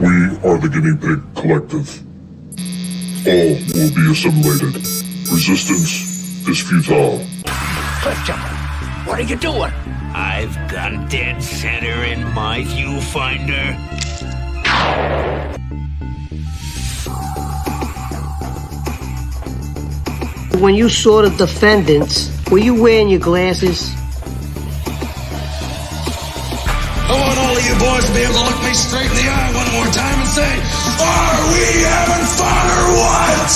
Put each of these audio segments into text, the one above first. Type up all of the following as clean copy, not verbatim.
We are the Guinea Pig Collective. All will be assimilated. Resistance is futile. Cliffjumper, what are you doing? I've got dead center in my viewfinder. When you saw the defendants, were you wearing your glasses? I want all of you boys to be able to look me straight in the eye one more time and say, are we having fun or what?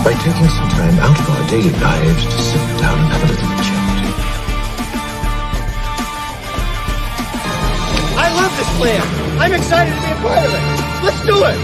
By taking some time out of our daily lives to sit down and have a little chat. I love this plan. I'm excited to be a part of it. Let's do it.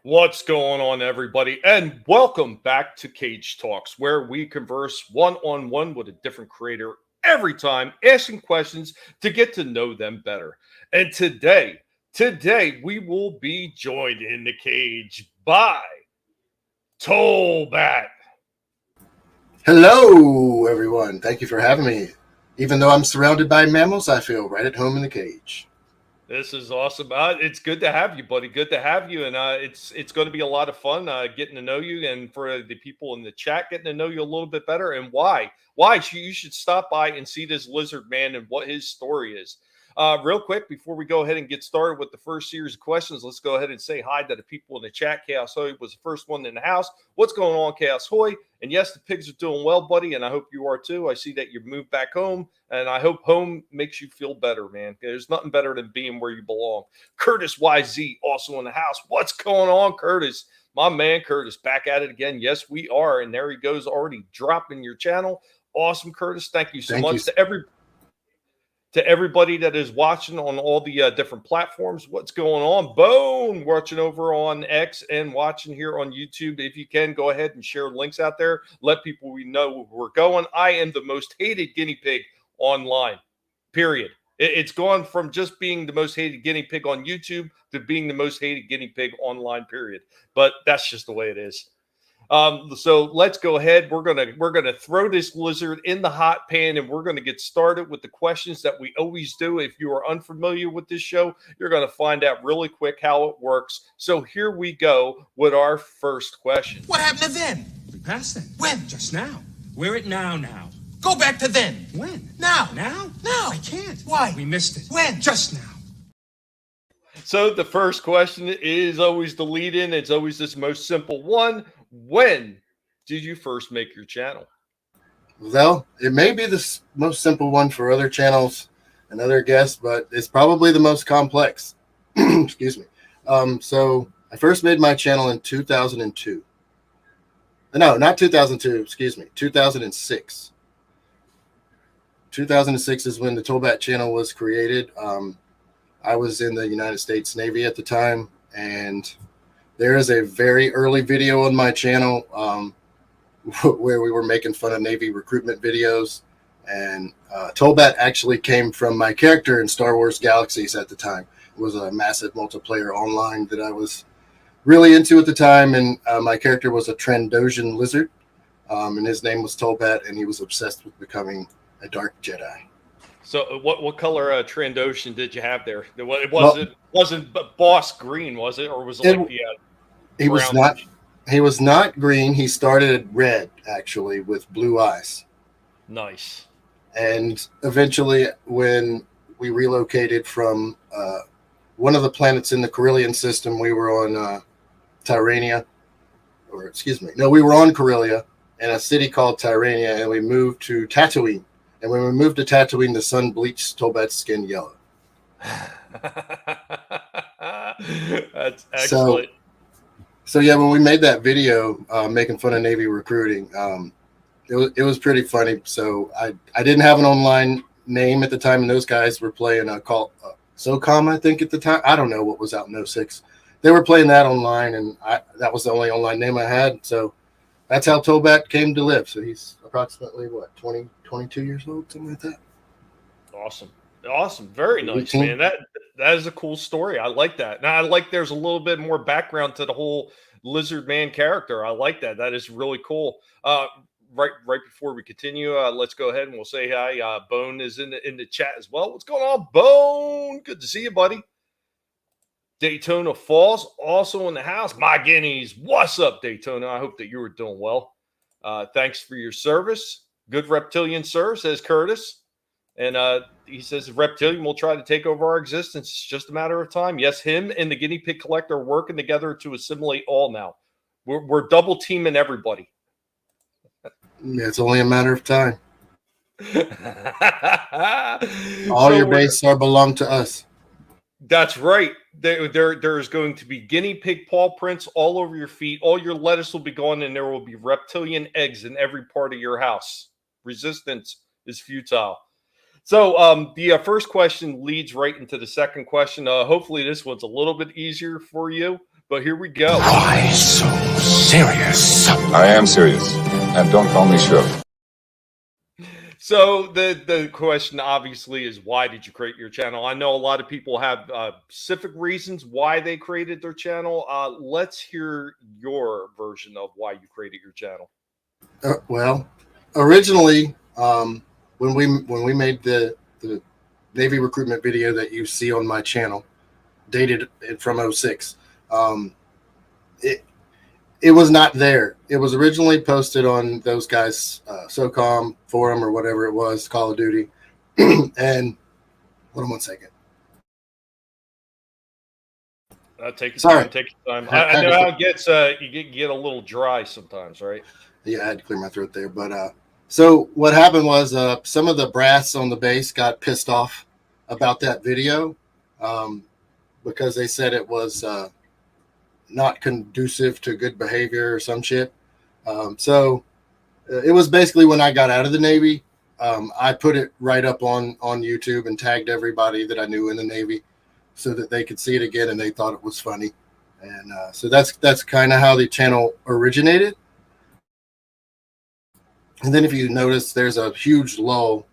What's going on, everybody? And welcome back to Cage Talks, where we converse one-on-one with a different creator every time, asking questions to get to know them better. And today we will be joined in the cage by Tolbat. Hello, everyone. Thank you for having me. Even though I'm surrounded by mammals, I feel right at home in the cage. This is awesome. It's good to have you, buddy. Good to have you. And it's going to be a lot of fun getting to know you. And for the people in the chat, getting to know you a little bit better. And why you should stop by and see this lizard man and what his story is. Real quick, before we go ahead and get started with the first series of questions, let's go ahead and say hi to the people in the chat. Chaos Hoy was the first one in the house. What's going on, Chaos Hoy? And yes, the pigs are doing well, buddy, and I hope you are too. I see that you moved back home, and I hope home makes you feel better, man. There's nothing better than being where you belong. Curtis YZ also in the house. What's going on, Curtis? My man Curtis, back at it again. Yes, we are, and there he goes, already dropping your channel. Awesome, Curtis. Thank you so much to everybody that is watching on all the different platforms. What's going on? Bone, watching over on X and watching here on YouTube. If you can, go ahead and share links out there. Let people know where we're going. I am the most hated guinea pig online, period. It's gone from just being the most hated guinea pig on YouTube to being the most hated guinea pig online, period. But that's just the way it is. So let's go ahead. We're gonna throw this lizard in the hot pan, and we're gonna get started with the questions that we always do. If you are unfamiliar with this show, you're gonna find out really quick how it works. So here we go with our first question. What happened to then? We passed then. When? Just now. We're at now. Go back to then. When? Now. Now? Now. I can't. Why? We missed it. When? Just now. So the first question is always the lead-in. It's always this most simple one. When did you first make your channel? Well, it may be the most simple one for other channels and other guests, but it's probably the most complex. Excuse me. So I first made my channel in 2002. No, not 2002. Excuse me. 2006. 2006 is when the Tolbat channel was created. I was in the United States Navy at the time, and there is a very early video on my channel where we were making fun of Navy recruitment videos. And Tolbat actually came from my character in Star Wars Galaxies at the time. It was a massive multiplayer online that I was really into at the time. And my character was a Trandoshan lizard. And his name was Tolbat, and he was obsessed with becoming a Dark Jedi. So what color Trandoshan did you have there? It wasn't boss green, was it? Or was it like the He was not. He was not green. He started red, actually, with blue eyes. Nice. And eventually, when we relocated from one of the planets in the Carillion system, we were on Tyrania, or excuse me, no, we were on Corellia in a city called Tyrania, and we moved to Tatooine. And when we moved to Tatooine, the sun bleached Tolbat's skin yellow. That's excellent. So yeah, when we made that video making fun of Navy recruiting, it was pretty funny. So I didn't have an online name at the time, and those guys were playing a call SOCOM, I think, at the time. I don't know what was out in 06. They were playing that online, and that was the only online name I had. So that's how Tolbat came to live. So he's approximately, what, 22 years old, something like that. Awesome. Very nice, 18. man. That is a cool story. I like that. Now I like there's a little bit more background to the whole lizard man character. I like that. That is really cool. Right before we continue, let's go ahead and we'll say hi. Bone is in the chat as well. What's going on, Bone? Good to see you, buddy. Daytona Falls also in the house. My Guineas, what's up, Daytona? I hope that you were doing well. Thanks for your service. Good reptilian, sir, says Curtis. And he says reptilian will try to take over our existence. It's just a matter of time. Yes, him and the guinea pig collector are working together to assimilate all now. We're double teaming everybody. It's only a matter of time. All your base are belong to us. That's right. There's going to be guinea pig paw prints all over your feet. All your lettuce will be gone, and there will be reptilian eggs in every part of your house. Resistance is futile. So the first question leads right into the second question. Hopefully this one's a little bit easier for you, but here we go. Why so serious? I am serious, and don't call me Shirley. So the question obviously is, why did you create your channel? I know a lot of people have specific reasons why they created their channel. Let's hear your version of why you created your channel. Well, originally, when we made the Navy recruitment video that you see on my channel, dated from 06, it was not there. It was originally posted on those guys' SOCOM forum or whatever it was, Call of Duty. And hold on one second. Take your Sorry. time. Take your time. I know how it gets. You get a little dry sometimes, right? Yeah, I had to clear my throat there. But so what happened was some of the brass on the base got pissed off about that video because they said it was not conducive to good behavior or some shit. So it was basically when I got out of the Navy, I put it right up on YouTube and tagged everybody that I knew in the Navy so that they could see it again, and they thought it was funny. And so that's kind of how the channel originated. And then if you notice, there's a huge lull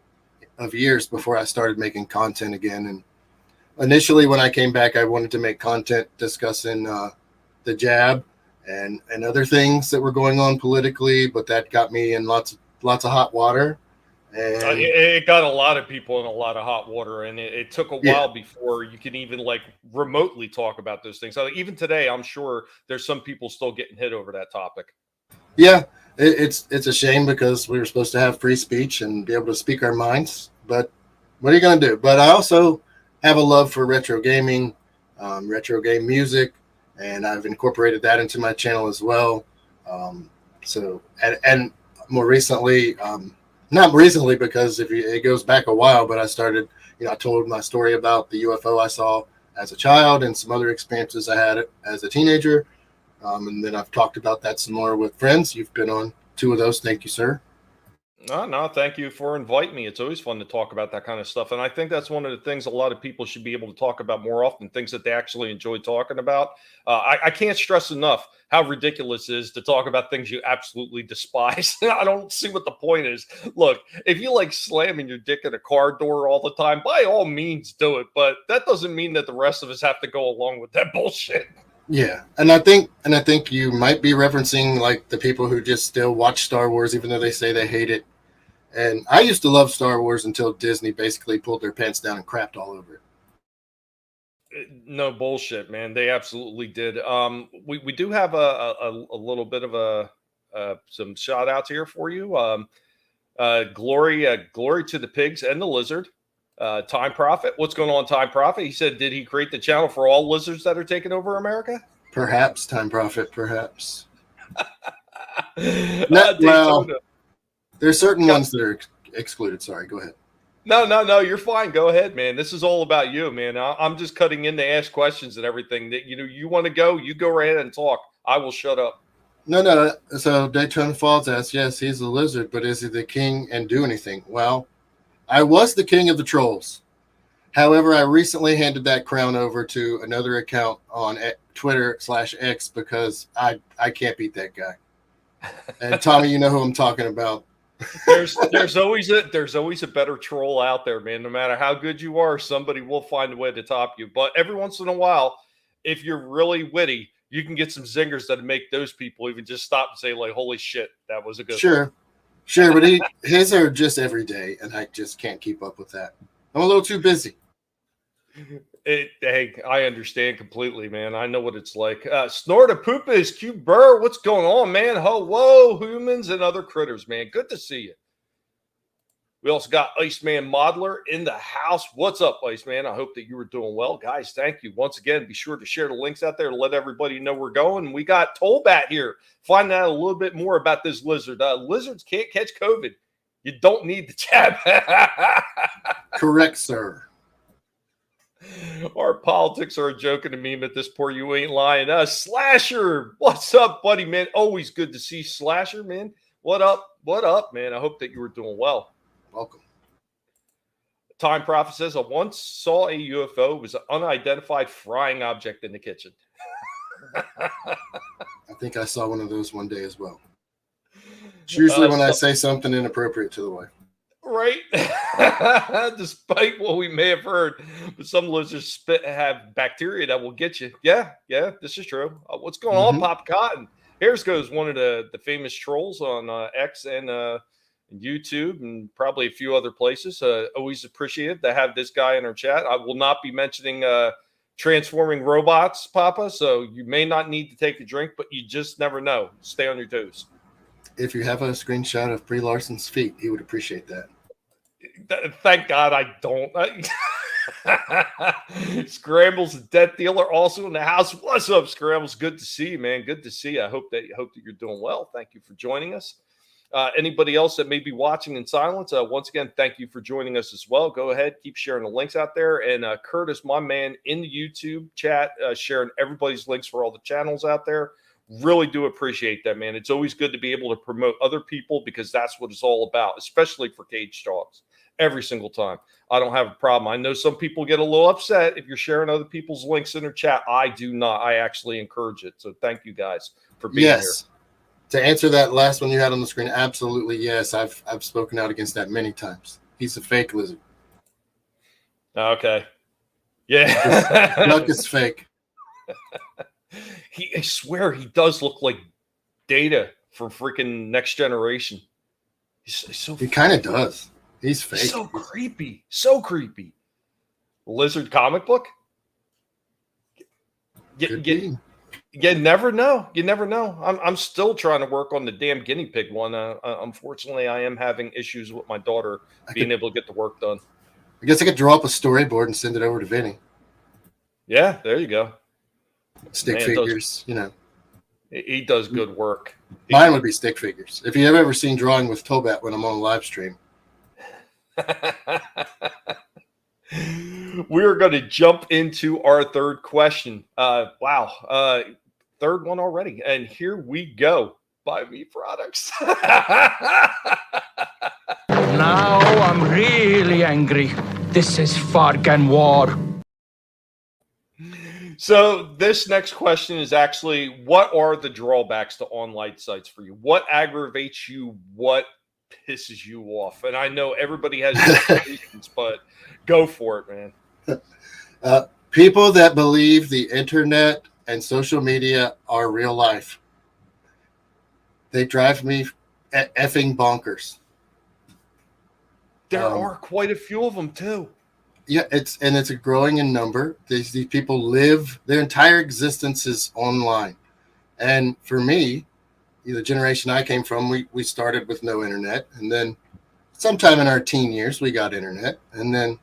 of years before I started making content again. And initially when I came back, I wanted to make content discussing the jab and other things that were going on politically, but that got me in lots of hot water. And it got a lot of people in a lot of hot water, and it took a while before you can even like remotely talk about those things. So even today, I'm sure there's some people still getting hit over that topic. Yeah, it's a shame because we were supposed to have free speech and be able to speak our minds, but what are you going to do? But I also have a love for retro gaming, retro game music, and I've incorporated that into my channel as well. So more recently, not recently because it goes back a while, but I started, I told my story about the UFO I saw as a child and some other experiences I had as a teenager. And then I've talked about that some more with friends. You've been on 2 of those. Thank you, sir. No, thank you for inviting me. It's always fun to talk about that kind of stuff. And I think that's one of the things a lot of people should be able to talk about more often, things that they actually enjoy talking about. I can't stress enough how ridiculous it is to talk about things you absolutely despise. I don't see what the point is. Look, if you like slamming your dick in a car door all the time, by all means do it. But that doesn't mean that the rest of us have to go along with that bullshit. Yeah, and I think you might be referencing like the people who just still watch Star Wars even though they say they hate it. And I used to love Star Wars until Disney basically pulled their pants down and crapped all over it. No bullshit, man. They absolutely did. We do have a little bit of some shout outs here for you. Glory to the pigs and the lizard. Time Prophet. What's going on, Time Prophet? He said, did he create the channel for all lizards that are taking over America? Perhaps, Time Prophet, perhaps. Well, there's certain ones that are excluded. Sorry, go ahead. No, you're fine. Go ahead, man. This is all about you, man. I'm just cutting in to ask questions and everything. That you want to go, you go right ahead and talk. I will shut up. No. So Daytona Falls asks, yes, he's a lizard, but is he the king and do anything? Well, I was the king of the trolls. However, I recently handed that crown over to another account on Twitter/X because I can't beat that guy. And Tommy, you know who I'm talking about. There's always a better troll out there, man. No matter how good you are, somebody will find a way to top you. But every once in a while, if you're really witty, you can get some zingers that make those people even just stop and say, like, "Holy shit, that was a good." Sure, one. sure, but his are just every day, and I just can't keep up with that. I'm a little too busy. Hey, I understand completely, man. I know what it's like. Snorta Poopas, Q Burr, what's going on, man? Whoa, humans and other critters, man. Good to see you. We also got Iceman Modeler in the house. What's up, Iceman? I hope that you were doing well. Guys, thank you. Once again, be sure to share the links out there to let everybody know we're going. We got Tolbat here. Find out a little bit more about this lizard. Lizards can't catch COVID. You don't need the jab. Correct, sir. Our politics are a joke and a meme at this point. You ain't lying. Slasher, what's up, buddy, man? Always good to see Slasher, man. What up? What up, man? I hope that you were doing well. Welcome. Time Prophet says, I once saw a UFO. It was an unidentified frying object in the kitchen. I think I saw one of those one day as well. It's usually when I say something inappropriate to the wife. Right? Despite what we may have heard, but some lizards have bacteria that will get you. Yeah, this is true. What's going on, Pop Cotton? Here's goes one of the famous trolls on X and YouTube and probably a few other places. Always appreciated to have this guy in our chat. I will not be mentioning transforming robots, Papa, so you may not need to take a drink, but you just never know. Stay on your toes. If you have a screenshot of Brie Larson's feet, he would appreciate that. Thank God I don't. Scrambles, the death dealer, also in the house. What's up, Scrambles? Good to see you, man. Good to see you. I hope that you're doing well. Thank you for joining us. Anybody else that may be watching in silence, once again, thank you for joining us as well. Go ahead, keep sharing the links out there. And Curtis, my man, in the YouTube chat, sharing everybody's links for all the channels out there. Really do appreciate that, man. It's always good to be able to promote other people because that's what it's all about, especially for cage dogs. Every single time. I don't have a problem. I know some people get a little upset if you're sharing other people's links in their chat. I do not. I actually encourage it. So thank you guys for being here. To answer that last one you had on the screen, absolutely yes. I've spoken out against that many times. He's a fake lizard. Okay. Yeah. Duck is fake. I swear he does look like Data from freaking Next Generation. He kind of does. He's fake. He's so creepy. So creepy. Lizard comic book? You never know. You never know. I'm still trying to work on the damn guinea pig one. Unfortunately, I am having issues with my daughter being able to get the work done. I guess I could draw up a storyboard and send it over to Vinny. Yeah, there you go. Stick figures, you know. He does good work. Mine would be stick figures. If you have ever seen Drawing with Tolbat when I'm on live stream. We're going to jump into our third question. Wow. Third one already. And here we go. Buy me products. Now I'm really angry. This is fucking war. So this next question is actually, what are the drawbacks to online sites for you? What aggravates you? What pisses you off? And I know everybody has different reasons, but go for it, man. People that believe the internet and social media are real life. They drive me effing bonkers. There are quite a few of them too. Yeah, it's a growing in number. These people live, their entire existence is online. And for me, the generation I came from, we started with no internet. And then sometime in our teen years, we got internet. And then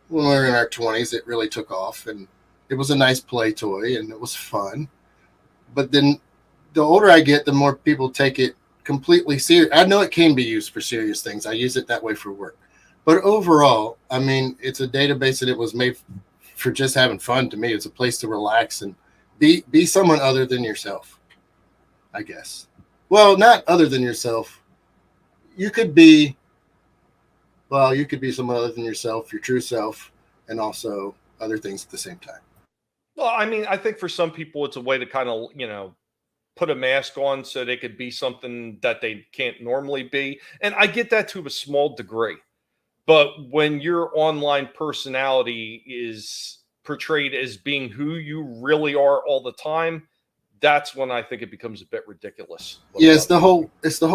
when we were in our 20s, it really took off. And it was a nice play toy and it was fun. But then the older I get, the more people take it completely serious. I know it can be used for serious things. I use it that way for work. But overall, I mean, it's a database that it was made for just having fun to me. It's a place to relax and be someone other than yourself, I guess. Well, not other than yourself. You could be someone other than yourself, your true self, and also other things at the same time. Well, I mean, I think for some people, it's a way to kind of, put a mask on so they could be something that they can't normally be. And I get that to a small degree. But when your online personality is portrayed as being who you really are all the time, that's when I think it becomes a bit ridiculous. Yeah, it's the whole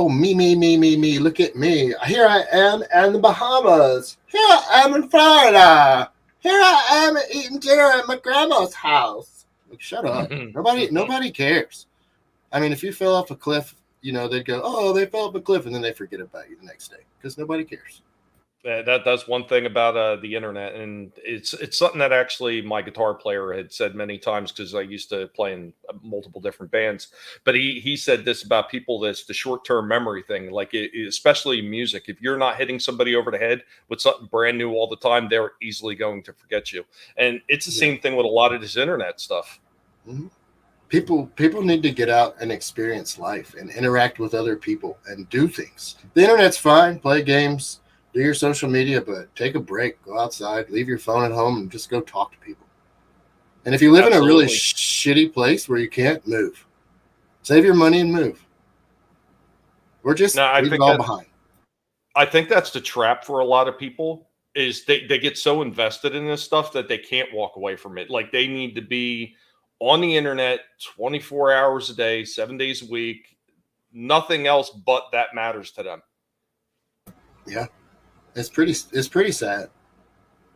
me. Look at me. Here I am in the Bahamas. Here I am in Florida. Here I am eating dinner at my grandma's house. Like, shut up. Nobody cares. I mean, if you fell off a cliff, they'd go, "Oh, they fell off a cliff," and then they forget about you the next day because nobody cares. That's one thing about the internet, and it's something that actually my guitar player had said many times, because I used to play in multiple different bands. But he said this about people: that's the short-term memory thing. Like especially music, if you're not hitting somebody over the head with something brand new all the time, they're easily going to forget you. And it's the same thing with a lot of this internet stuff. Mm-hmm. People need to get out and experience life and interact with other people and do things. The internet's fine, play games, do your social media, but take a break, go outside, leave your phone at home, and just go talk to people. And if you live in a really shitty place where you can't move, save your money and move. We're just leave it all behind. I think that's the trap for a lot of people, is they get so invested in this stuff that they can't walk away from it. Like, they need to be on the internet 24 hours a day, 7 days a week. Nothing else but that matters to them. Yeah. It's pretty sad,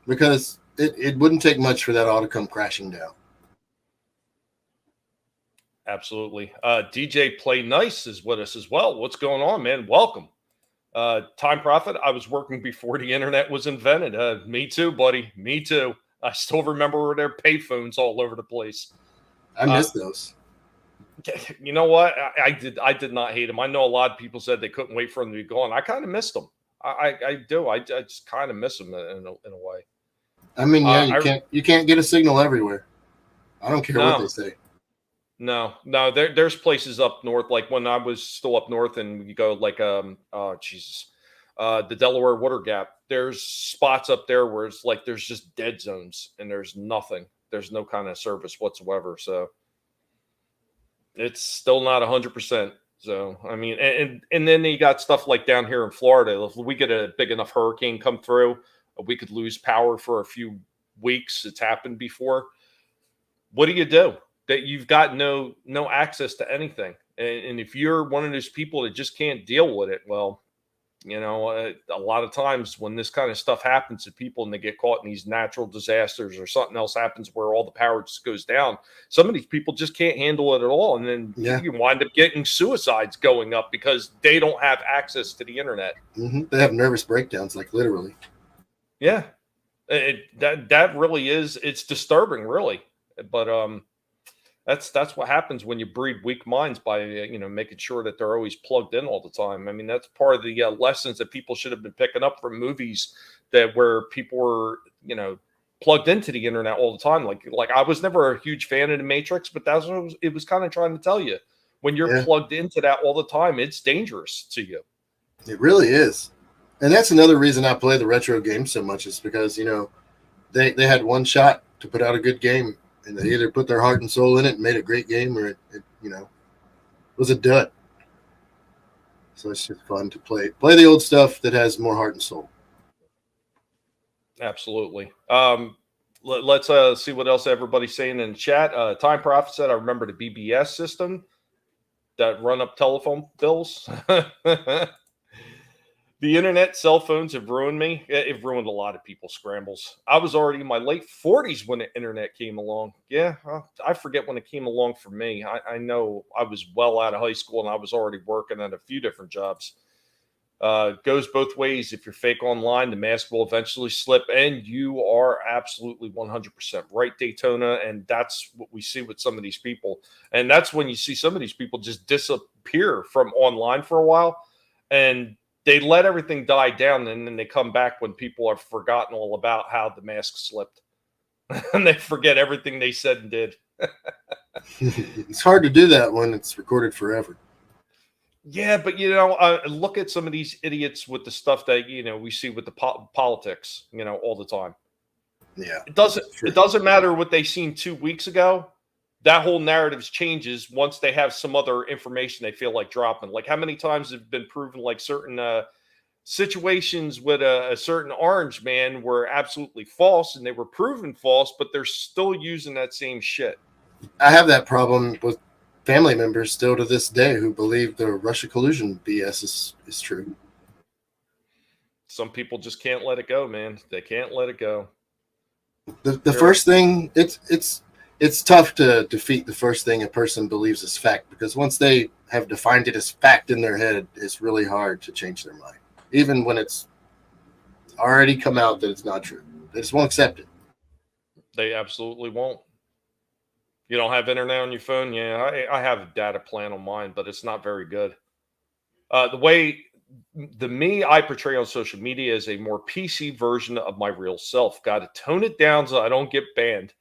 because it wouldn't take much for that all to come crashing down. Absolutely. DJ Play Nice is with us as well. What's going on, man? Welcome. Time Prophet, I was working before the internet was invented. Me too, buddy. Me too. I still remember there were payphones all over the place. I miss those. You know what? I did not hate them. I know a lot of people said they couldn't wait for them to be gone. I kind of missed them. I do. I just kind of miss them in a way. I mean, yeah, you can't get a signal everywhere. I don't care what they say. No. There's places up north, like when I was still up north, and you go like the Delaware Water Gap. There's spots up there where it's like there's just dead zones and there's nothing. There's no kind of service whatsoever. So it's still not 100%. So, I mean, and then you got stuff like down here in Florida. If we get a big enough hurricane come through, we could lose power for a few weeks. It's happened before. What do? That you've got no access to anything. And if you're one of those people that just can't deal with it, well, a lot of times when this kind of stuff happens to people and they get caught in these natural disasters or something else happens where all the power just goes down, some of these people just can't handle it at all. And then you wind up getting suicides going up because they don't have access to the internet. Mm-hmm. They have nervous breakdowns, like literally. Yeah, that really is. It's disturbing, really. But that's what happens when you breed weak minds by making sure that they're always plugged in all the time. I mean, that's part of the lessons that people should have been picking up from movies, where people were plugged into the internet all the time. Like I was never a huge fan of The Matrix, but that's what it was kind of trying to tell you. When you're plugged into that all the time, it's dangerous to you. It really is. And that's another reason I play the retro games so much, is because they had one shot to put out a good game. And they either put their heart and soul in it and made a great game, or it was a dud. So it's just fun to play the old stuff that has more heart and soul. Absolutely. Let's see what else everybody's saying in the chat. Time Prophet said, I remember the BBS system that run up telephone bills. The internet, cell phones have ruined me. It ruined a lot of people's scrambles. I was already in my late 40s when the internet came along. Yeah, I forget when it came along for me. I know I was well out of high school and I was already working at a few different jobs. Goes both ways. If you're fake online, the mask will eventually slip, and you are absolutely 100% right, Daytona. And that's what we see with some of these people. And that's when you see some of these people just disappear from online for a while, and they let everything die down, and then they come back when people have forgotten all about how the mask slipped. And they forget everything they said and did. It's hard to do that when it's recorded forever. Yeah, but look at some of these idiots with the stuff that we see with the politics, all the time. Yeah, it doesn't matter what they seen 2 weeks ago. that whole narrative changes once they have some other information they feel like dropping. Like how many times have been proven like certain situations with a certain orange man were absolutely false and they were proven false, but they're still using that same shit. I have that problem with family members still to this day who believe the Russia collusion BS is true. Some people just can't let it go, man. They can't let it go. The first thing, it's tough to defeat the first thing a person believes is fact, because once they have defined it as fact in their head, it's really hard to change their mind, even when it's already come out that it's not true. They just won't accept it. They absolutely won't. You don't have internet on your phone? Yeah, I have a data plan on mine, but it's not very good. The way me I portray on social media is a more PC version of my real self. Got to tone it down so I don't get banned.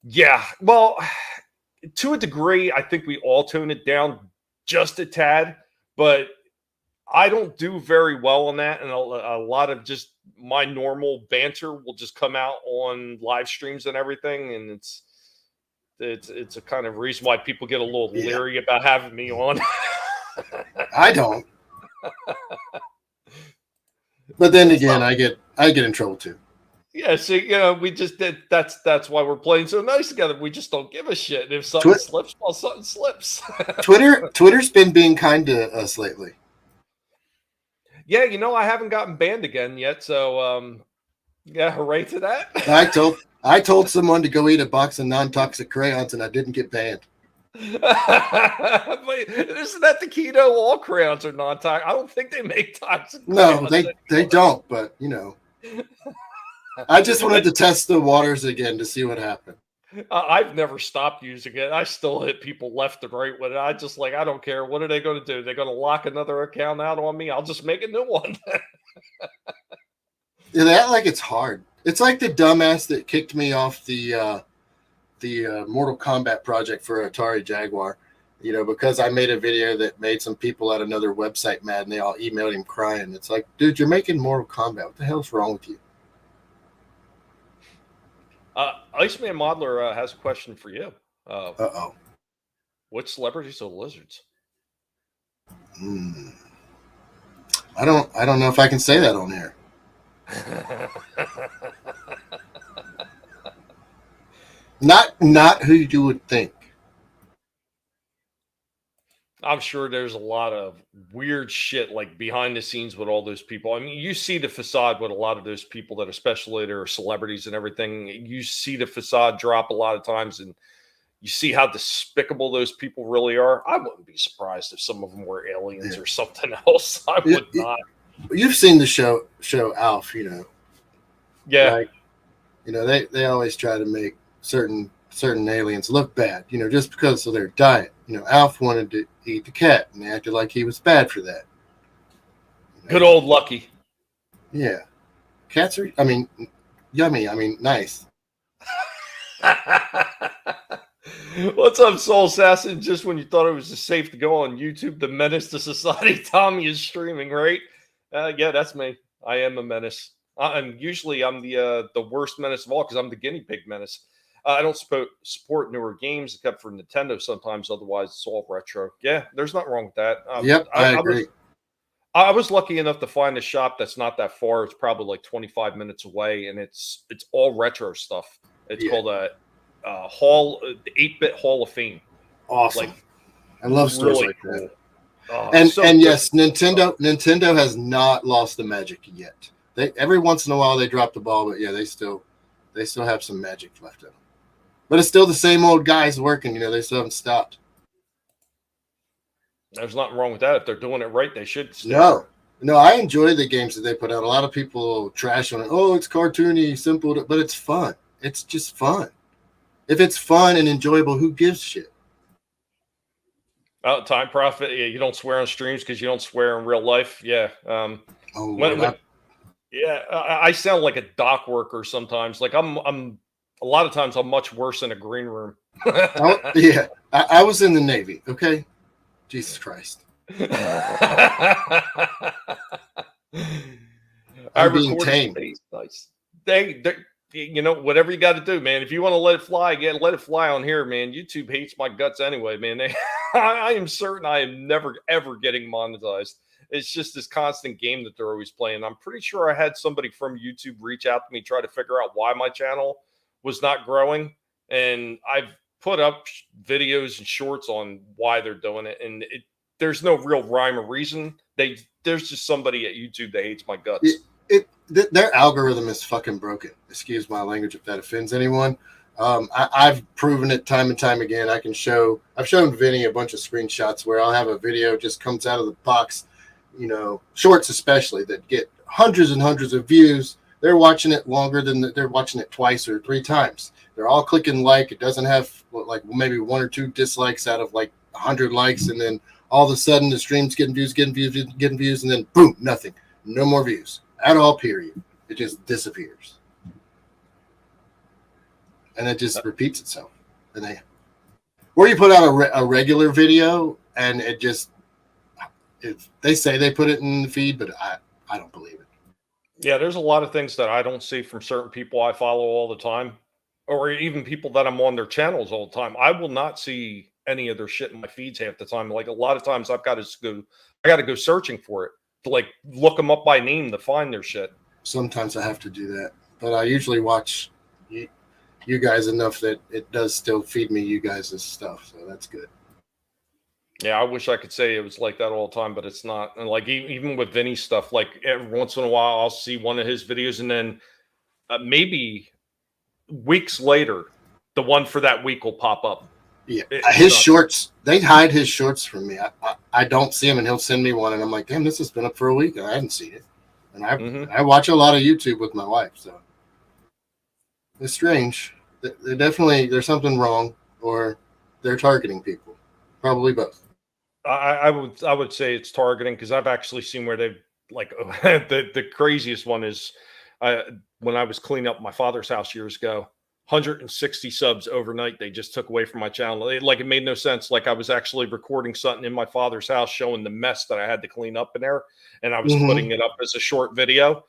Yeah, well, to a degree, I think we all tone it down just a tad, but I don't do very well on that. And a lot of just my normal banter will just come out on live streams and everything. And it's a kind of reason why people get a little leery about having me on. I don't. But then again, I get in trouble too. Yeah, see, we just did. That's why we're playing so nice together. We just don't give a shit. And if something slips, well, something slips. Twitter's been being kind to us lately. Yeah, I haven't gotten banned again yet. So, yeah, hooray to that. I told someone to go eat a box of non-toxic crayons, and I didn't get banned. But isn't that the key though? All crayons are non-toxic. I don't think they make toxic. No, they don't. But I just wanted to test the waters again to see what happened. I've never stopped using it. I still hit people left and right with it. I don't care. What are they going to do? They're going to lock another account out on me? I'll just make a new one. Yeah, they act like it's hard. It's like the dumbass that kicked me off the Mortal Kombat project for Atari Jaguar, because I made a video that made some people at another website mad, and they all emailed him crying. It's like, dude, you're making Mortal Kombat. What the hell's wrong with you? Iceman Modeler has a question for you. Uh-oh. Which celebrities are lizards? I don't know if I can say that on here. Not who you would think. I'm sure there's a lot of weird shit like behind the scenes with all those people. I mean, you see the facade with a lot of those people that are special ed or celebrities and everything. You see the facade drop a lot of times, and you see how despicable those people really are. I wouldn't be surprised if some of them were aliens or something else. I would not. You've seen the show Alf, Yeah. Like, they always try to make certain aliens look bad, just because of their diet. Alf wanted to eat the cat, and they acted like he was bad for that. Good old Lucky. Yeah. Cats are, yummy. Nice. What's up, Soul Assassin? Just when you thought it was just safe to go on YouTube, the menace to society, Tommy is streaming, right? Yeah, that's me. I am a menace. And usually I'm the worst menace of all because I'm the guinea pig menace. I don't support newer games except for Nintendo sometimes. Otherwise, it's all retro. Yeah, there's nothing wrong with that. Yep, I agree. I was lucky enough to find a shop that's not that far. It's probably like 25 minutes away, and it's all retro stuff. It's called the 8-Bit Hall of Fame. Awesome. I love stores really like cool. that. And yes, Nintendo has not lost the magic yet. They every once in a while they drop the ball, but yeah, they still have some magic left in them. But it's still the same old guys working. They still haven't stopped. There's nothing wrong with that. If they're doing it right, they should stop. No, I enjoy the games that they put out. A lot of people trash on it. Oh, it's cartoony, simple, but it's fun. It's just fun. If it's fun and enjoyable, who gives a shit? Time Profit. Yeah, you don't swear on streams because you don't swear in real life. Yeah. I sound like a dock worker sometimes. Like I'm a lot of times I'm much worse in a green room. I was in the Navy. Okay. Jesus Christ. I'm being tamed. Nice. you know, whatever you got to do, man. If you want to let it fly, let it fly on here, man. YouTube hates my guts anyway, man. I am certain I am never ever getting monetized. It's just this constant game that they're always playing. I'm pretty sure I had somebody from YouTube reach out to me, try to figure out why my channel was not growing, and I've put up videos and shorts on why they're doing it, and there's no real rhyme or reason. There's just somebody at YouTube that hates my guts. Their algorithm is fucking broken. Excuse my language if that offends anyone. I've proven it time and time again. I've shown Vinny a bunch of screenshots where I'll have a video just comes out of the box, you know, shorts especially that get hundreds and hundreds of views. They're watching it longer than they're watching it twice or three times. They're all clicking like. It doesn't have like maybe 1 or 2 dislikes out of like 100 likes, and then all of a sudden the stream's getting views, and then boom, nothing, no more views at all. Period. It just disappears, and it just repeats itself. And or you put out a regular video, and they say they put it in the feed, but I don't believe it. Yeah, there's a lot of things that I don't see from certain people I follow all the time, or even people that I'm on their channels all the time. I will not see any of their shit in my feeds half the time. Like a lot of times I got to go searching for it to like look them up by name to find their shit. Sometimes I have to do that, but I usually watch you guys enough that it does still feed me you guys' stuff, so that's good. Yeah, I wish I could say it was like that all the time, but it's not. And like even with Vinny's stuff, like every once in a while I'll see one of his videos, and then maybe weeks later, the one for that week will pop up. Yeah, his shorts, they hide his shorts from me. I don't see him, and he'll send me one, and I'm like, damn, this has been up for a week, and I hadn't seen it. And I watch a lot of YouTube with my wife, so it's strange. There's something wrong, or they're targeting people. Probably both. I would say it's targeting, because I've actually seen where they've like the craziest one is when I was cleaning up my father's house years ago, 160 subs overnight they just took away from my channel. It made no sense. Like I was actually recording something in my father's house showing the mess that I had to clean up in there, and I was putting it up as a short video.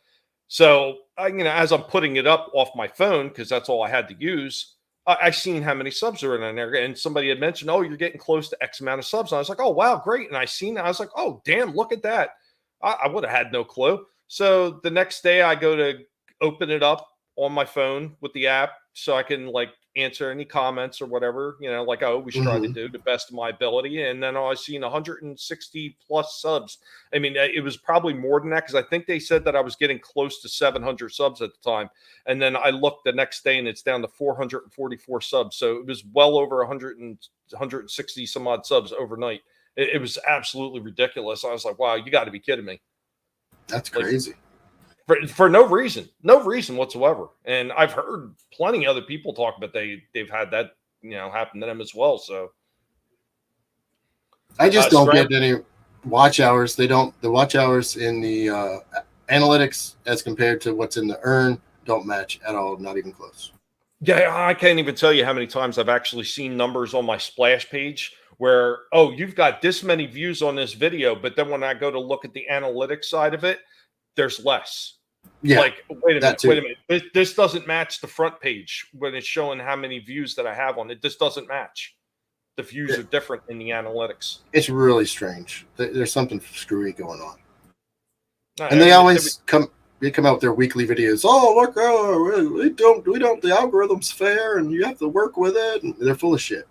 So as I'm putting it up off my phone, because that's all I had to use, I seen how many subs are in there, and somebody had mentioned, "Oh, you're getting close to X amount of subs." And I was like, "Oh, wow, great!" And I was like, "Oh, damn, look at that!" I would have had no clue. So the next day, I go to open it up on my phone with the app, so I can like answer any comments or whatever, like I always try to do the best of my ability. And then I seen 160 plus subs. I mean, it was probably more than that, because I think they said that I was getting close to 700 subs at the time. And then I looked the next day and it's down to 444 subs. So it was well over 160 some odd subs overnight. It was absolutely ridiculous. I was like, wow, you got to be kidding me. That's crazy. For no reason whatsoever. And I've heard plenty of other people talk about they've had that happen to them as well. So I just don't get any watch hours. The watch hours in the analytics as compared to what's in the earn don't match at all, not even close. Yeah, I can't even tell you how many times I've actually seen numbers on my splash page where, oh, you've got this many views on this video, but then when I go to look at the analytics side of it, there's less. Yeah. Like, wait a minute. This doesn't match the front page when it's showing how many views that I have on it. This doesn't match. The views are different in the analytics. It's really strange. There's something screwy going on. And they always come out with their weekly videos. Oh, look, we don't, the algorithm's fair and you have to work with it. And they're full of shit.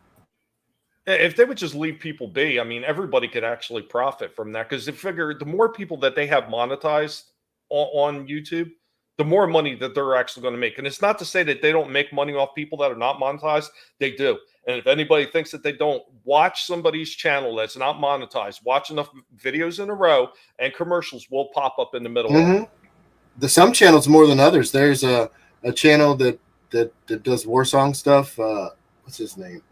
If they would just leave people be, I mean, everybody could actually profit from that, because they figure the more people that they have monetized on YouTube, the more money that they're actually going to make. And it's not to say that they don't make money off people that are not monetized. They do. And if anybody thinks that they don't, watch somebody's channel that's not monetized, watch enough videos in a row, and commercials will pop up in the middle. Some channels more than others. There's a channel that does war song stuff. What's his name?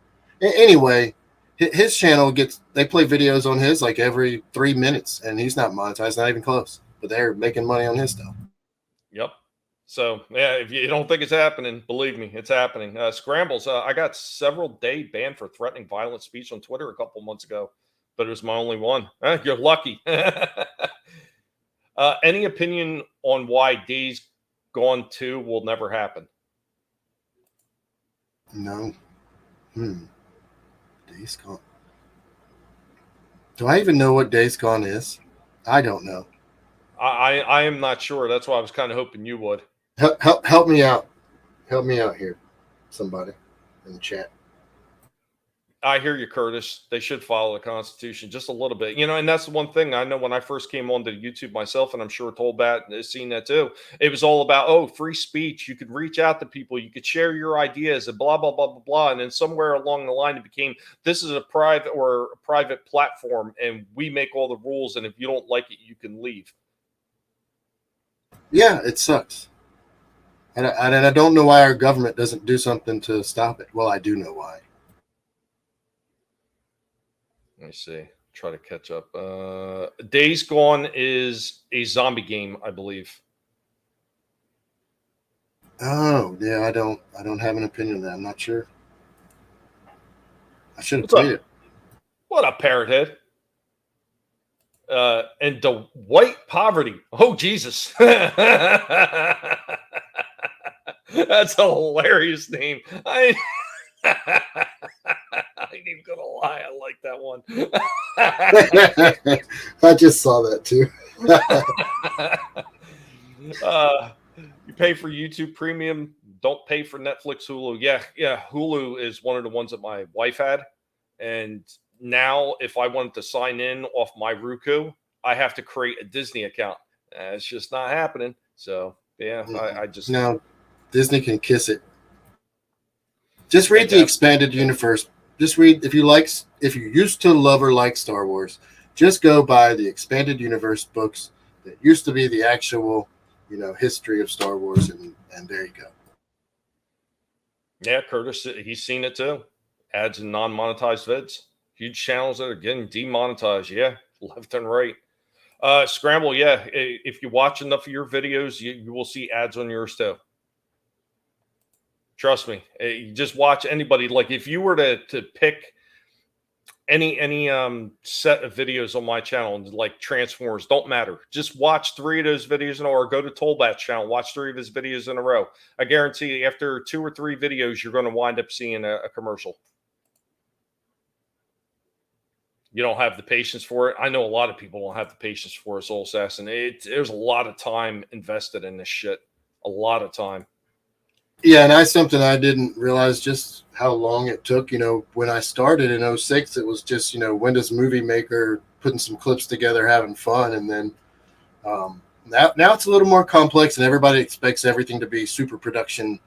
Anyway, his channel they play videos on his like every 3 minutes, and he's not monetized, not even close. But they're making money on his stuff. Yep. So yeah, if you don't think it's happening, believe me, it's happening. Scrambles. I got several day banned for threatening violent speech on Twitter a couple months ago, but it was my only one. You're lucky. Any opinion on why Days Gone 2 will never happen? No. Days Gone. Do I even know what Days Gone is? I don't know. I am not sure. That's why I was kind of hoping you would. Help me out. Help me out here, somebody in the chat. I hear you, Curtis. They should follow the Constitution just a little bit, and that's the one thing I know when I first came onto YouTube myself, and I'm sure Tolbat has seen that too. It was all about, free speech. You could reach out to people, you could share your ideas, and blah blah blah blah blah. And then somewhere along the line, it became this is a private platform, and we make all the rules. And if you don't like it, you can leave. Yeah, it sucks. And I don't know why our government doesn't do something to stop it. Well, I do know why. Let me see. Try to catch up. Days Gone is a zombie game, I believe. Oh, yeah, I don't have an opinion on that. I'm not sure. I should have played it. What up, Parrot Head? And the White Poverty. Oh, Jesus. That's a hilarious name. I ain't even gonna lie, I like that one. I just saw that too. You pay for YouTube Premium, don't pay for Netflix, Hulu. Yeah, Hulu is one of the ones that my wife had, and now if I wanted to sign in off my Roku, I have to create a Disney account. It's just not happening. So yeah, I just no. Disney can kiss it. Just read the expanded universe. Just read if you used to love or like Star Wars, just go buy the expanded universe books that used to be the actual, history of Star Wars, and there you go. Yeah, Curtis, he's seen it too. Ads and non-monetized vids. Huge channels that are getting demonetized. Yeah, left and right. Scramble, yeah. If you watch enough of your videos, you will see ads on yours too. Trust me. You just watch anybody. Like if you were to pick any set of videos on my channel, like Transformers, don't matter. Just watch 3 of those videos in a row, or go to Tolbat's channel, watch 3 of his videos in a row. I guarantee you, after 2 or 3 videos, you're going to wind up seeing a commercial. You don't have the patience for it. I know a lot of people don't have the patience for it, Soul Assassin. There's a lot of time invested in this shit. A lot of time. Yeah, and that's something I didn't realize just how long it took. When I started in 2006, it was just, Windows Movie Maker, putting some clips together, having fun. And then now it's a little more complex, and everybody expects everything to be super production,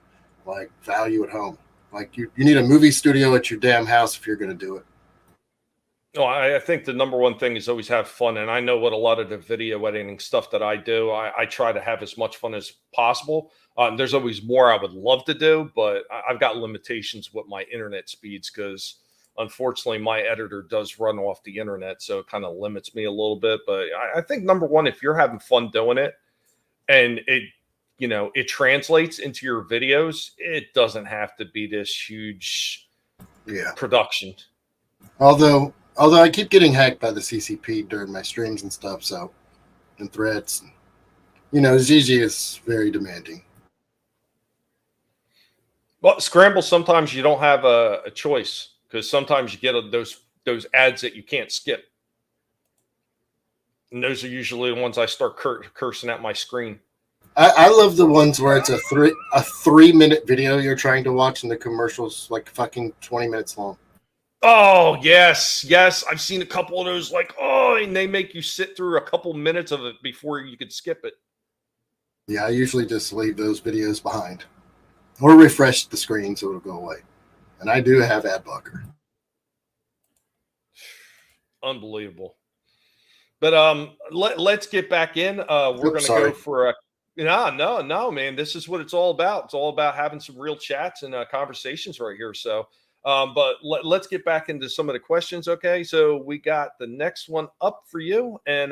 like value at home. Like you need a movie studio at your damn house if you're going to do it. No, I think the number one thing is always have fun. And I know what a lot of the video editing stuff that I do, I try to have as much fun as possible. There's always more I would love to do, but I've got limitations with my internet speeds because unfortunately my editor does run off the internet. So it kind of limits me a little bit. But I think number one, if you're having fun doing it and it translates into your videos, it doesn't have to be this huge production. Although I keep getting hacked by the CCP during my streams and stuff, and threats. Gigi is very demanding. Well, Scramble, sometimes you don't have a choice because sometimes you get those ads that you can't skip. And those are usually the ones I start cursing at my screen. I love the ones where it's a 3-minute video you're trying to watch and the commercial's like fucking 20 minutes long. Oh, yes. I've seen a couple of those and they make you sit through a couple minutes of it before you could skip it. Yeah, I usually just leave those videos behind or refresh the screen so it'll go away. And I do have ad blocker. Unbelievable. But let's get back in. We're going to go for a no, man. This is what it's all about. It's all about having some real chats and conversations right here. So but let's get back into some of the questions. Okay, so we got the next one up for you, and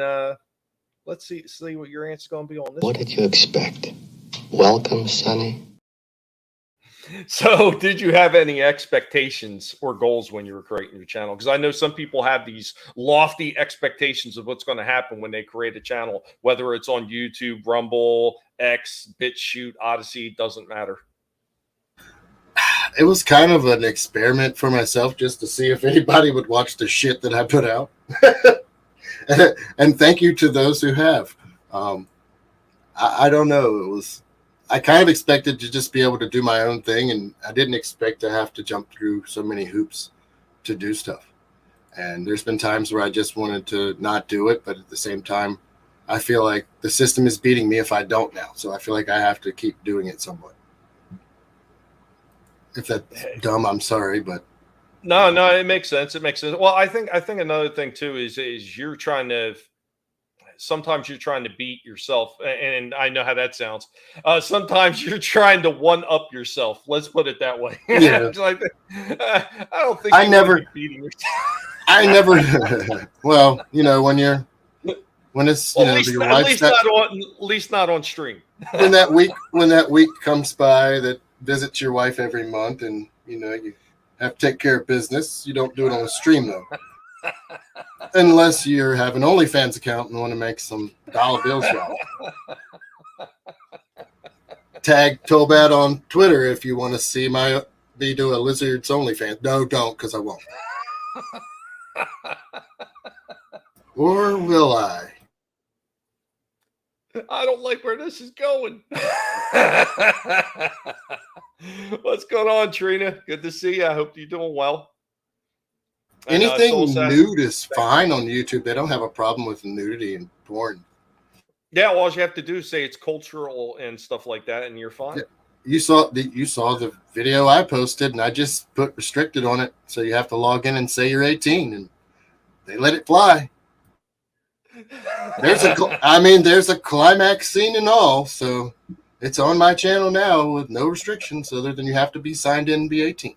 let's see what your answer's going to be on this. What did you expect? Welcome, Sonny. So did you have any expectations or goals when you were creating your channel? Because I know some people have these lofty expectations of what's going to happen when they create a channel, whether it's on YouTube, Rumble, X, BitChute, Odyssey, doesn't matter. It was kind of an experiment for myself just to see if anybody would watch the shit that I put out. And thank you to those who have. I don't know. I kind of expected to just be able to do my own thing, and I didn't expect to have to jump through so many hoops to do stuff. And there's been times where I just wanted to not do it, but at the same time, I feel like the system is beating me if I don't now. So I feel like I have to keep doing it somewhat. If that's dumb, I'm sorry, but no, it makes sense. It makes sense. Well, I think another thing too is sometimes you're trying to beat yourself, and I know how that sounds. Sometimes you're trying to one up yourself. Let's put it that way. Yeah. I don't think I never beating yourself. I never. Well, when it's your wife's at least not on stream. when that week comes by that visits your wife every month, and you have to take care of business. You don't do it on a stream though, unless you have an OnlyFans account and want to make some dollar bills. Tag Tolbat on Twitter if you want to see me do a Lizard's OnlyFans. No, don't, because I won't. Or will I? I don't like where this is going. What's going on, Trina? Good to see you. I hope you're doing well. Anything nude is fine on YouTube. They don't have a problem with nudity and porn. Yeah, well, all you have to do is say it's cultural and stuff like that, and you're fine. Yeah. You saw the video I posted, and I just put restricted on it, so you have to log in and say you're 18, and they let it fly. There's a climax scene and all, so it's on my channel now with no restrictions other than you have to be signed in and be 18.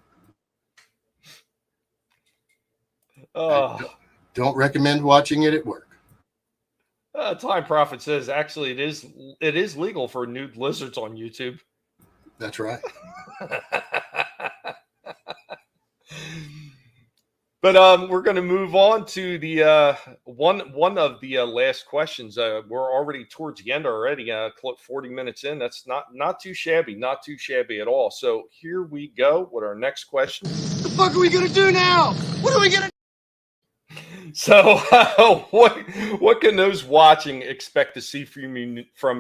Don't recommend watching it at work. Time Prophet says actually it is legal for nude lizards on YouTube. That's right. But we're going to move on to the one of the last questions. We're already towards the end already. 40 minutes in. That's not too shabby. Not too shabby at all. So here we go with our next question. What the fuck are we gonna do now? What are we gonna? So what can those watching expect to see from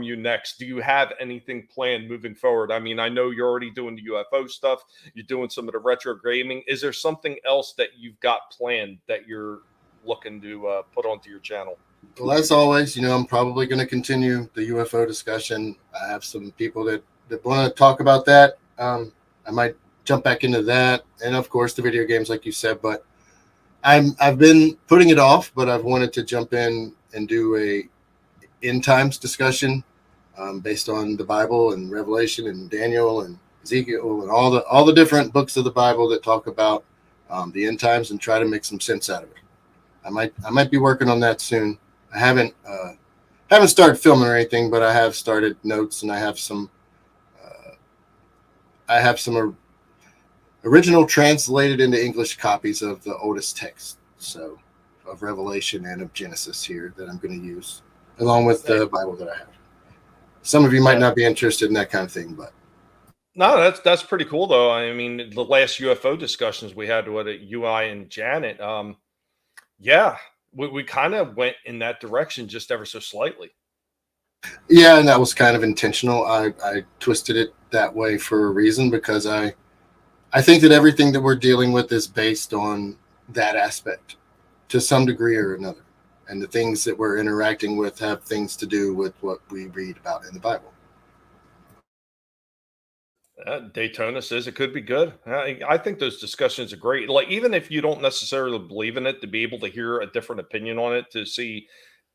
you next? Do you have anything planned moving forward? I mean, I know you're already doing the UFO stuff. You're doing some of the retro gaming. Is there something else that you've got planned that you're looking to put onto your channel? Well, as always, I'm probably going to continue the UFO discussion. I have some people that want to talk about that. I might jump back into that. And, of course, the video games, like you said. But I've been putting it off, but I've wanted to jump in and do a end times discussion based on the Bible and Revelation and Daniel and Ezekiel and all the different books of the Bible that talk about the end times, and try to make some sense out of it. I might be working on that soon. I haven't started filming or anything, but I have started notes, and I have some original translated into English copies of the oldest text, so of Revelation and of Genesis here that I'm going to use, along with the Bible that I have. Some of you might not be interested in that kind of thing, but no, that's pretty cool though. I mean, the last UFO discussions we had with UI and Janet, we kind of went in that direction just ever so slightly. Yeah, and that was kind of intentional. I twisted it that way for a reason, because I think that everything that we're dealing with is based on that aspect to some degree or another. And the things that we're interacting with have things to do with what we read about in the Bible. Daytona says it could be good. I think those discussions are great. Like, even if you don't necessarily believe in it, to be able to hear a different opinion on it, to see,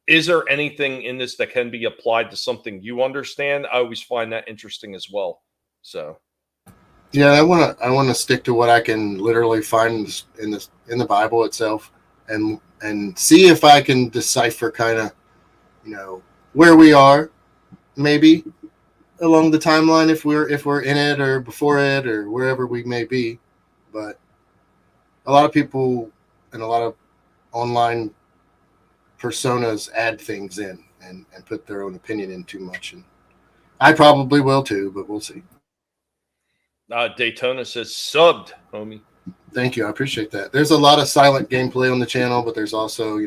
is there anything in this that can be applied to something you understand? I always find that interesting as well. So. Yeah, I want to stick to what I can literally find in the Bible itself, and see if I can decipher kind of, where we are, maybe along the timeline, if we're in it or before it or wherever we may be. But a lot of people and a lot of online personas add things in and put their own opinion in too much, and I probably will too, but we'll see. Daytona says subbed, homie. Thank you. I appreciate that. There's a lot of silent gameplay on the channel, but there's also,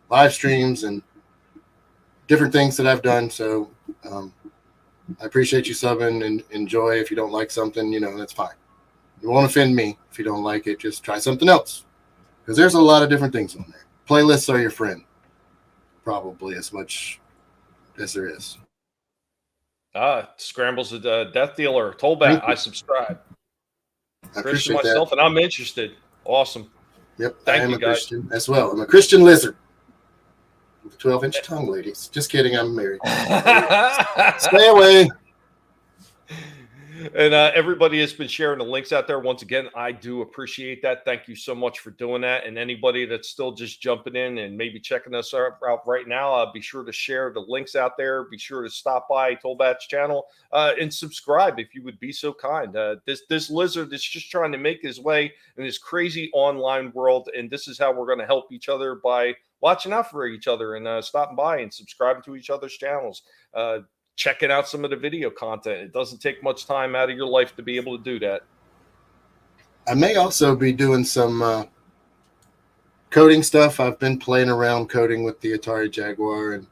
live streams and different things that I've done. So I appreciate you subbing and enjoy. If you don't like something, that's fine. It won't offend me. If you don't like it, just try something else. Because there's a lot of different things on there. Playlists are your friend. Probably as much as there is. Scrambles the Death Dealer. Tolbat, I subscribe. I Christian appreciate myself, that. and I'm interested. Awesome. Yep, Thank I am you, a guys. Christian as well. I'm a Christian lizard with a 12-inch tongue, ladies. Just kidding. I'm married. Stay away. And everybody has been sharing the links out there. Once again, I do appreciate that. Thank you so much for doing that. And anybody that's still just jumping in and maybe checking us out right now, be sure to share the links out there. Be sure to stop by Tolbat's channel and subscribe if you would be so kind. This lizard is just trying to make his way in this crazy online world, and this is how we're going to help each other by watching out for each other and stopping by and subscribing to each other's channels. Checking out some of the video content. It doesn't take much time out of your life to be able to do that. I may also be doing some coding stuff. I've been playing around coding with the Atari Jaguar, and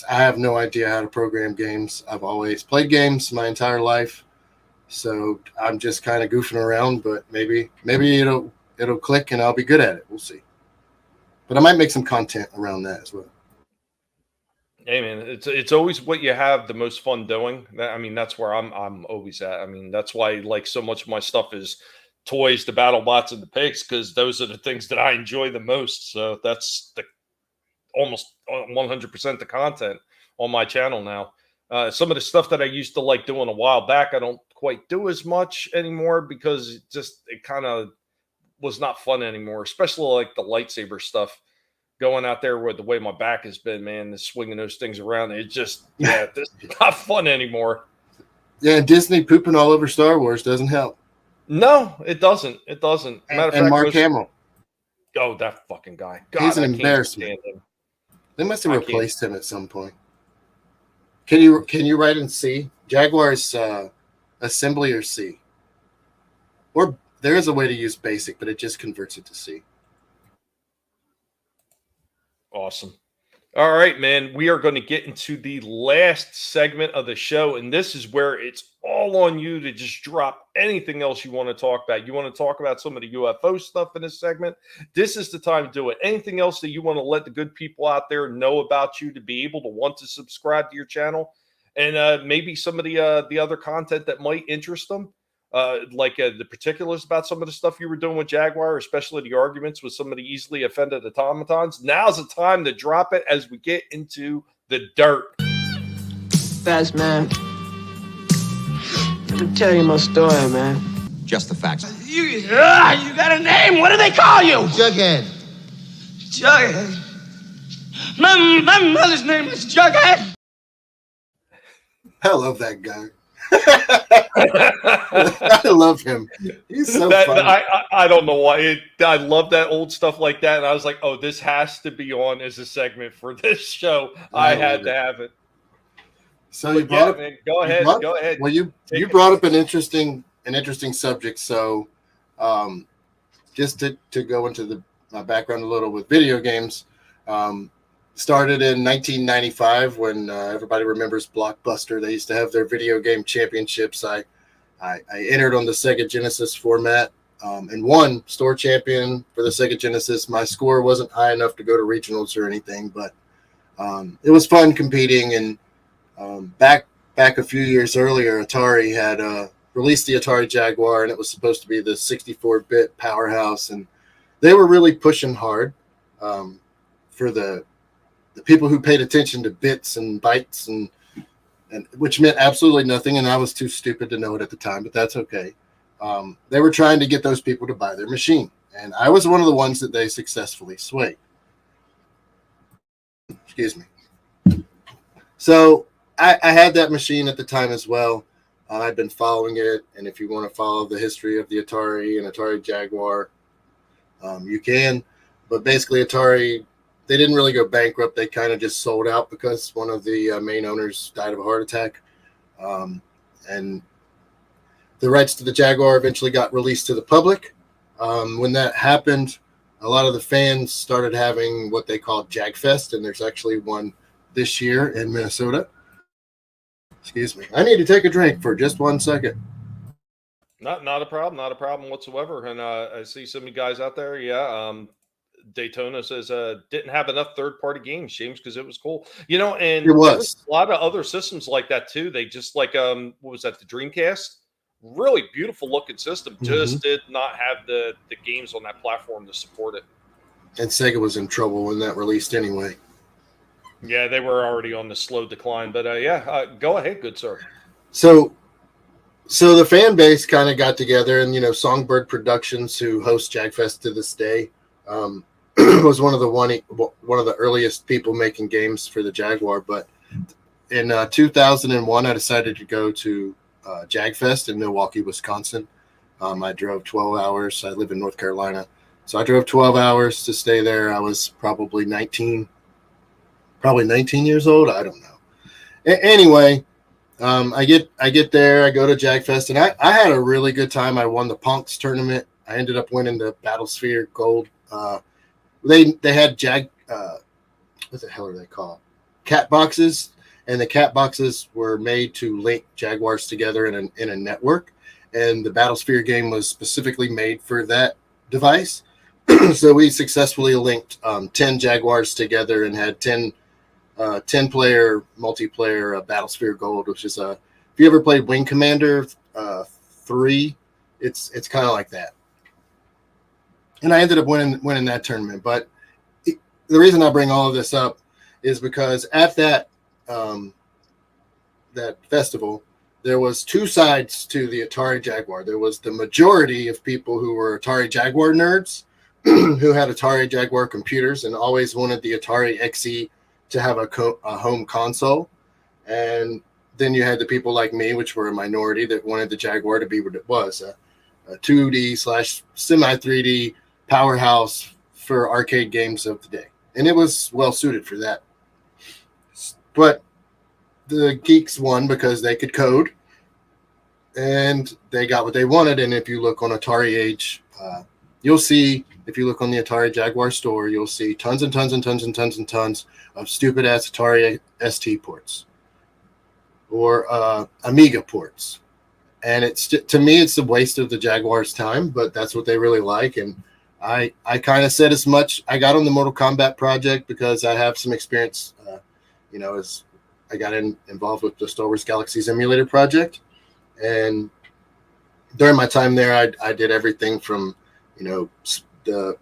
I have no idea how to program games. I've always played games my entire life, so I'm just kind of goofing around. But maybe it'll click and I'll be good at it. We'll see. But I might make some content around that as well. Hey man, it's always what you have the most fun doing. I mean, that's where I'm always at. I mean, that's why like so much of my stuff is toys, the battle bots, and the pigs, because those are the things that I enjoy the most. So that's the almost 100% the content on my channel now. Some of the stuff that I used to like doing a while back, I don't quite do as much anymore because it kind of was not fun anymore, especially like the lightsaber stuff. Going out there with the way my back has been, man, swinging those things around, this is not fun anymore. Yeah, Disney pooping all over Star Wars doesn't help. No, it doesn't. It doesn't. Matter of fact, Mark Hamill. Oh, that fucking guy. God, he's an embarrassment. They must have replaced him at some point. Can you write in C? Jaguar's assembly or C? Or there is a way to use basic, but it just converts it to C. Awesome. All right, man. We are going to get into the last segment of the show, and this is where it's all on you to just drop anything else you want to talk about. You want to talk about some of the UFO stuff in this segment? This is the time to do it. Anything else that you want to let the good people out there know about you to be able to want to subscribe to your channel, and maybe some of the other content that might interest them? Like the particulars about some of the stuff you were doing with Jaguar, especially the arguments with some of the easily offended automatons. Now's the time to drop it as we get into the dirt. Fast man. Let me tell you my story, man. Just the facts. You got a name? What do they call you? Jughead. Jughead. My mother's name is Jughead. I love that guy. I love him. He's so funny. I don't know why. I love that old stuff like that. And I was like, oh, this has to be on as a segment for this show. I had to have it. So you brought up, man, go ahead. Well, you brought up an interesting subject. So just to go into my background a little with video games, started in 1995 when everybody remembers Blockbuster. They used to have their video game championships. I entered on the Sega Genesis format and won store champion for the Sega Genesis. My score wasn't high enough to go to regionals or anything, but it was fun competing. And back a few years earlier, Atari had released the Atari Jaguar, and it was supposed to be the 64-bit powerhouse. And they were really pushing hard for the people who paid attention to bits and bytes, and which meant absolutely nothing. And I was too stupid to know it at the time, but that's okay. They were trying to get those people to buy their machine. And I was one of the ones that they successfully swayed. Excuse me. So I had that machine at the time as well. I'd been following it. And if you want to follow the history of the Atari and Atari Jaguar, you can. But basically Atari, they didn't really go bankrupt. They kind of just sold out because one of the main owners died of a heart attack. And the rights to the Jaguar eventually got released to the public. When that happened, a lot of the fans started having what they call JagFest, and there's actually one this year in Minnesota. Excuse me. I need to take a drink for just 1 second. Not a problem whatsoever. And I see some of you guys out there. Yeah. Daytona says didn't have enough third-party games, James, because it was cool. You know, and It there was. was a lot of other systems like that too. They just like what was that, the Dreamcast? Really beautiful looking system. Just did not have the games on that platform to support it. And Sega was in trouble when that released anyway. Yeah, they were already on the slow decline. But go ahead, good sir. So the fan base kind of got together, and Songbird Productions, who hosts JagFest to this day, was one of the earliest people making games for the Jaguar. But in 2001, I decided to go to JagFest in Milwaukee, Wisconsin. I drove 12 hours. I live in North Carolina, so I drove 12 hours to stay there. I was probably 19 years old. I don't know. Anyway, I get there. I go to JagFest, and I had a really good time. I won the Punks tournament. I ended up winning the Battlesphere Gold. They had what the hell are they called? Cat boxes, and the cat boxes were made to link Jaguars together in a network. And the Battlesphere game was specifically made for that device. So we successfully linked 10 Jaguars together and had 10-player multiplayer Battlesphere Gold, which is if you ever played Wing Commander 3, it's kind of like that. And I ended up winning that tournament. But the reason I bring all of this up is because at that festival, there was two sides to the Atari Jaguar. There was the majority of people who were Atari Jaguar nerds who had Atari Jaguar computers and always wanted the Atari XE to have a home console. And then you had the people like me, which were a minority, that wanted the Jaguar to be what it was, a 2D/semi-3D powerhouse for arcade games of the day. And it was well suited for that. But the geeks won because they could code, and they got what they wanted. And if you look on Atari Age, you'll see, if you look on the Atari Jaguar store, you'll see tons and tons and tons and tons and tons of stupid ass Atari ST ports or Amiga ports. And to me, it's a waste of the Jaguar's time, but that's what they really like. And I kind of said as much. I got on the Mortal Kombat project because I have some experience, as I got involved with the Star Wars Galaxies Emulator project. And during my time there, I did everything from, doing the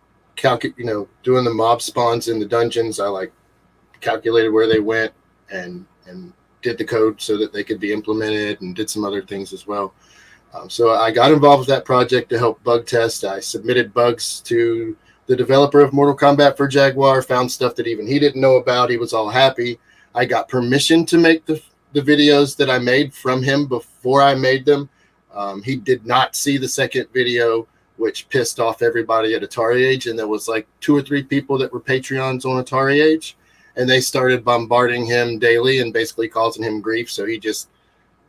mob spawns in the dungeons. I calculated where they went and did the code so that they could be implemented, and did some other things as well. So I got involved with that project to help bug test. I submitted bugs to the developer of Mortal Kombat for Jaguar, found stuff that even he didn't know about. He was all happy. I got permission to make the videos that I made from him before I made them. He did not see the second video, which pissed off everybody at Atari Age. And there was 2 or 3 people that were Patreons on Atari Age, and they started bombarding him daily and basically causing him grief. So he just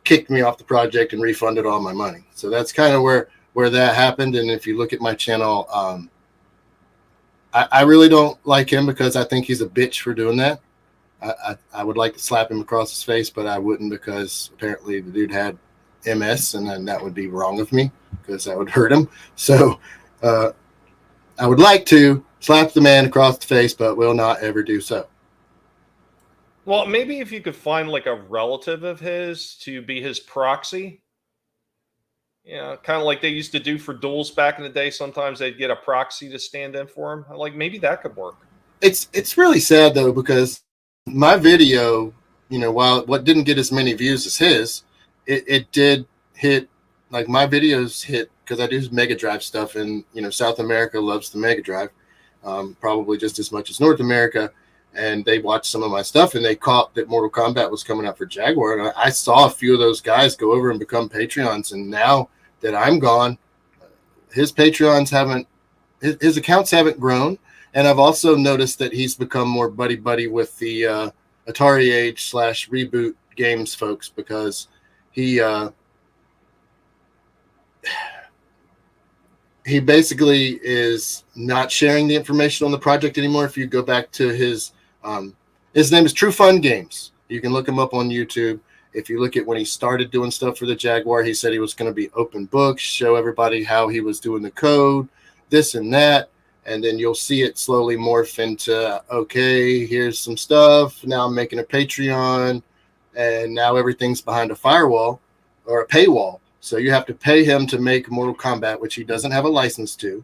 kicked me off the project and refunded all my money. So that's kind of where that happened. And if you look at my channel, I really don't like him because I think he's a bitch for doing that. I would like to slap him across his face, but I wouldn't, because apparently the dude had MS, and then that would be wrong of me because that would hurt him. So I would like to slap the man across the face, but will not ever do so. Well, maybe if you could find a relative of his to be his proxy, kind of like they used to do for duels back in the day. Sometimes they'd get a proxy to stand in for him. Maybe that could work. It's really sad though, because my video, while what didn't get as many views as his, it did hit. My videos hit because I do Mega Drive stuff, and South America loves the Mega Drive, probably just as much as North America. And they watched some of my stuff, and they caught that Mortal Kombat was coming out for Jaguar. And I saw a few of those guys go over and become Patreons. And now that I'm gone, his accounts haven't grown. And I've also noticed that he's become more buddy with the Atari Age /Reboot Games folks, because he he basically is not sharing the information on the project anymore. If you go back to his name is True Fun Games. You can look him up on YouTube. If you look at when he started doing stuff for the Jaguar, he said he was going to be open book, show everybody how he was doing the code, this and that. And then you'll see it slowly morph into, okay, here's some stuff. Now I'm making a Patreon. And now everything's behind a firewall or a paywall. So you have to pay him to make Mortal Kombat, which he doesn't have a license to,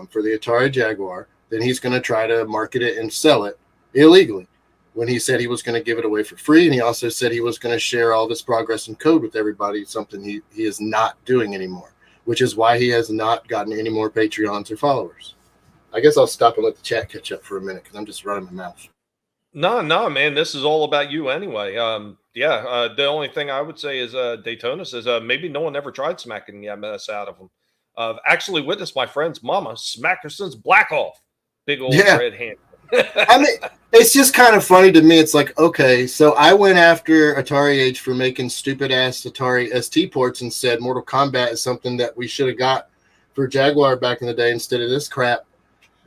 for the Atari Jaguar. Then he's going to try to market it and sell it illegally, when he said he was going to give it away for free. And he also said he was going to share all this progress and code with everybody, something he is not doing anymore, which is why he has not gotten any more Patreons or followers. I guess I'll stop and let the chat catch up for a minute because I'm just running my mouth. No, man, this is all about you anyway. The only thing I would say is Daytona says maybe no one ever tried smacking the MS out of him. Actually witnessed my friend's mama smack her son's black off. Big old red hand. I mean, it's just kind of funny to me. It's like, okay, so I went after Atari Age for making stupid ass Atari ST ports and said Mortal Kombat is something that we should have got for Jaguar back in the day instead of this crap.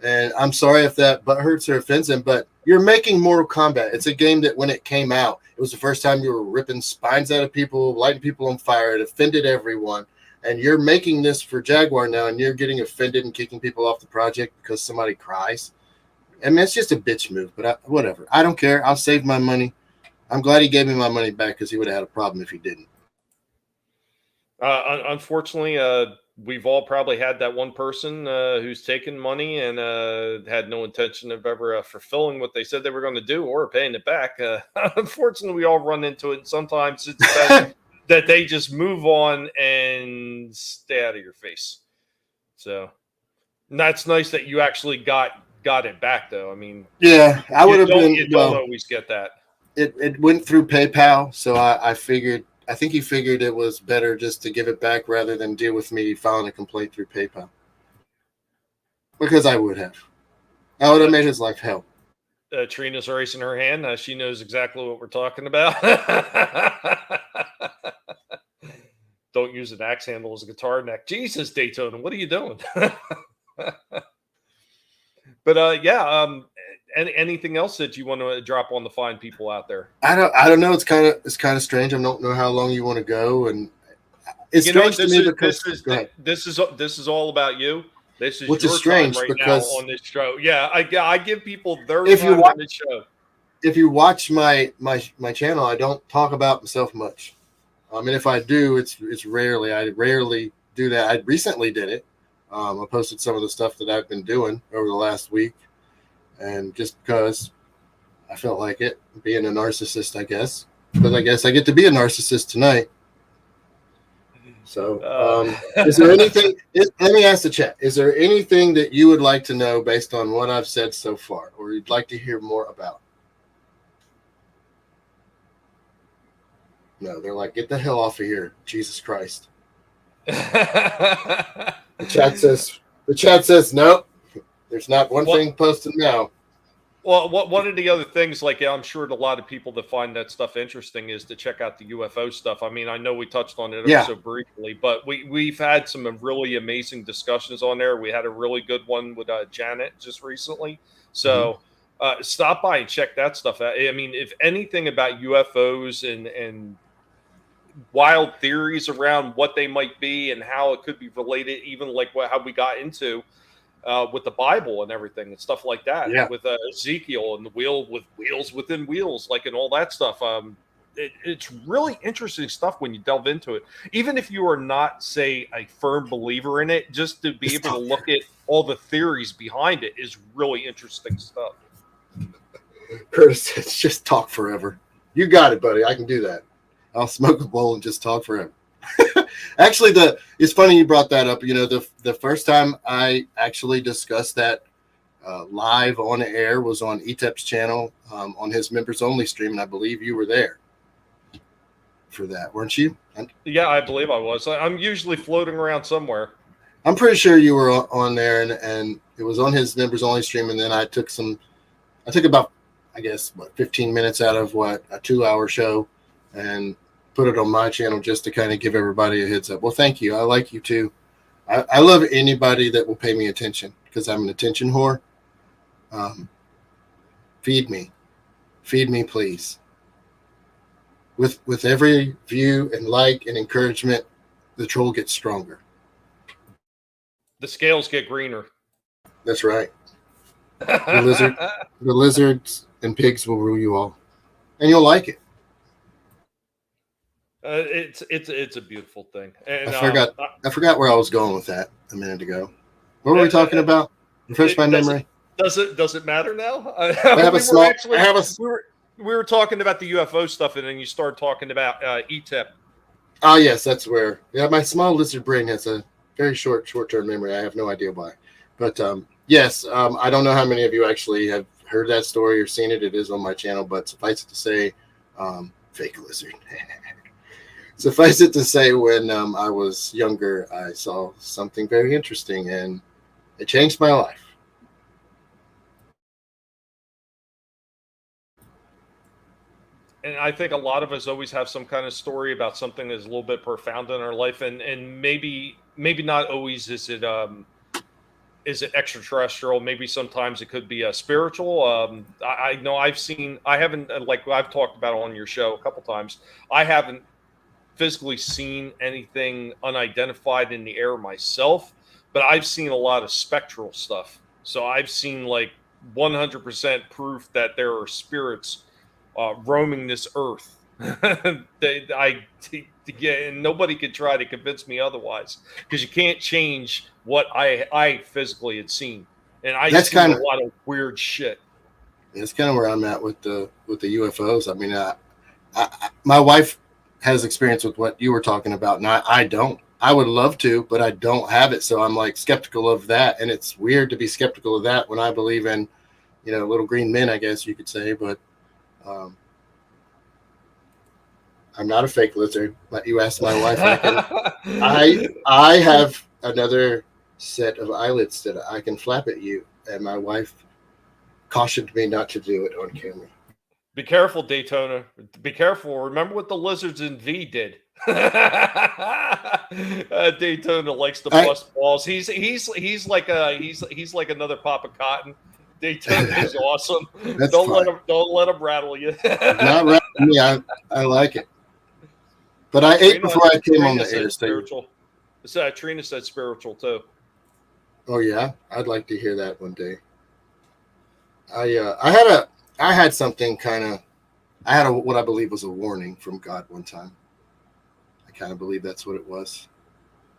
And I'm sorry if that butt hurts or offends him, but you're making Mortal Kombat. It's a game that when it came out, it was the first time you were ripping spines out of people, lighting people on fire. It offended everyone. And you're making this for Jaguar now, and you're getting offended and kicking people off the project because somebody cries. I mean, it's just a bitch move, but whatever. I don't care. I'll save my money. I'm glad he gave me my money back because he would have had a problem if he didn't. Unfortunately, we've all probably had that one person who's taken money and had no intention of ever fulfilling what they said they were going to do or paying it back. Unfortunately, we all run into it. And sometimes it's best that they just move on and stay out of your face. So that's nice that you actually got it back, though. I mean, yeah, I would have been. You don't always get that. It went through PayPal, so I figured. I think he figured it was better just to give it back rather than deal with me filing a complaint through PayPal. Because I would have. I would have made his life hell. Trina's raising her hand. She knows exactly what we're talking about. Don't use an axe handle as a guitar neck. Jesus, Daytona, what are you doing? But anything else that you want to drop on the fine people out there? I don't know. It's kind of strange. I don't know how long you want to go, and it's strange to me because this is all about you. This is which your is strange time right because now on this show. Yeah, I give people their time on this show. If you watch my channel, I don't talk about myself much. I mean, if I do, it's rarely. I rarely do that. I recently did it. I posted some of the stuff that I've been doing over the last week. And just because I felt like it, being a narcissist, I guess. But I guess I get to be a narcissist tonight. So, is there anything? Let me ask the chat. Is there anything that you would like to know based on what I've said so far, or you'd like to hear more about? No, they're like, get the hell off of here, Jesus Christ. The chat says nope. There's not one thing posted now. Well, one of the other things, like I'm sure a lot of people that find that stuff interesting is to check out the UFO stuff. I mean, I know we touched on it so briefly, but we've had some really amazing discussions on there. We had a really good one with Janet just recently. So stop by and check that stuff out. I mean, if anything about UFOs and wild theories around what they might be and how it could be related, even like how we got into with the Bible and everything and stuff like that, with Ezekiel and the wheel with wheels within wheels, like, and all that stuff. It's really interesting stuff when you delve into it. Even if you are not, say, a firm believer in it, just to be able to look at all the theories behind it is really interesting stuff. Curtis says, just talk forever. You got it, buddy. I can do that. I'll smoke a bowl and just talk forever. Actually, it's funny you brought that up. You know, the first time I actually discussed that live on air was on ETEP's channel on his members only stream, and I believe you were there for that, weren't you? Yeah, I believe I was. I'm usually floating around somewhere. I'm pretty sure you were on there, and it was on his members only stream, and then I took about, I guess, 15 minutes out of a 2-hour show and put it on my channel just to kind of give everybody a heads up. Well, thank you. I like you too. I love anybody that will pay me attention because I'm an attention whore. Feed me, please. With every view and like and encouragement, the troll gets stronger. The scales get greener. That's right. The lizards and pigs will rule you all, and you'll like it. It's a beautiful thing. And I forgot where I was going with that a minute ago. What were we talking about? Refresh my memory. Does it matter now? We were talking about the UFO stuff, and then you started talking about ETIP. Oh yes, that's where. Yeah, my small lizard brain has a very short-term memory. I have no idea why, but yes, I don't know how many of you actually have heard that story or seen it. It is on my channel, but suffice it to say, fake lizard. Suffice it to say, when I was younger, I saw something very interesting, and it changed my life. And I think a lot of us always have some kind of story about something that's a little bit profound in our life, and maybe not always is it extraterrestrial. Maybe sometimes it could be spiritual. I know I've talked about on your show a couple times. I haven't physically seen anything unidentified in the air myself, but I've seen a lot of spectral stuff. So I've seen like 100% proof that there are spirits roaming this earth. And nobody could try to convince me otherwise, because you can't change what I physically had seen, and I've seen a lot of weird shit. That's kind of where I'm at with the UFOs. I mean, my wife has experience with what you were talking about, and I don't. I would love to, but I don't have it, so I'm like skeptical of that, and it's weird to be skeptical of that when I believe in, little green men, I guess you could say, but. I'm not a fake lizard, but you asked my wife. I have another set of eyelids that I can flap at you, and my wife cautioned me not to do it on camera. Be careful, Daytona. Be careful. Remember what the lizards in V did. Daytona likes to bust balls. He's like another Papa Cotton. Daytona is awesome. Don't let him rattle you. Not rattle me. I like it. But I ate before I came on the air. Spiritual. Trina said spiritual too. Oh yeah, I'd like to hear that one day. I had something what I believe was a warning from God one time. I kind of believe that's what it was.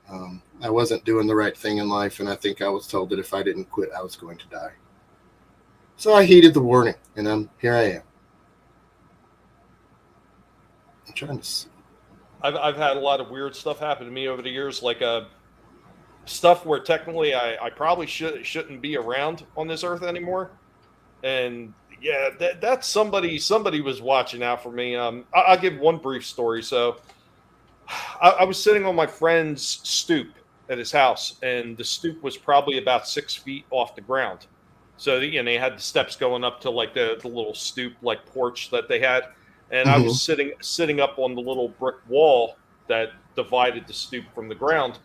I wasn't doing the right thing in life, and I think I was told that if I didn't quit, I was going to die. So I heeded the warning, and here I am. I'm trying to see. I've had a lot of weird stuff happen to me over the years, like stuff where technically I probably shouldn't be around on this earth anymore. And yeah, that's somebody was watching out for me. I'll give one brief story. So I was sitting on my friend's stoop at his house, and the stoop was probably about 6 feet off the ground. So they had the steps going up to like the little stoop, like porch that they had. And I was sitting up on the little brick wall that divided the stoop from the ground.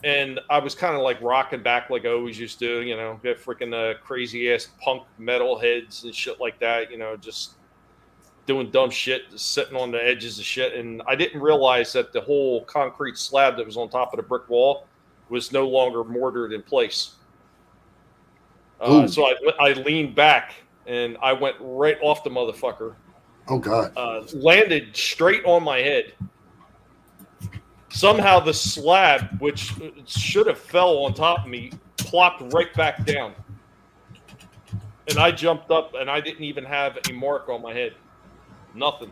And I was kind of like rocking back like I always used to, get freaking crazy ass punk metal heads and shit like that, just doing dumb shit, just sitting on the edges of shit. And I didn't realize that the whole concrete slab that was on top of the brick wall was no longer mortared in place. So I leaned back and I went right off the motherfucker. Oh God! Landed straight on my head. Somehow the slab, which should have fell on top of me, plopped right back down. And I jumped up, and I didn't even have a mark on my head. Nothing.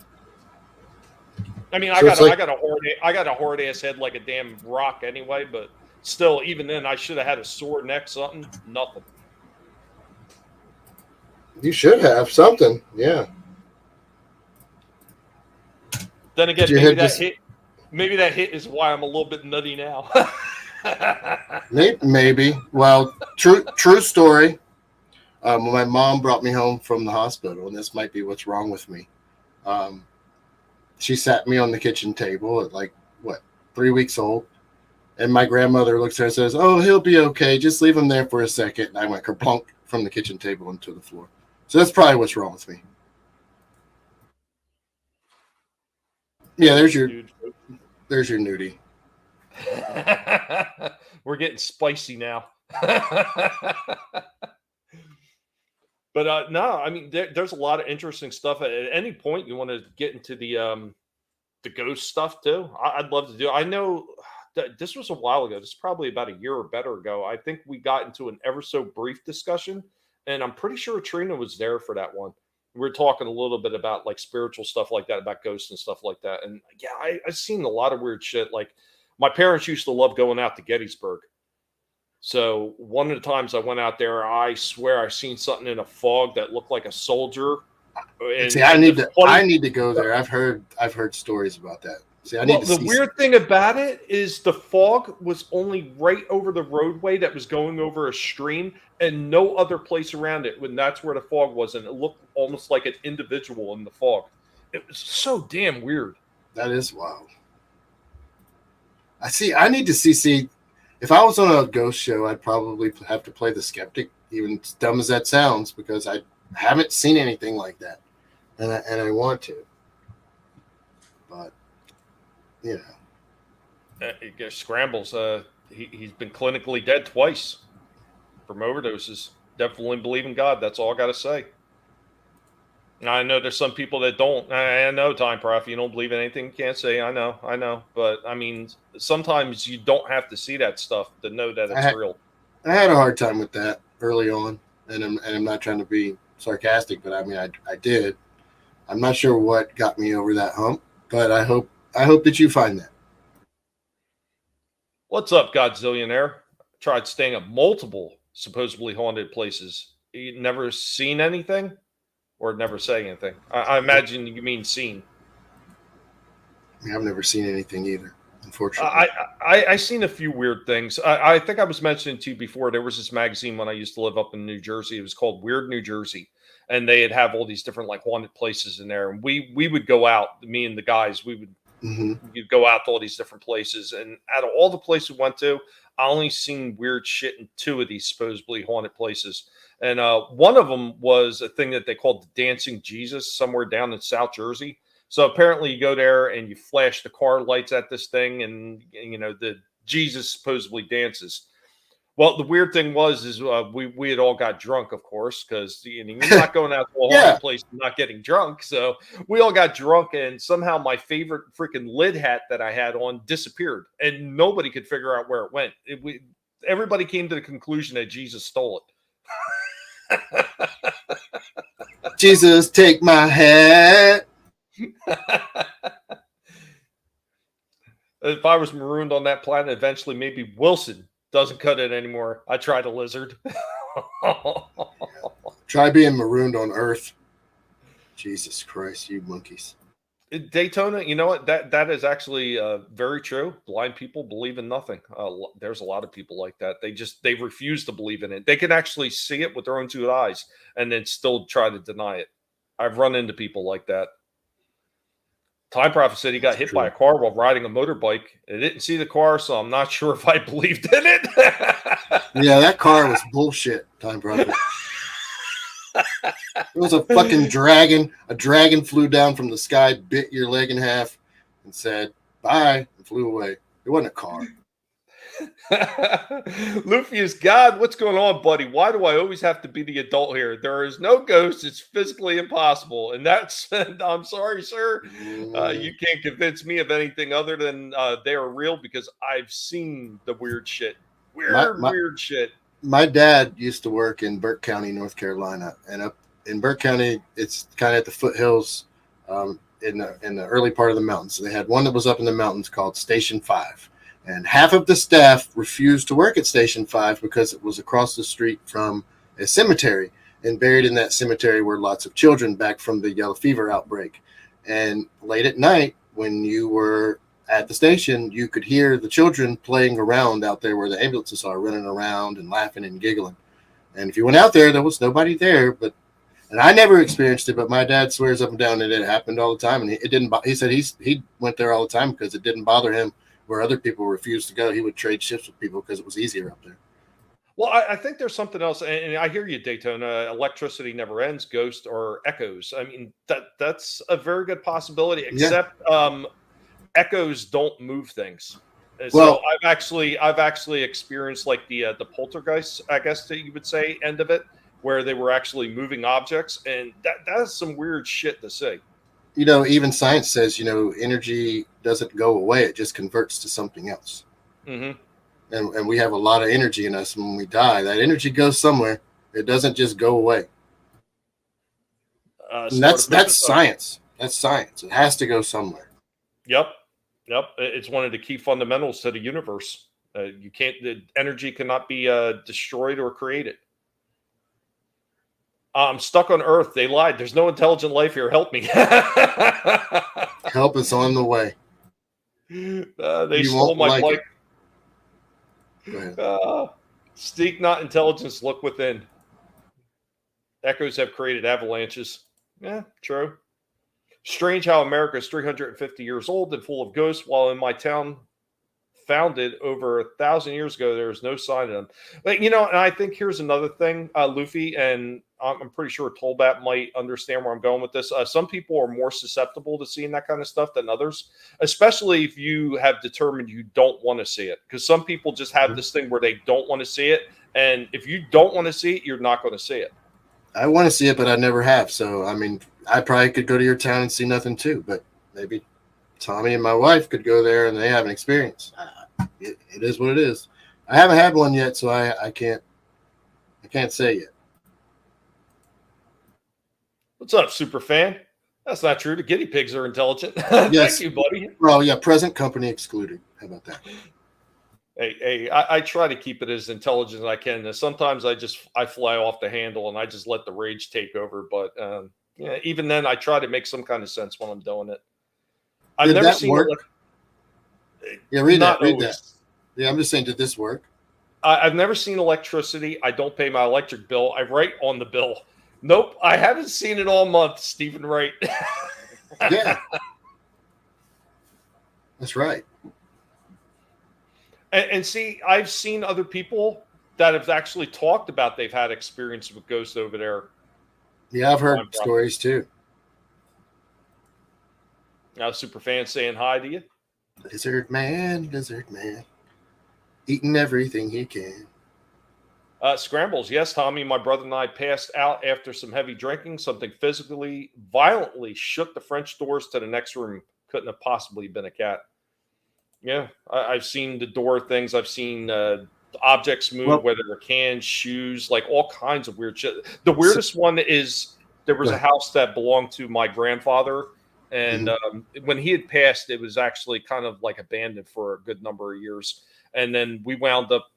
I mean, I got a hard ass head like a damn rock anyway, but still, even then, I should have had a sore neck, something. Nothing. You should have something, yeah. Then again, maybe that hit is why I'm a little bit nutty now. Maybe. Well, true story. When my mom brought me home from the hospital, and this might be what's wrong with me, she sat me on the kitchen table at 3 weeks old, And my grandmother looks at her and says, "Oh, he'll be okay. Just leave him there for a second." And I went kerplunk from the kitchen table into the floor. So that's probably what's wrong with me. Yeah, there's your nudie. We're getting spicy now. But no, I mean, there's a lot of interesting stuff. At any point you want to get into the ghost stuff too, I'd love to do. I know this was a while ago. This is probably about a year or better ago. I think we got into an ever so brief discussion, and I'm pretty sure Trina was there for that one. We were talking a little bit about like spiritual stuff like that, about ghosts and stuff like that. And yeah, I've seen a lot of weird shit. Like my parents used to love going out to Gettysburg. So one of the times I went out there, I swear I seen something in a fog that looked like a soldier. And, see, I need to go there. I've heard stories about that. See, I need to the weird thing about it is the fog was only right over the roadway that was going over a stream and no other place around it when that's where the fog was. And it looked almost like an individual in the fog. It was so damn weird. That is wild. I need to see. If I was on a ghost show, I'd probably have to play the skeptic, even as dumb as that sounds, because I haven't seen anything like that, and I want to. But you know, Scrambles. He's been clinically dead twice from overdoses. Definitely believe in God. That's all I got to say. I know there's some people that don't. I know, Time Prof, you don't believe in anything you can't say. I know. But, I mean, sometimes you don't have to see that stuff to know that it's real. I had a hard time with that early on, and I'm not trying to be sarcastic, but I mean, I did. I'm not sure what got me over that hump, but I hope that you find that. What's up, Godzillionaire? Tried staying at multiple supposedly haunted places. You never seen anything? Or never say anything? I imagine you mean seen. I've never seen anything either, unfortunately. I seen a few weird things. I think I was mentioning to you before, there was this magazine when I used to live up in New Jersey. It was called Weird New Jersey. And they'd have all these different like haunted places in there. And we would go out, me and the guys, we'd go out to all these different places. And out of all the places we went to, I only seen weird shit in 2 of these supposedly haunted places. And one of them was a thing that they called the Dancing Jesus somewhere down in South Jersey. So apparently you go there and you flash the car lights at this thing and you know, the Jesus supposedly dances. Well, the weird thing is we had all got drunk, of course, because you're not going out to a haunted place and not getting drunk. So we all got drunk, and somehow my favorite freaking lid hat that I had on disappeared, and nobody could figure out where it went. Everybody came to the conclusion that Jesus stole it. Jesus, take my hat. If I was marooned on that planet, eventually maybe Wilson doesn't cut it anymore. I tried a lizard. Try being marooned on Earth. Jesus Christ, you monkeys. Daytona, you know what? That is actually very true. Blind people believe in nothing. There's a lot of people like that. They refuse to believe in it. They can actually see it with their own 2 eyes and then still try to deny it. I've run into people like that. Time Prophet said he got hit by a car while riding a motorbike. I didn't see the car, so I'm not sure if I believed in it. Yeah, that car was bullshit, Time Prophet. It was a fucking dragon. A dragon flew down from the sky, bit your leg in half, and said, bye, and flew away. It wasn't a car. Luffy God, what's going on, buddy? Why do I always have to be the adult here? There is no ghost. It's physically impossible. And that's, I'm sorry, sir. You can't convince me of anything other than they are real because I've seen the weird shit. Weird shit. My dad used to work in Burke County, North Carolina. And up in Burke County, it's kind of at the foothills in the early part of the mountains. So they had one that was up in the mountains called Station 5. And half of the staff refused to work at Station 5 because it was across the street from a cemetery. And buried in that cemetery were lots of children back from the yellow fever outbreak. And late at night, when you were at the station, you could hear the children playing around out there where the ambulances are, running around and laughing and giggling. And if you went out there, there was nobody there. And I never experienced it, but my dad swears up and down that it happened all the time. And it didn't. He said he went there all the time because it didn't bother him where other people refused to go. He would trade ships with people because it was easier up there. Well, I think there's something else, and I hear you, Daytona. Electricity never ends, ghost or echoes. I mean, that's a very good possibility. Except echoes don't move things. So I've actually experienced like the poltergeist, I guess that you would say, end of it, where they were actually moving objects, and that is some weird shit to see. You know, even science says, you know, energy doesn't go away; it just converts to something else. Mm-hmm. And we have a lot of energy in us. When we die, that energy goes somewhere. It doesn't just go away. And that's science. That's science. It has to go somewhere. Yep. It's one of the key fundamentals to the universe. The energy cannot be destroyed or created. I'm stuck on Earth. They lied. There's no intelligent life here. Help me. Help is on the way. They stole my bike. Seek not intelligence, look within. Echoes have created avalanches. Yeah, true. Strange how America is 350 years old and full of ghosts, while in my town, founded over 1,000 years ago, there is no sign of them. But, you know, and I think here's another thing, Luffy, and I'm pretty sure Tolbat might understand where I'm going with this. Some people are more susceptible to seeing that kind of stuff than others, especially if you have determined you don't want to see it. Because some people just have this thing where they don't want to see it. And if you don't want to see it, you're not going to see it. I want to see it, but I never have. So, I mean, I probably could go to your town and see nothing too, but maybe Tommy and my wife could go there and they have an experience. It is what it is. I haven't had one yet, so I can't say yet. What's up, super fan? That's not true. The guinea pigs are intelligent. Yes. Thank you, buddy. Well, yeah, present company excluded. How about that? Hey, I try to keep it as intelligent as I can. And sometimes I fly off the handle and I just let the rage take over. But yeah, even then, I try to make some kind of sense when I'm doing it. I've never seen work. Yeah, read that. Yeah, I'm just saying, did this work? I've never seen electricity. I don't pay my electric bill. I write on the bill. Nope, I haven't seen it all month, Stephen Wright. Yeah. That's right. And see, I've seen other people that have actually talked about they've had experience with ghosts over there. Yeah, I've heard stories too. Now, super fan saying hi to you. Lizard man, eating everything he can. Scrambles. Yes, Tommy, my brother and I passed out after some heavy drinking. Something physically, violently shook the French doors to the next room. Couldn't have possibly been a cat. Yeah, I've seen the door things. I've seen objects move, whether they're cans, shoes, like all kinds of weird shit. The weirdest one is there was a house that belonged to my grandfather. And when he had passed, it was actually kind of like abandoned for a good number of years. And then we wound up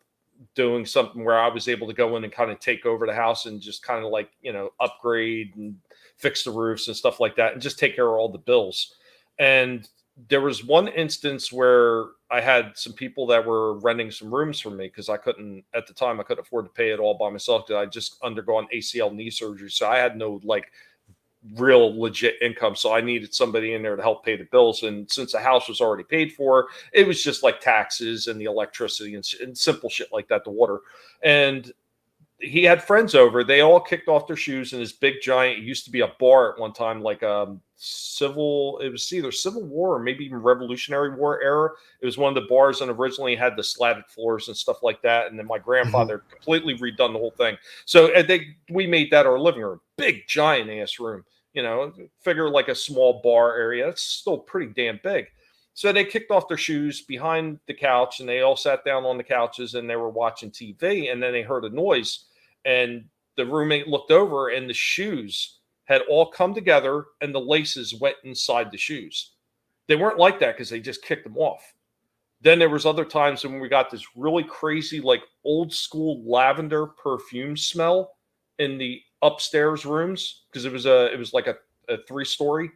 doing something where I was able to go in and kind of take over the house and just kind of like, you know, upgrade and fix the roofs and stuff like that and just take care of all the bills. And there was one instance where I had some people that were renting some rooms from me because at the time, I couldn't afford to pay it all by myself because I just undergone ACL knee surgery. So I had no like real legit income. So I needed somebody in there to help pay the bills. And since the house was already paid for, it was just like taxes and the electricity and simple shit like that, the water. And he had friends over. They all kicked off their shoes in this big giant, it used to be a bar at one time, like it was either Civil War or maybe even Revolutionary War era. It was one of the bars and originally had the slatted floors and stuff like that. And then my grandfather completely redone the whole thing. So we made that our living room, big giant ass room, you know, figure like a small bar area. It's still pretty damn big. So they kicked off their shoes behind the couch and they all sat down on the couches and they were watching TV. And then they heard a noise and the roommate looked over and the shoes had all come together and the laces went inside the shoes. They weren't like that because they just kicked them off. Then there was other times when we got this really crazy, like old school lavender perfume smell in the upstairs rooms because it was like a 3-story.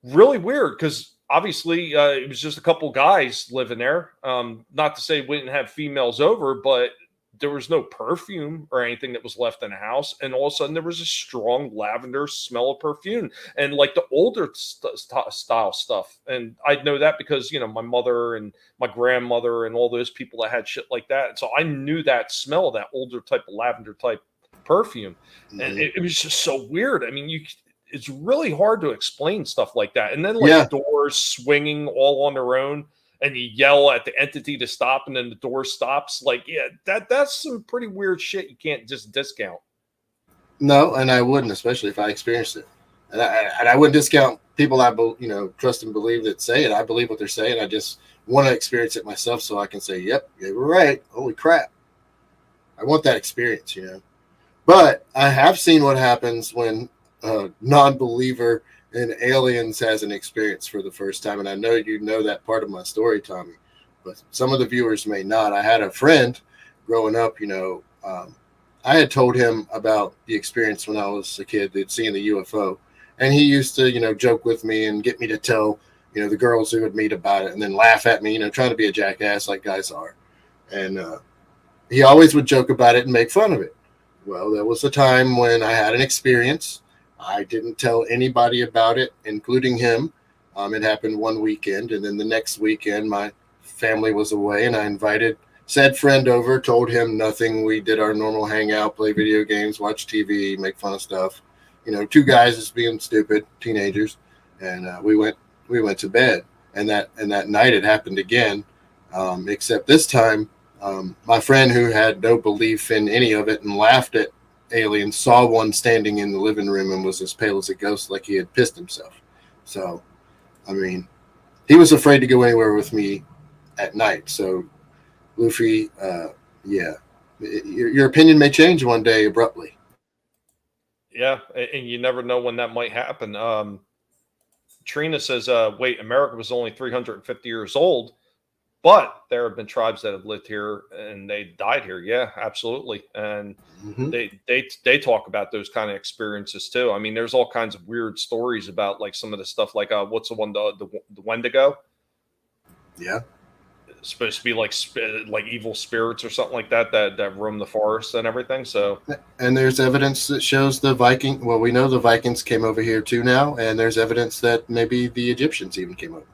Really weird because obviously it was just a couple guys living there. Not to say we didn't have females over, but there was no perfume or anything that was left in the house, and all of a sudden there was a strong lavender smell of perfume, and like the older style stuff. And I know that because, you know, my mother and my grandmother and all those people that had shit like that, and so I knew that smell, that older type of lavender type perfume. And it was just so weird. I mean, it's really hard to explain stuff like that. And then like doors swinging all on their own, and you yell at the entity to stop, and then the door stops. Like, yeah, that's some pretty weird shit you can't just discount. No, and I wouldn't, especially if I experienced it. And I wouldn't discount people I trust and believe that say it. I believe what they're saying. I just want to experience it myself so I can say, yep, they were right. Holy crap. I want that experience, you know. But I have seen what happens when a non-believer in aliens has an experience for the first time. And I know you know that part of my story, Tommy, but some of the viewers may not. I had a friend growing up, you know, I had told him about the experience when I was a kid, that seeing the UFO. And he used to, you know, joke with me and get me to tell, you know, the girls who would meet about it, and then laugh at me, you know, trying to be a jackass like guys are. And he always would joke about it and make fun of it. Well, there was a time when I had an experience. I didn't tell anybody about it, including him. It happened one weekend, and then the next weekend my family was away, and I invited said friend over, told him nothing. We did our normal hangout, play video games, watch TV, make fun of stuff. You know, two guys just being stupid teenagers, and we went to bed. And that night it happened again, except this time my friend, who had no belief in any of it and laughed at aliens, saw one standing in the living room and was as pale as a ghost, like he had pissed himself. So, I mean, he was afraid to go anywhere with me at night. So, Luffy, yeah, your opinion may change one day abruptly. Yeah, and you never know when that might happen. Trina says, wait, America was only 350 years old, but there have been tribes that have lived here and they died here. Yeah, absolutely. And they talk about those kind of experiences too. I mean, there's all kinds of weird stories about like some of the stuff, like what's the one, the Wendigo? Yeah. It's supposed to be like evil spirits or something like that roam the forest and everything. So, and there's evidence that shows the Viking. Well, we know the Vikings came over here too now, and there's evidence that maybe the Egyptians even came over.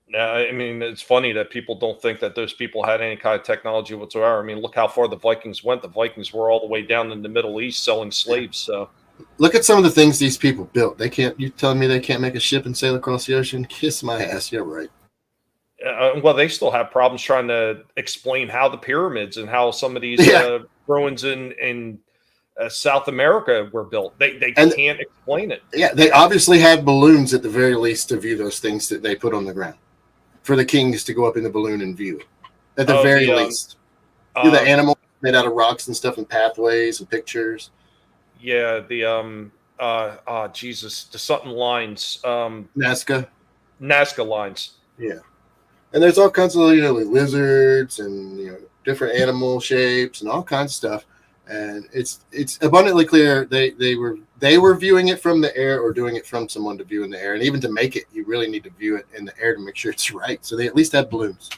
Yeah, I mean, it's funny that people don't think that those people had any kind of technology whatsoever. I mean, look how far the Vikings went. The Vikings were all the way down in the Middle East selling slaves. So, look at some of the things these people built. They can't. You telling me they can't make a ship and sail across the ocean? Kiss my ass. You're right. Well, they still have problems trying to explain how the pyramids and how some of these ruins in South America were built. They can't explain it. Yeah, they obviously had balloons at the very least to view those things that they put on the ground for the kings to go up in the balloon and view it. At the very least. The animals made out of rocks and stuff, and pathways and pictures. Yeah, the Jesus, the Sutton lines. Nazca lines. Yeah. And there's all kinds of like lizards and different animal shapes and all kinds of stuff, and it's abundantly clear they were viewing it from the air or doing it from someone to view in the air, and even to make it, you really need to view it in the air to make sure it's right. So they at least had balloons.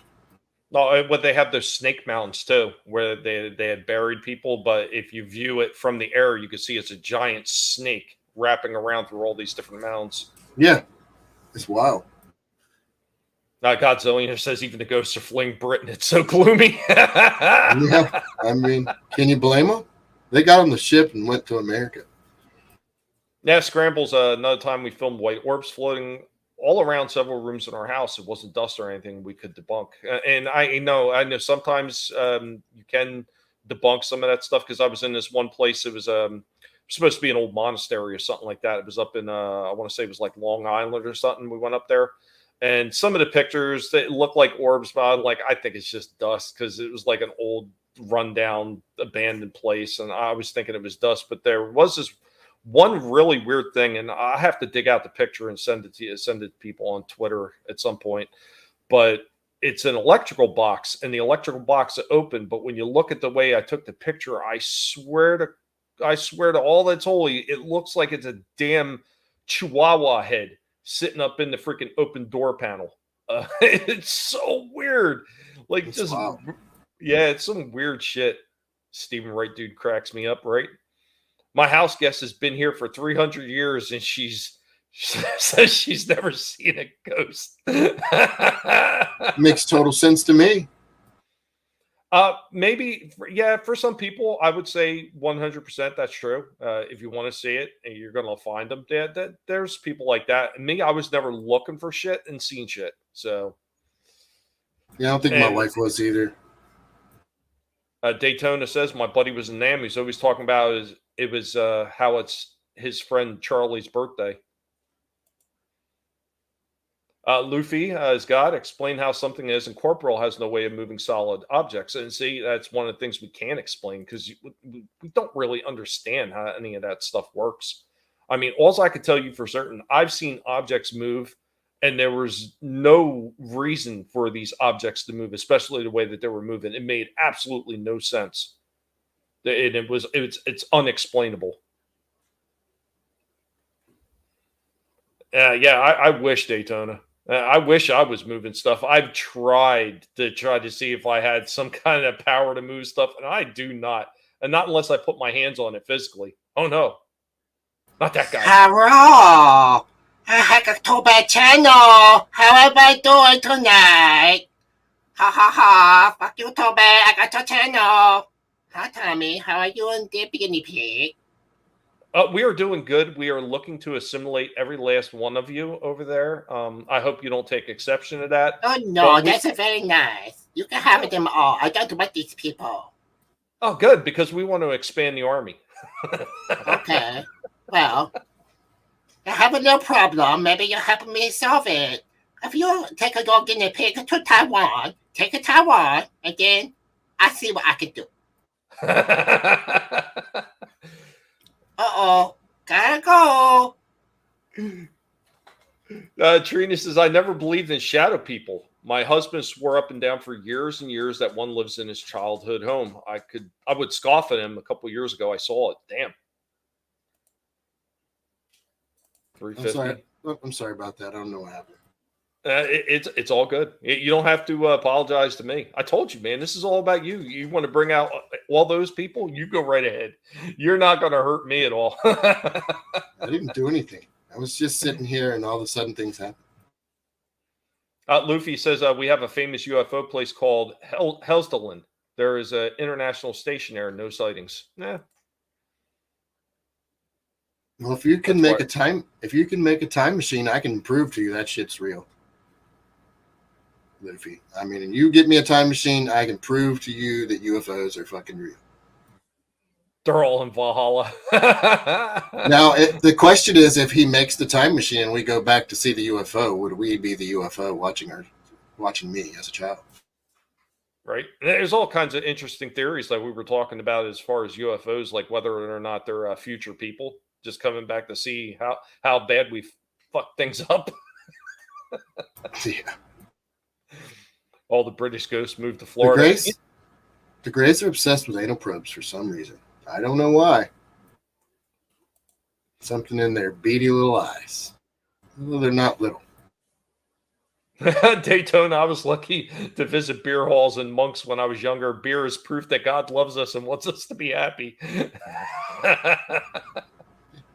No, but they have those snake mountains too, where they had buried people, but if you view it from the air, you can see it's a giant snake wrapping around through all these different mountains. Yeah, it's wild. Godzilla says even the ghosts are fleeing Britain. It's so gloomy. Yeah, I mean, can you blame them? They got on the ship and went to America. Yeah, Scrambles. Another time we filmed white orbs floating all around several rooms in our house. It wasn't dust or anything we could debunk. And I know sometimes you can debunk some of that stuff, because I was in this one place. It was supposed to be an old monastery or something like that. It was up in I want to say it was like Long Island or something. We went up there. And some of the pictures, they look like orbs, but I think it's just dust, because it was like an old, rundown, abandoned place, and I was thinking it was dust. But there was this one really weird thing, and I have to dig out the picture and send it to people on Twitter at some point. But it's an electrical box, and the electrical box opened. But when you look at the way I took the picture, I swear to all that's holy, it looks like it's a damn Chihuahua head sitting up in the freaking open door panel. It's so weird. Like, that's just wild. Yeah, it's some weird shit. Stephen Wright dude cracks me up, right? My house guest has been here for 300 years and says she's never seen a ghost. Makes total sense to me. Maybe, yeah, for some people, I would say 100% that's true. If you want to see it, and you're going to find them. There's people like that. And me, I was never looking for shit and seeing shit. So, yeah, I don't think my wife was either. Daytona says my buddy was in NAMM. He's always talking about how it's his friend Charlie's birthday. Luffy has got explain how something is incorporeal has no way of moving solid objects. And see, that's one of the things we can't explain because we don't really understand how any of that stuff works. I mean, all I can tell you for certain, I've seen objects move and there was no reason for these objects to move, especially the way that they were moving. It made absolutely no sense. It's unexplainable. Yeah, I wish Daytona. I wish I was moving stuff. I've tried to see if I had some kind of power to move stuff, and I do not. And not unless I put my hands on it physically. Oh no, not that guy. Hello, I have a Tolbat channel. How am I doing tonight? Ha ha ha! Fuck you, Tolbat. I got your channel. Hi, Tommy. How are you and the guinea pig? We are doing good. We are looking to assimilate every last one of you over there. I hope you don't take exception to that. Oh, no, that's very nice. You can have them all. I don't want these people. Oh, good, because we want to expand the army. Okay. Well, I have no problem. Maybe you'll help me solve it. If you take a little guinea pig to Taiwan, take it to Taiwan, and then I see what I can do. Uh-oh. Gotta go. Trina says, I never believed in shadow people. My husband swore up and down for years and years that one lives in his childhood home. I would scoff at him a couple years ago. I saw it. Damn. 350. I'm sorry about that. I don't know what happened. It's all good. You don't have to apologize to me. I told you, man, this is all about you. You want to bring out all those people? You go right ahead. You're not going to hurt me at all. I didn't do anything. I was just sitting here and all of a sudden things happen. Luffy says we have a famous UFO place called Helsdalen. There is an international station there. No sightings. Nah. Well, if you can make a time machine, I can prove to you that shit's real. Luffy. I mean, and you get me a time machine, I can prove to you that UFOs are fucking real. They're all in Valhalla. Now, the question is, if he makes the time machine and we go back to see the UFO, would we be the UFO watching me as a child? Right. There's all kinds of interesting theories that we were talking about as far as UFOs, like whether or not they're future people just coming back to see how bad we fucked things up. Yeah. All the British ghosts moved to Florida. The Greys are obsessed with anal probes for some reason. I don't know why. Something in their beady little eyes. Well, they're not little. Daytona, I was lucky to visit beer halls and monks when I was younger. Beer is proof that God loves us and wants us to be happy.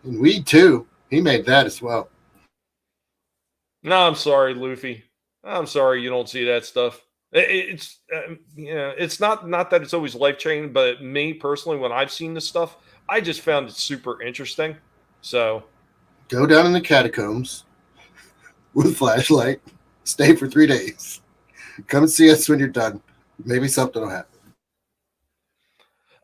And weed, too. He made that as well. No, I'm sorry, Luffy. I'm sorry you don't see that stuff. It's it's not that it's always life-changing, but me personally, when I've seen this stuff, I just found it super interesting. So go down in the catacombs with a flashlight, stay for 3 days. Come and see us when you're done. Maybe something will happen.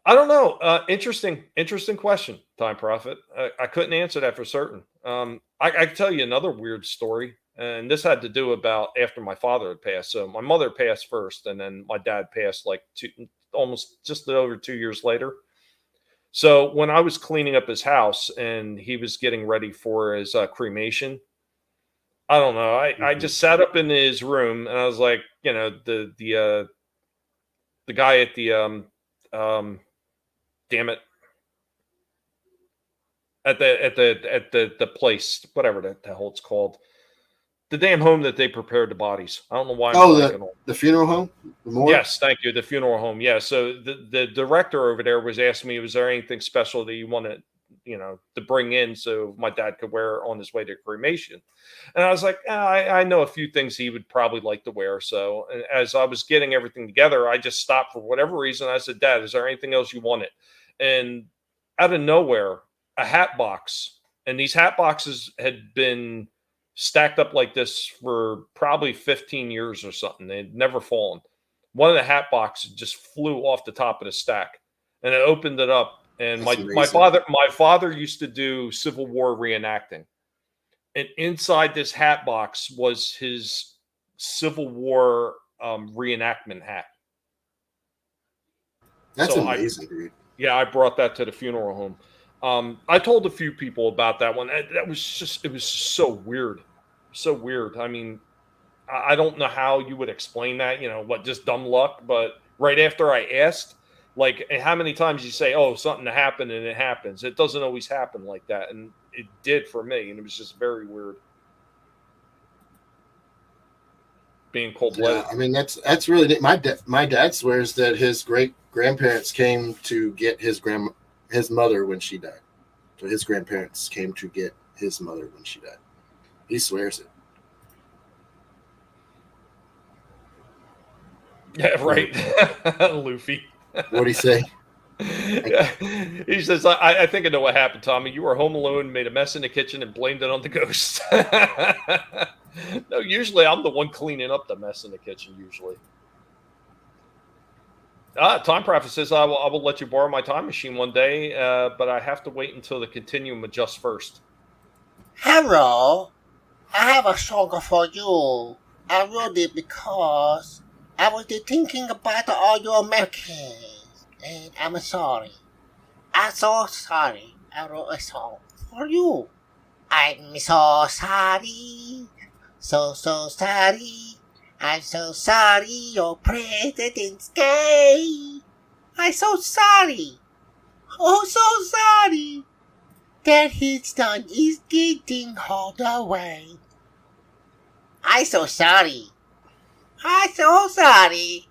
I don't know. Interesting question, Time Prophet. I couldn't answer that for certain. I can tell you another weird story. And this had to do about after my father had passed. So my mother passed first, and then my dad passed like almost just over 2 years later. So when I was cleaning up his house and he was getting ready for his cremation, I don't know. I just sat up in his room and I was like, the guy at the damn it, at the place, whatever the hell it's called. The damn home that they prepared the bodies. I don't know why. The funeral home? The morgue? Yes, thank you. The funeral home. Yeah. So the director over there was asking me, was there anything special that you wanted, to bring in so my dad could wear on his way to cremation? And I was like, I know a few things he would probably like to wear. So as I was getting everything together, I just stopped for whatever reason. I said, Dad, is there anything else you wanted? And out of nowhere, a hat box. And these hat boxes had been stacked up like this for probably 15 years or something. They'd never fallen. One of the hat boxes just flew off the top of the stack, and it opened it up. And my father used to do Civil War reenacting, and inside this hat box was his Civil War reenactment hat. That's amazing, dude. Yeah, I brought that to the funeral home. I told a few people about that one. It was so weird. So weird. I mean, I don't know how you would explain that, just dumb luck. But right after I asked, like, how many times you say, oh, something happened and it happens. It doesn't always happen like that. And it did for me. And it was just very weird. Being cold-blooded. Yeah, I mean, that's really my dad swears that his great grandparents came to get his mother when she died. So his grandparents came to get his mother when she died. He swears it. Yeah, right. Luffy. What'd he say? Yeah. He says, I think I know what happened, Tommy. You were home alone, made a mess in the kitchen, and blamed it on the ghost. No, usually I'm the one cleaning up the mess in the kitchen, usually. Time Prophet says, I will let you borrow my time machine one day, but I have to wait until the continuum adjusts first. Hello, I have a song for you. I wrote it because I was thinking about all you Americans, and I'm sorry. I'm so sorry. I wrote a song for you. I'm so sorry, so sorry. I'm so sorry your president's gay. I'm so sorry. Oh, so sorry that his son is getting hauled away. I'm so sorry. I'm so sorry.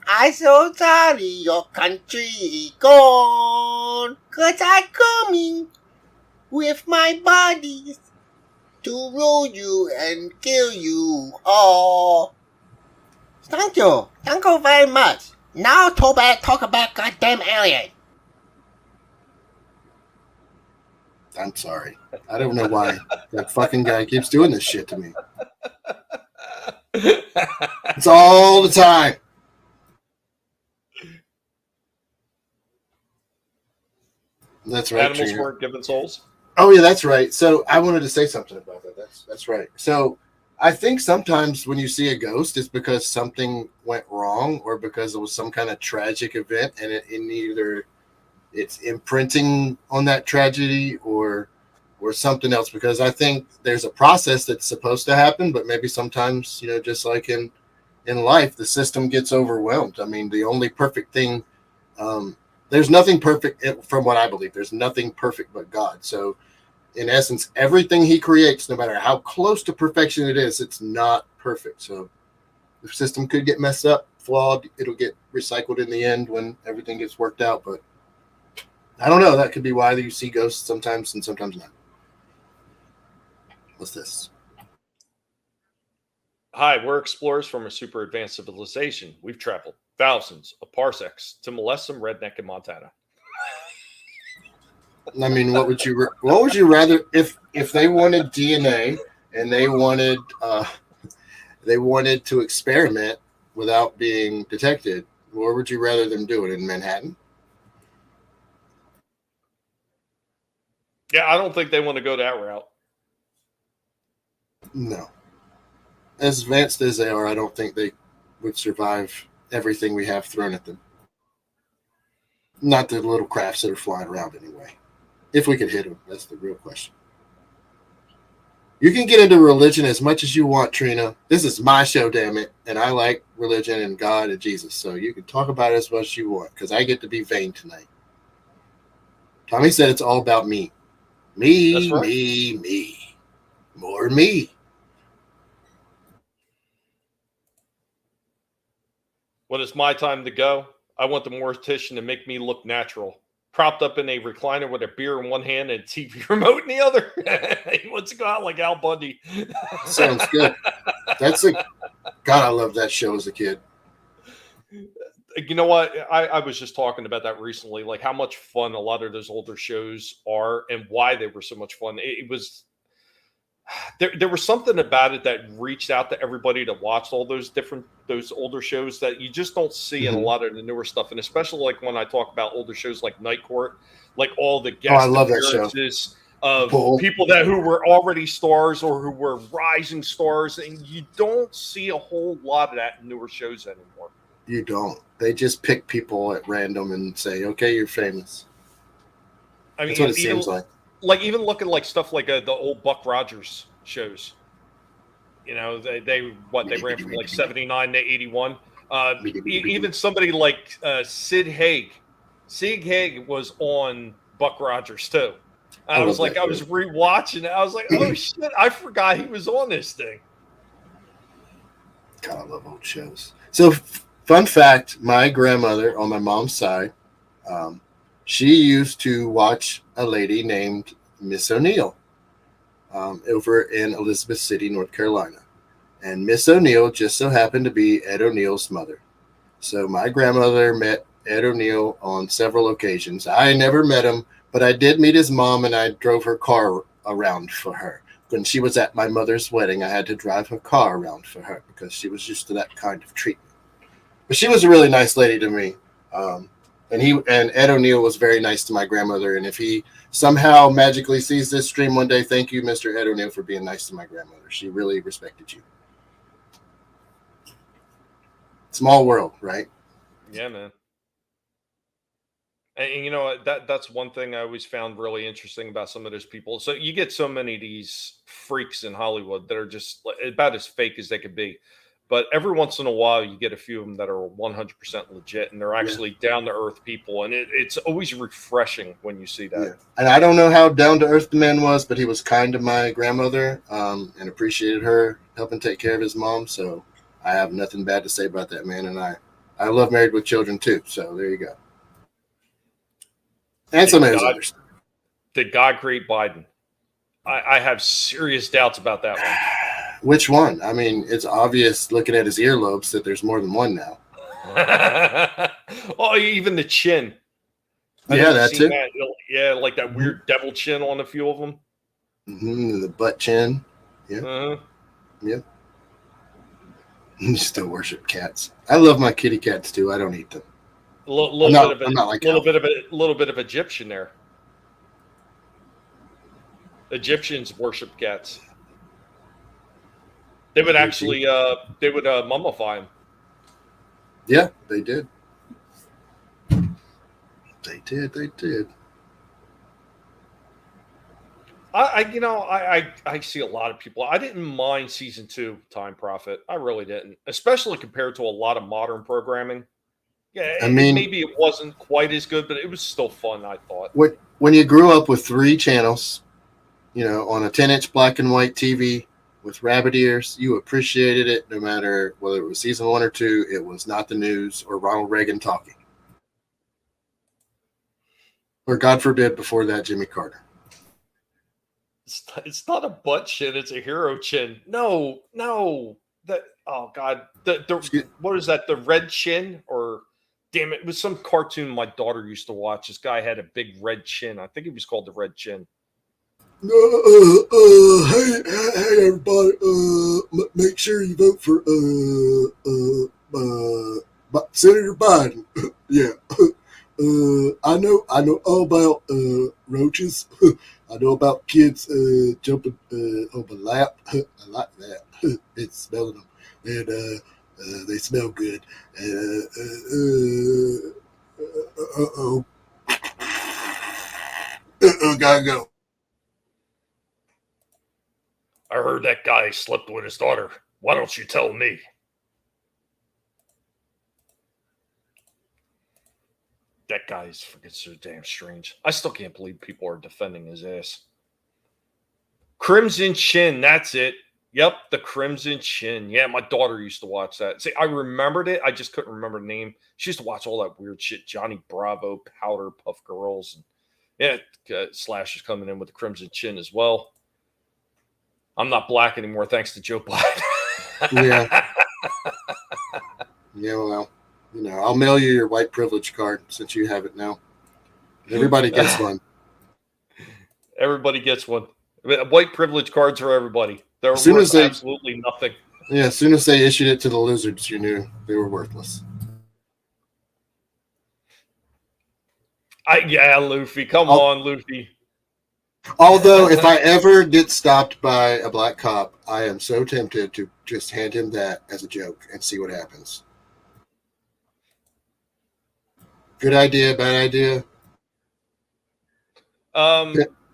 I'm so sorry your country is gone. 'Cause I'm coming with my bodies to rule you and kill you all. Thank you. Thank you very much. Now Tolbat talk about goddamn alien. I'm sorry. I don't know why that fucking guy keeps doing this shit to me. It's all the time. That's right. Animals weren't given souls. Oh yeah, that's right. So I wanted to say something about that. That's right. So I think sometimes when you see a ghost, it's because something went wrong or because it was some kind of tragic event, and in either it's imprinting on that tragedy or something else. Because I think there's a process that's supposed to happen, but maybe sometimes, just like in life, the system gets overwhelmed. I mean, the only perfect thing, there's nothing perfect from what I believe. There's nothing perfect but God. So in essence, everything he creates, no matter how close to perfection it is, it's not perfect. So the system could get messed up, flawed. It'll get recycled in the end when everything gets worked out. But I don't know. That could be why you see ghosts sometimes and sometimes not. What's this? Hi, we're explorers from a super advanced civilization. We've traveled thousands of parsecs to molest some redneck in Montana. I mean, what would you rather if they wanted DNA and they wanted to experiment without being detected? Where would you rather them do it, in Manhattan? Yeah, I don't think they want to go that route. No. As advanced as they are, I don't think they would survive everything we have thrown at them. Not the little crafts that are flying around anyway. If we could hit them, that's the real question. You can get into religion as much as you want, Trina. This is my show, damn it. And I like religion and God and Jesus. So you can talk about it as much as you want, because I get to be vain tonight. Tommy said it's all about me. Me, right. Me. More me. When it's my time to go, I want the mortician to make me look natural. Propped up in a recliner with a beer in one hand and a TV remote in the other. He wants to go out like Al Bundy. Sounds good. That's God, I love that show as a kid. You know what? I was just talking about that recently, like how much fun a lot of those older shows are and why they were so much fun. It was there was something about it that reached out to everybody to watch all those older shows that you just don't see in a lot of the newer stuff. And especially like when I talk about older shows like Night Court, like all the guest appearances of people who were already stars or who were rising stars, and you don't see a whole lot of that in newer shows anymore. You don't. They just pick people at random and say, "Okay, you're famous." I mean, that's what it seems like. Like even looking like stuff like the old Buck Rogers shows. You know, they ran from like 79 to 81. Even somebody like Sid Haig. Sid Haig was on Buck Rogers too. I was rewatching it. I was like, oh shit, I forgot he was on this thing. God, I love old shows. So, fun fact, my grandmother on my mom's side, she used to watch a lady named Miss O'Neill over in Elizabeth City, North Carolina. And Miss O'Neill just so happened to be Ed O'Neill's mother. So my grandmother met Ed O'Neill on several occasions. I never met him, but I did meet his mom, and I drove her car around for her. When she was at my mother's wedding, I had to drive her car around for her because she was used to that kind of treatment. But she was a really nice lady to me. And Ed O'Neill was very nice to my grandmother. And if he somehow magically sees this stream one day, thank you, Mr. Ed O'Neill, for being nice to my grandmother. She really respected you. Small world, right? Yeah, man. And you know, that's one thing I always found really interesting about some of those people. So you get so many of these freaks in Hollywood that are just about as fake as they could be. But every once in a while, you get a few of them that are 100% legit, and they're actually down-to-earth people. And it's always refreshing when you see that. Yeah. And I don't know how down-to-earth the man was, but he was kind to my grandmother and appreciated her helping take care of his mom. So I have nothing bad to say about that man. And I love Married with Children, too. So there you go. And some of his others. Did God create Biden? I have serious doubts about that one. Which one? I mean, it's obvious looking at his earlobes that there's more than one now. Oh, even the chin. Yeah, that's it. Yeah, like that weird devil chin on a few of them. Mm-hmm, the butt chin. Yeah. Uh-huh. Yeah. You still worship cats. I love my kitty cats too. I don't eat them. A little bit of Egyptian there. Egyptians worship cats. They would actually, mummify him. Yeah, they did. They did. I see a lot of people. I didn't mind season 2 Time Prophet. I really didn't, especially compared to a lot of modern programming. Yeah, I mean, maybe it wasn't quite as good, but it was still fun, I thought. When you grew up with 3 channels, on a 10-inch black and white TV with rabbit ears, you appreciated it no matter whether it was season 1 or 2. It was not the news or Ronald Reagan talking. Or God forbid, before that, Jimmy Carter. It's not a butt chin, it's a hero chin. No. Oh God. What is that? The red chin? Or damn it was some cartoon my daughter used to watch. This guy had a big red chin. I think it was called the Red Chin. Hey everybody, make sure you vote for Senator Biden. Yeah. I know all about roaches. I know about kids jumping on my lap. I like that. It's smelling them, and they smell good. Gotta go. I heard that guy slept with his daughter. Why don't you tell me? That guy is freaking so damn strange. I still can't believe people are defending his ass. Crimson Chin, that's it. Yep, the Crimson Chin. Yeah, my daughter used to watch that. See, I remembered it. I just couldn't remember the name. She used to watch all that weird shit. Johnny Bravo, Powder Puff Girls. And yeah, Slash is coming in with the Crimson Chin as well. I'm not black anymore, thanks to Joe Biden. Yeah. Yeah, well, I'll mail you your white privilege card since you have it now. Everybody gets one. Everybody gets one. White privilege cards for everybody. They're As soon worth as they- absolutely nothing. Yeah, as soon as they issued it to the lizards, you knew they were worthless. Yeah, Luffy. Come on, Luffy. Although, if I ever get stopped by a black cop, I am so tempted to just hand him that as a joke and see what happens. Good idea, bad idea?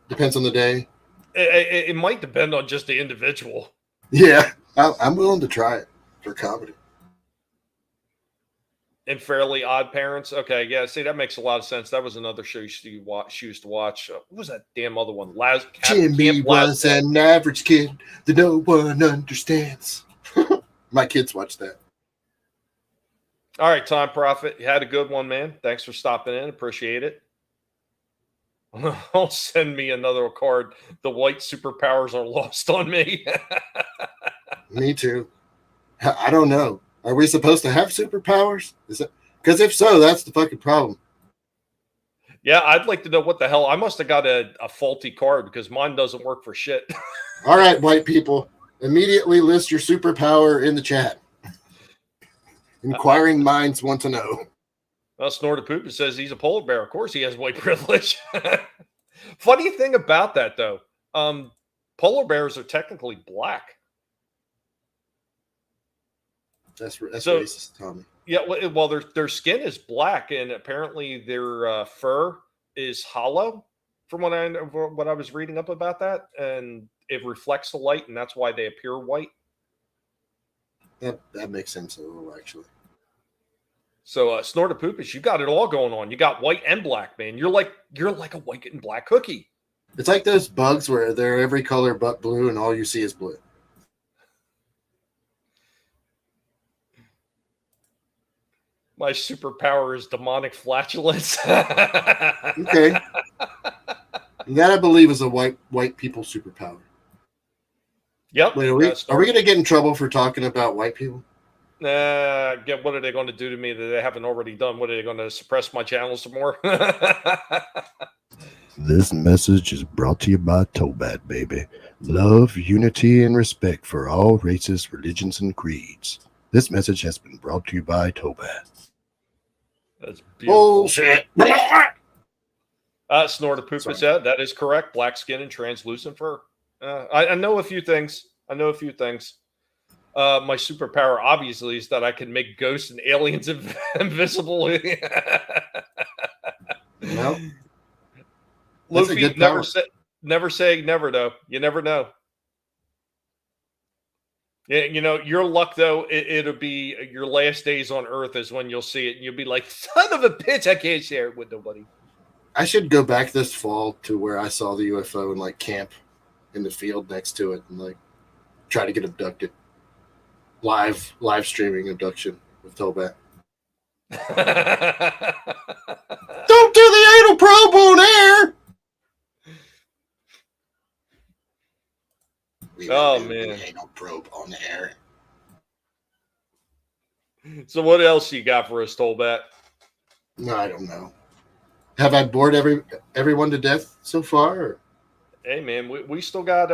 Depends on the day. It might depend on just the individual. Yeah, I'm willing to try it for comedy. And Fairly Odd Parents. Okay, yeah. See, that makes a lot of sense. That was another show she used to watch. What was that damn other one? Jimmy was an average kid that no one understands. My kids watch that. All right, Time Prophet. You had a good one, man. Thanks for stopping in. Appreciate it. Don't send me another card. The white superpowers are lost on me. Me too. I don't know. Are we supposed to have superpowers? Is it? Because if so, that's the fucking problem. Yeah, I'd like to know what the hell. I must have got a faulty card because mine doesn't work for shit. All right, white people, immediately list your superpower in the chat. Inquiring minds want to know. Well, Snorted Poop says he's a polar bear. Of course he has white privilege. Funny thing about that, though, polar bears are technically black. That's so, racist, Tommy. Yeah, well, their skin is black, and apparently their fur is hollow. From what I was reading up about that, and it reflects the light, and that's why they appear white. That makes sense a little, actually. So, Snorted Poopish, you got it all going on. You got white and black, man. You're like a white and black cookie. It's like those bugs where they're every color but blue, and all you see is blue. My superpower is demonic flatulence. Okay. That I believe is a white people superpower. Yep. Wait, are we going to get in trouble for talking about white people? What are they going to do to me that they haven't already done? What are they going to suppress my channel some more? This message is brought to you by Tolbat, baby. Love, unity, and respect for all races, religions, and creeds. This message has been brought to you by Tolbat. That's beautiful. Bullshit. Snorted Poop said that is correct. Black skin and translucent fur. I know a few things. My superpower, obviously, is that I can make ghosts and aliens invisible. Well, Luffy, never say never, though. You never know. Yeah, your luck, though, it'll be your last days on Earth is when you'll see it, and you'll be like, son of a bitch, I can't share it with nobody. I should go back this fall to where I saw the UFO and camp in the field next to it and try to get abducted. Live streaming abduction with Tolbat. Don't do the anal probe on air. Man, anal probe on air. So what else you got for us, Tolbat? No, I don't know. Have I bored everyone to death so far? Or? Hey man, we still got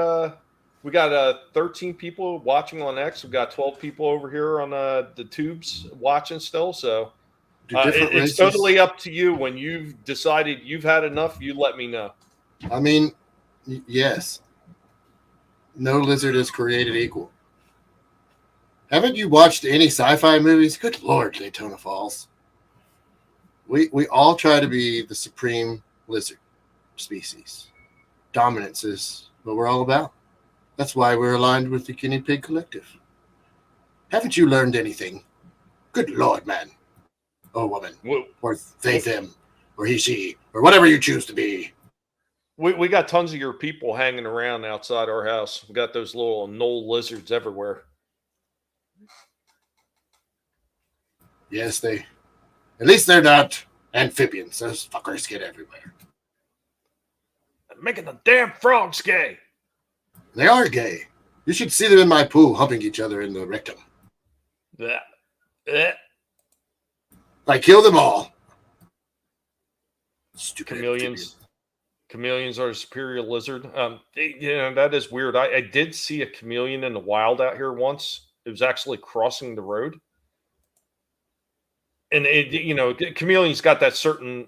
13 people watching on X. We've got 12 people over here on the tubes watching still. So it's totally up to you. When you've decided you've had enough, you let me know. I mean, yes. No lizard is created equal. Haven't you watched any sci-fi movies? Good Lord, Daytona Falls. We all try to be the supreme lizard species. Dominance is what we're all about. That's why we're aligned with the Guinea Pig Collective. Haven't you learned anything? Good Lord, man. Or woman. Whoa. Or they, them. Or he, she. Or whatever you choose to be. We got tons of your people hanging around outside our house. We got those little knoll lizards everywhere. Yes, at least they're not amphibians. Those fuckers get everywhere. They're making the damn frogs gay. They are gay. You should see them in my pool humping each other in the rectum. I kill them all. Stupid chameleons. Chameleons are a superior lizard. That is weird. I did see a chameleon in the wild out here once. It was actually crossing the road. And chameleons got that certain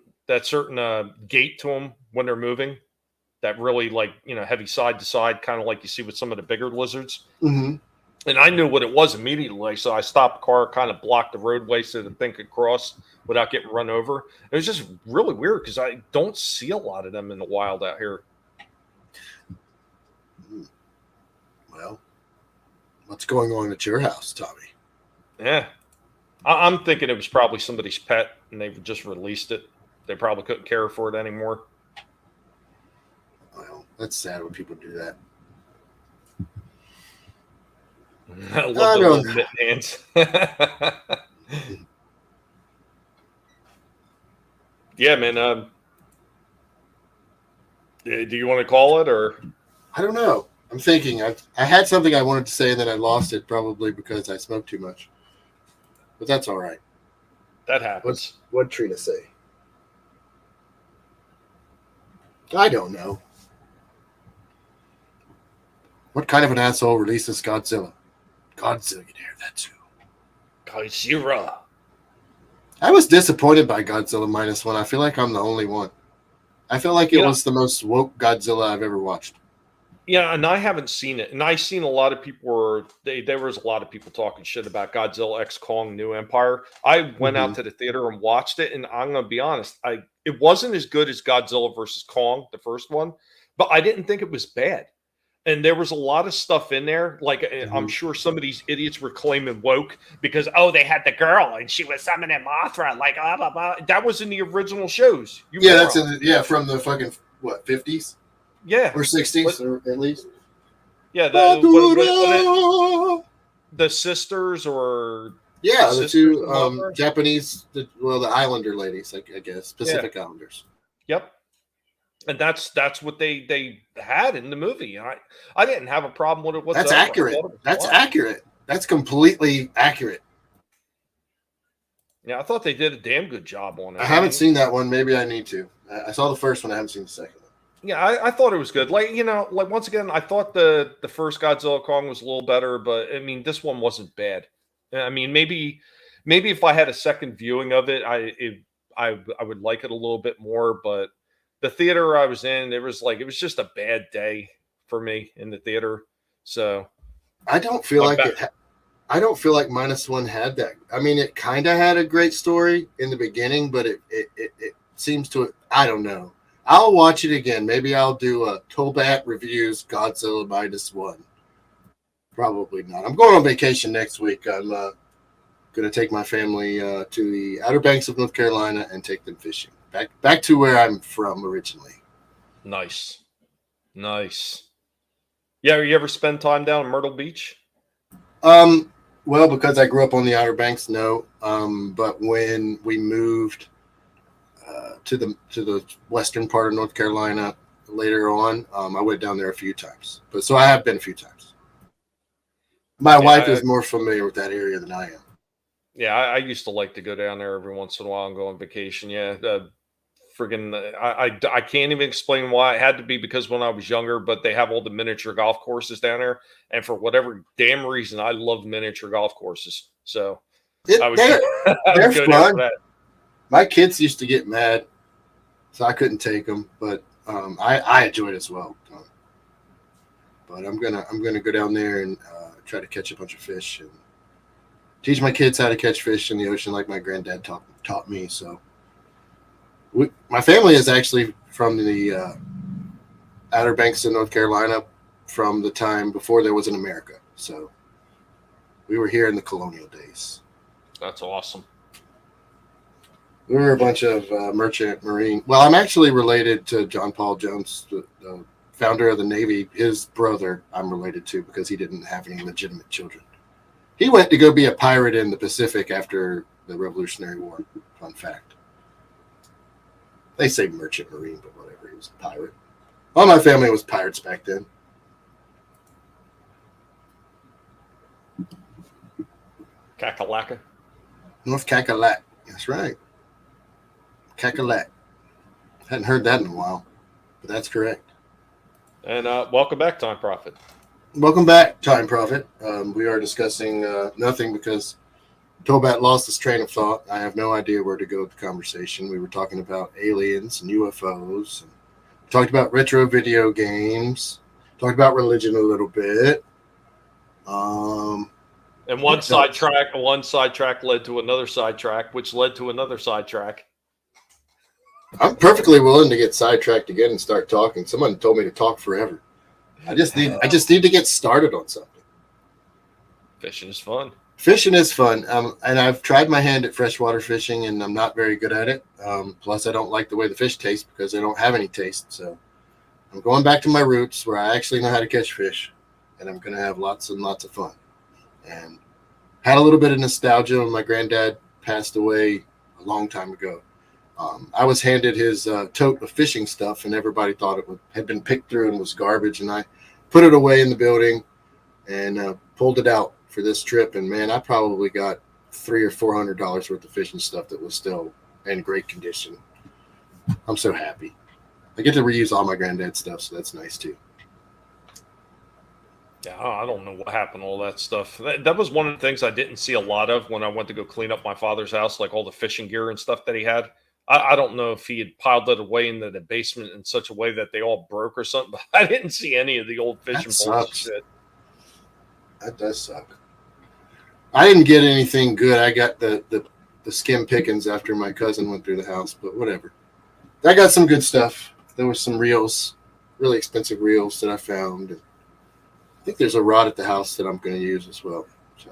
gait to them when they're moving, that really heavy side to side, kind of like you see with some of the bigger lizards. Mm-hmm. And I knew what it was immediately, so I stopped the car, kind of blocked the roadway so the thing could cross without getting run over. It was just really weird because I don't see a lot of them in the wild out here. Well, what's going on at your house, Tommy? Yeah. I'm thinking it was probably somebody's pet, and they just released it. They probably couldn't care for it anymore. Well, that's sad when people do that. I love the little mitt hands. Yeah, man. Do you want to call it, or? I don't know. I'm thinking. I had something I wanted to say, and then I lost it, probably because I smoked too much. But that's all right. That happens. What'd Trina say? I don't know. What kind of an asshole releases Godzilla? Godzilla, you hear that too? Godzilla. I was disappointed by Godzilla -1. I feel like I'm the only one. I feel like it was the most woke Godzilla I've ever watched. Yeah, and I haven't seen it. And I've seen a lot of people there was a lot of people talking shit about Godzilla X Kong New Empire. I went out to the theater and watched it, and I'm gonna be honest, it wasn't as good as Godzilla versus Kong, the first one, but I didn't think it was bad. And there was a lot of stuff in there. Like, I'm sure some of these idiots were claiming woke because, they had the girl and she was summoning Mothra. Like, blah, blah, blah. That was in the original shows. That's from the fucking, 50s? Yeah. Or 60s, or at least. Yeah. The sisters or... Yeah, the two Japanese, the Islander ladies, I guess. Pacific Islanders. Yep. And that's what they had in the movie. I didn't have a problem with it whatsoever. That's accurate. That's accurate. That's completely accurate. Yeah, I thought they did a damn good job on it. I haven't seen that one. Maybe I need to. I saw the first one. I haven't seen the second one. Yeah, I thought it was good. Like once again, I thought the first Godzilla Kong was a little better, but I mean, this one wasn't bad. I mean, maybe if I had a second viewing of it, I would like it a little bit more, but the theater I was in, it was just a bad day for me in the theater. So I don't feel like I don't feel like -1 had that. I mean, it kind of had a great story in the beginning, but it seems to. I don't know. I'll watch it again. Maybe I'll do a Tolbat reviews Godzilla -1. Probably not. I'm going on vacation next week. I'm going to take my family to the Outer Banks of North Carolina and take them fishing. Back to where I'm from originally. Nice. Yeah, you ever spend time down in Myrtle Beach? Well, because I grew up on the Outer Banks, no. But when we moved to the western part of North Carolina later on, I went down there a few times. So I have been a few times. My wife is more familiar with that area than I am. Yeah, I used to like to go down there every once in a while and go on vacation. Yeah, I can't even explain why. It had to be because when I was younger, but they have all the miniature golf courses down there, and for whatever damn reason, I love miniature golf courses. So they're fun. My kids used to get mad, so I couldn't take them, but I enjoyed it as well. But I'm gonna go down there and try to catch a bunch of fish and teach my kids how to catch fish in the ocean like my granddad taught me. So my family is actually from the Outer Banks of North Carolina from the time before there was an America. So we were here in the colonial days. That's awesome. We were a bunch of merchant marine. Well, I'm actually related to John Paul Jones, the founder of the Navy. His brother I'm related to because he didn't have any legitimate children. He went to go be a pirate in the Pacific after the Revolutionary War. Fun fact. They say merchant marine, but whatever. He was a pirate. All my family was pirates back then. Kakalaka. North Cackalack. That's right. Cackalack. Hadn't heard that in a while, but that's correct. And welcome back, Time Prophet. Welcome back, Time Prophet. We are discussing nothing because Tolbat lost his train of thought. I have no idea where to go with the conversation. We were talking about aliens and UFOs. And talked about retro video games. Talked about religion a little bit. And one sidetrack led to another sidetrack, which led to another sidetrack. I'm perfectly willing to get sidetracked again and start talking. Someone told me to talk forever. I just need to get started on something. Fishing is fun. Fishing is fun. And I've tried my hand at freshwater fishing, and I'm not very good at it. Plus, I don't like the way the fish taste because they don't have any taste. So I'm going back to my roots where I actually know how to catch fish, and I'm going to have lots and lots of fun. And had a little bit of nostalgia when my granddad passed away a long time ago. I was handed his tote of fishing stuff, and everybody thought it had been picked through and was garbage. And I put it away in the building and pulled it out for this trip. And man, I probably got $300 or $400 worth of fishing stuff that was still in great condition. I'm so happy. I get to reuse all my granddad's stuff, so that's nice too. Yeah, I don't know what happened to all that stuff. That was one of the things I didn't see a lot of when I went to go clean up my father's house, like all the fishing gear and stuff that he had. I don't know if he had piled it away into the basement in such a way that they all broke or something, but I didn't see any of the old fishing poles and shit. That does suck. I didn't get anything good. I got the skim pickings after my cousin went through the house, but whatever. I got some good stuff. There were some reels, really expensive reels that I found. And I think there's a rod at the house that I'm going to use as well. So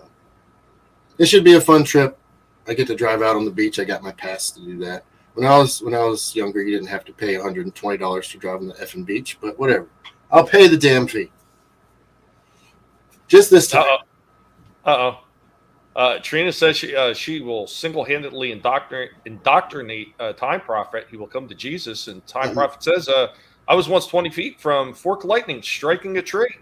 it should be a fun trip. I get to drive out on the beach. I got my pass to do that. When I was younger, you didn't have to pay $120 to drive on the effing beach, but whatever. I'll pay the damn fee. Just this time. Trina says she will single-handedly indoctrinate Time Prophet. He will come to Jesus, and Time Prophet says, I was once 20 feet from forked lightning striking a tree.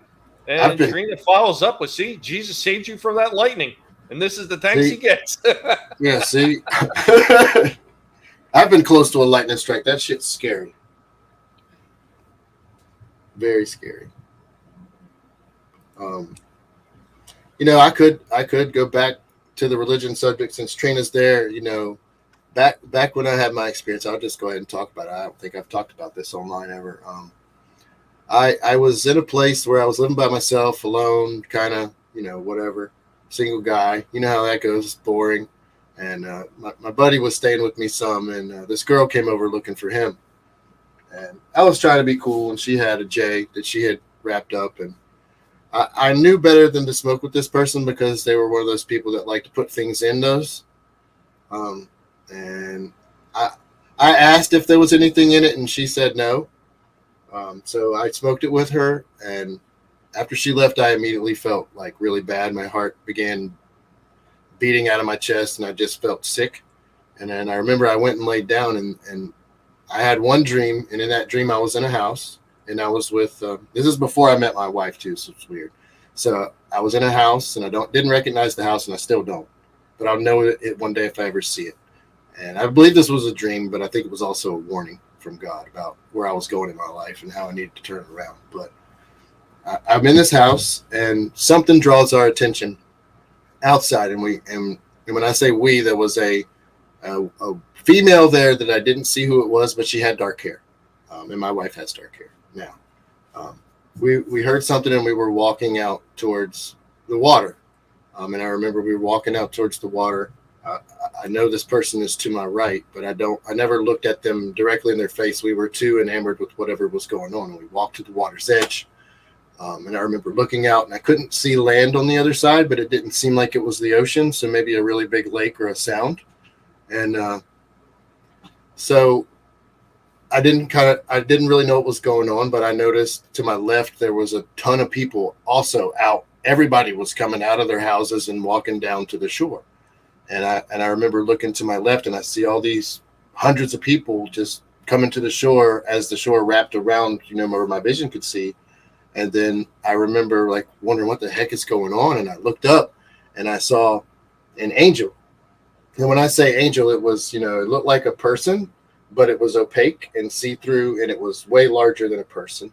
And Trina follows up with, see, Jesus saved you from that lightning. And this is the thanks he gets. Yeah, see? I've been close to a lightning strike. That shit's scary. Very scary. I could go back to the religion subject since Trina's there. Back when I had my experience, I'll just go ahead and talk about it. I don't think I've talked about this online ever. I was in a place where I was living by myself, alone, kind of, whatever, single guy. You know how that goes. It's boring. And my buddy was staying with me some, and this girl came over looking for him. And I was trying to be cool, and she had a J that she had wrapped up. And I knew better than to smoke with this person because they were one of those people that like to put things in those. And I asked if there was anything in it, and she said no. So I smoked it with her, and after she left, I immediately felt like really bad. My heart began beating out of my chest, and I just felt sick. And then I remember I went and laid down, and I had one dream, and in that dream I was in a house, and I was with this is before I met my wife too, so it's weird. So I was in a house, and I didn't recognize the house, and I still don't, but I'll know it one day if I ever see it. And I believe this was a dream, but I think it was also a warning from God about where I was going in my life and how I needed to turn it around. But I'm in this house, and something draws our attention outside, and when I say we, there was a female there that I didn't see who it was, but she had dark hair, and my wife has dark hair now. We heard something, and we were walking out towards the water, and I remember we were walking out towards the water. I know this person is to my right, but I never looked at them directly in their face. We were too enamored with whatever was going on, and we walked to the water's edge. And I remember looking out, and I couldn't see land on the other side, but it didn't seem like it was the ocean, so maybe a really big lake or a sound. And So I didn't really know what was going on, but I noticed to my left there was a ton of people also out. Everybody was coming out of their houses and walking down to the shore. And I remember looking to my left, and I see all these hundreds of people just coming to the shore as the shore wrapped around, where my vision could see. And then I remember like wondering what the heck is going on. And I looked up and I saw an angel. And when I say angel, it was, it looked like a person, but it was opaque and see-through, and it was way larger than a person.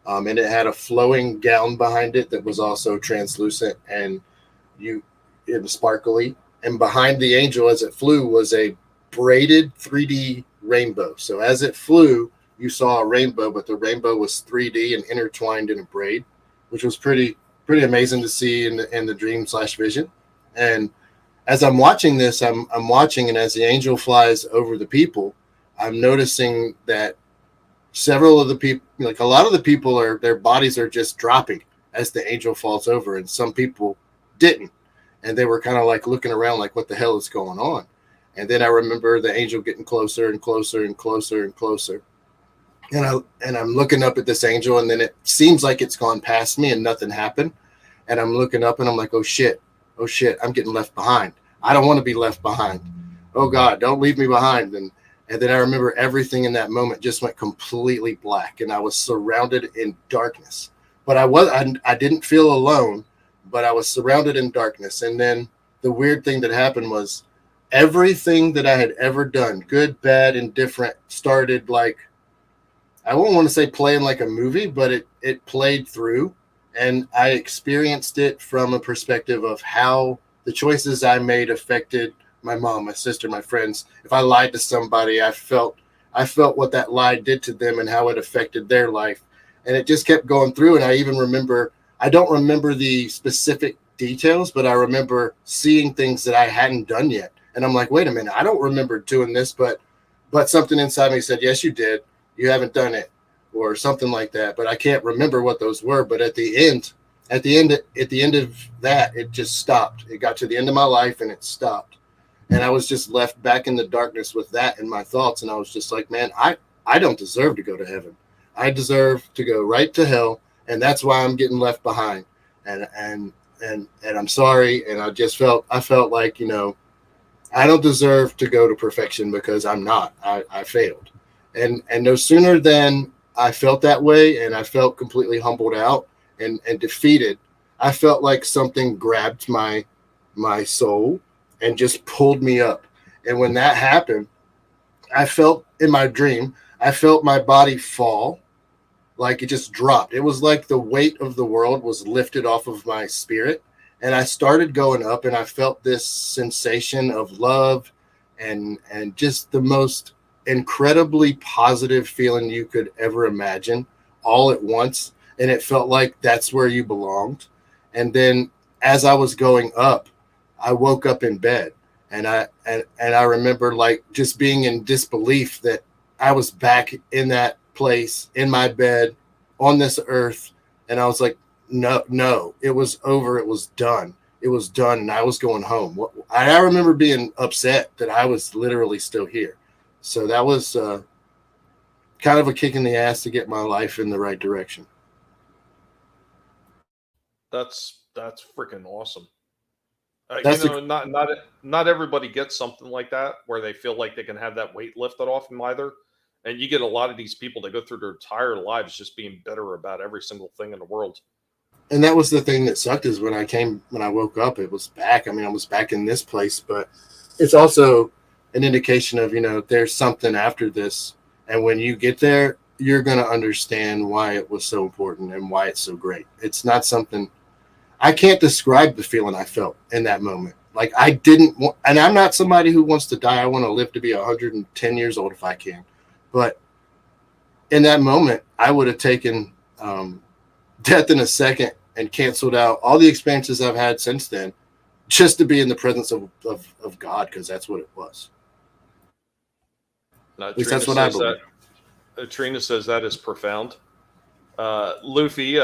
And it had a flowing gown behind it that was also translucent, and it was sparkly. And behind the angel as it flew was a braided 3D rainbow. So as it flew, you saw a rainbow, but the rainbow was 3D and intertwined in a braid, which was pretty amazing to see in the dream/vision. And as I'm watching this, I'm watching, and as the angel flies over the people, I'm noticing that several of the people, like a lot of the people, their bodies are just dropping as the angel falls over, and some people didn't. And they were kind of like looking around like, what the hell is going on? And then I remember the angel getting closer and closer and closer and closer. And I'm looking up at this angel, and then it seems like it's gone past me and nothing happened. And I'm looking up and I'm like, oh shit, I'm getting left behind. I don't want to be left behind. Oh God, don't leave me behind. And then I remember everything in that moment just went completely black, and I was surrounded in darkness. But I didn't feel alone, but I was surrounded in darkness. And then the weird thing that happened was everything that I had ever done, good, bad, indifferent, started like, I won't want to say playing like a movie, but it played through, and I experienced it from a perspective of how the choices I made affected my mom, my sister, my friends. If I lied to somebody, I felt what that lie did to them and how it affected their life. And it just kept going through. And I even remember, I don't remember the specific details, but I remember seeing things that I hadn't done yet. And I'm like, wait a minute, I don't remember doing this, but something inside me said, yes, you did. You haven't done it, or something like that. But I can't remember what those were. But at the end of that, it just stopped. It got to the end of my life and it stopped. And I was just left back in the darkness with that in my thoughts. And I was just like, man, I don't deserve to go to heaven. I deserve to go right to hell. And that's why I'm getting left behind. And I'm sorry. And I felt like, I don't deserve to go to perfection because I'm not. I failed. And no sooner than I felt that way and I felt completely humbled out and defeated, I felt like something grabbed my soul and just pulled me up. And when that happened, I felt in my dream, I felt my body fall, like it just dropped. It was like the weight of the world was lifted off of my spirit. And I started going up, and I felt this sensation of love and just the most incredibly positive feeling you could ever imagine all at once. And it felt like that's where you belonged. And then as I was going up, I woke up in bed, and I remember like just being in disbelief that I was back in that place in my bed on this earth. And I was like, no, it was over. It was done. It was done. And I was going home. I remember being upset that I was literally still here. So that was kind of a kick in the ass to get my life in the right direction. That's freaking awesome. Not everybody gets something like that where they feel like they can have that weight lifted off them either. And you get a lot of these people that go through their entire lives just being bitter about every single thing in the world. And that was the thing that sucked, is when I woke up, it was back. I mean, I was back in this place, but it's also an indication of, there's something after this. And when you get there, you're going to understand why it was so important and why it's so great. It's not something, I can't describe the feeling I felt in that moment. Like I didn't want, and I'm not somebody who wants to die. I want to live to be 110 years old if I can. But in that moment, I would have taken death in a second and canceled out all the experiences I've had since then just to be in the presence of God, because that's what it was. At least that's what I believe. Trina says that is profound. Luffy,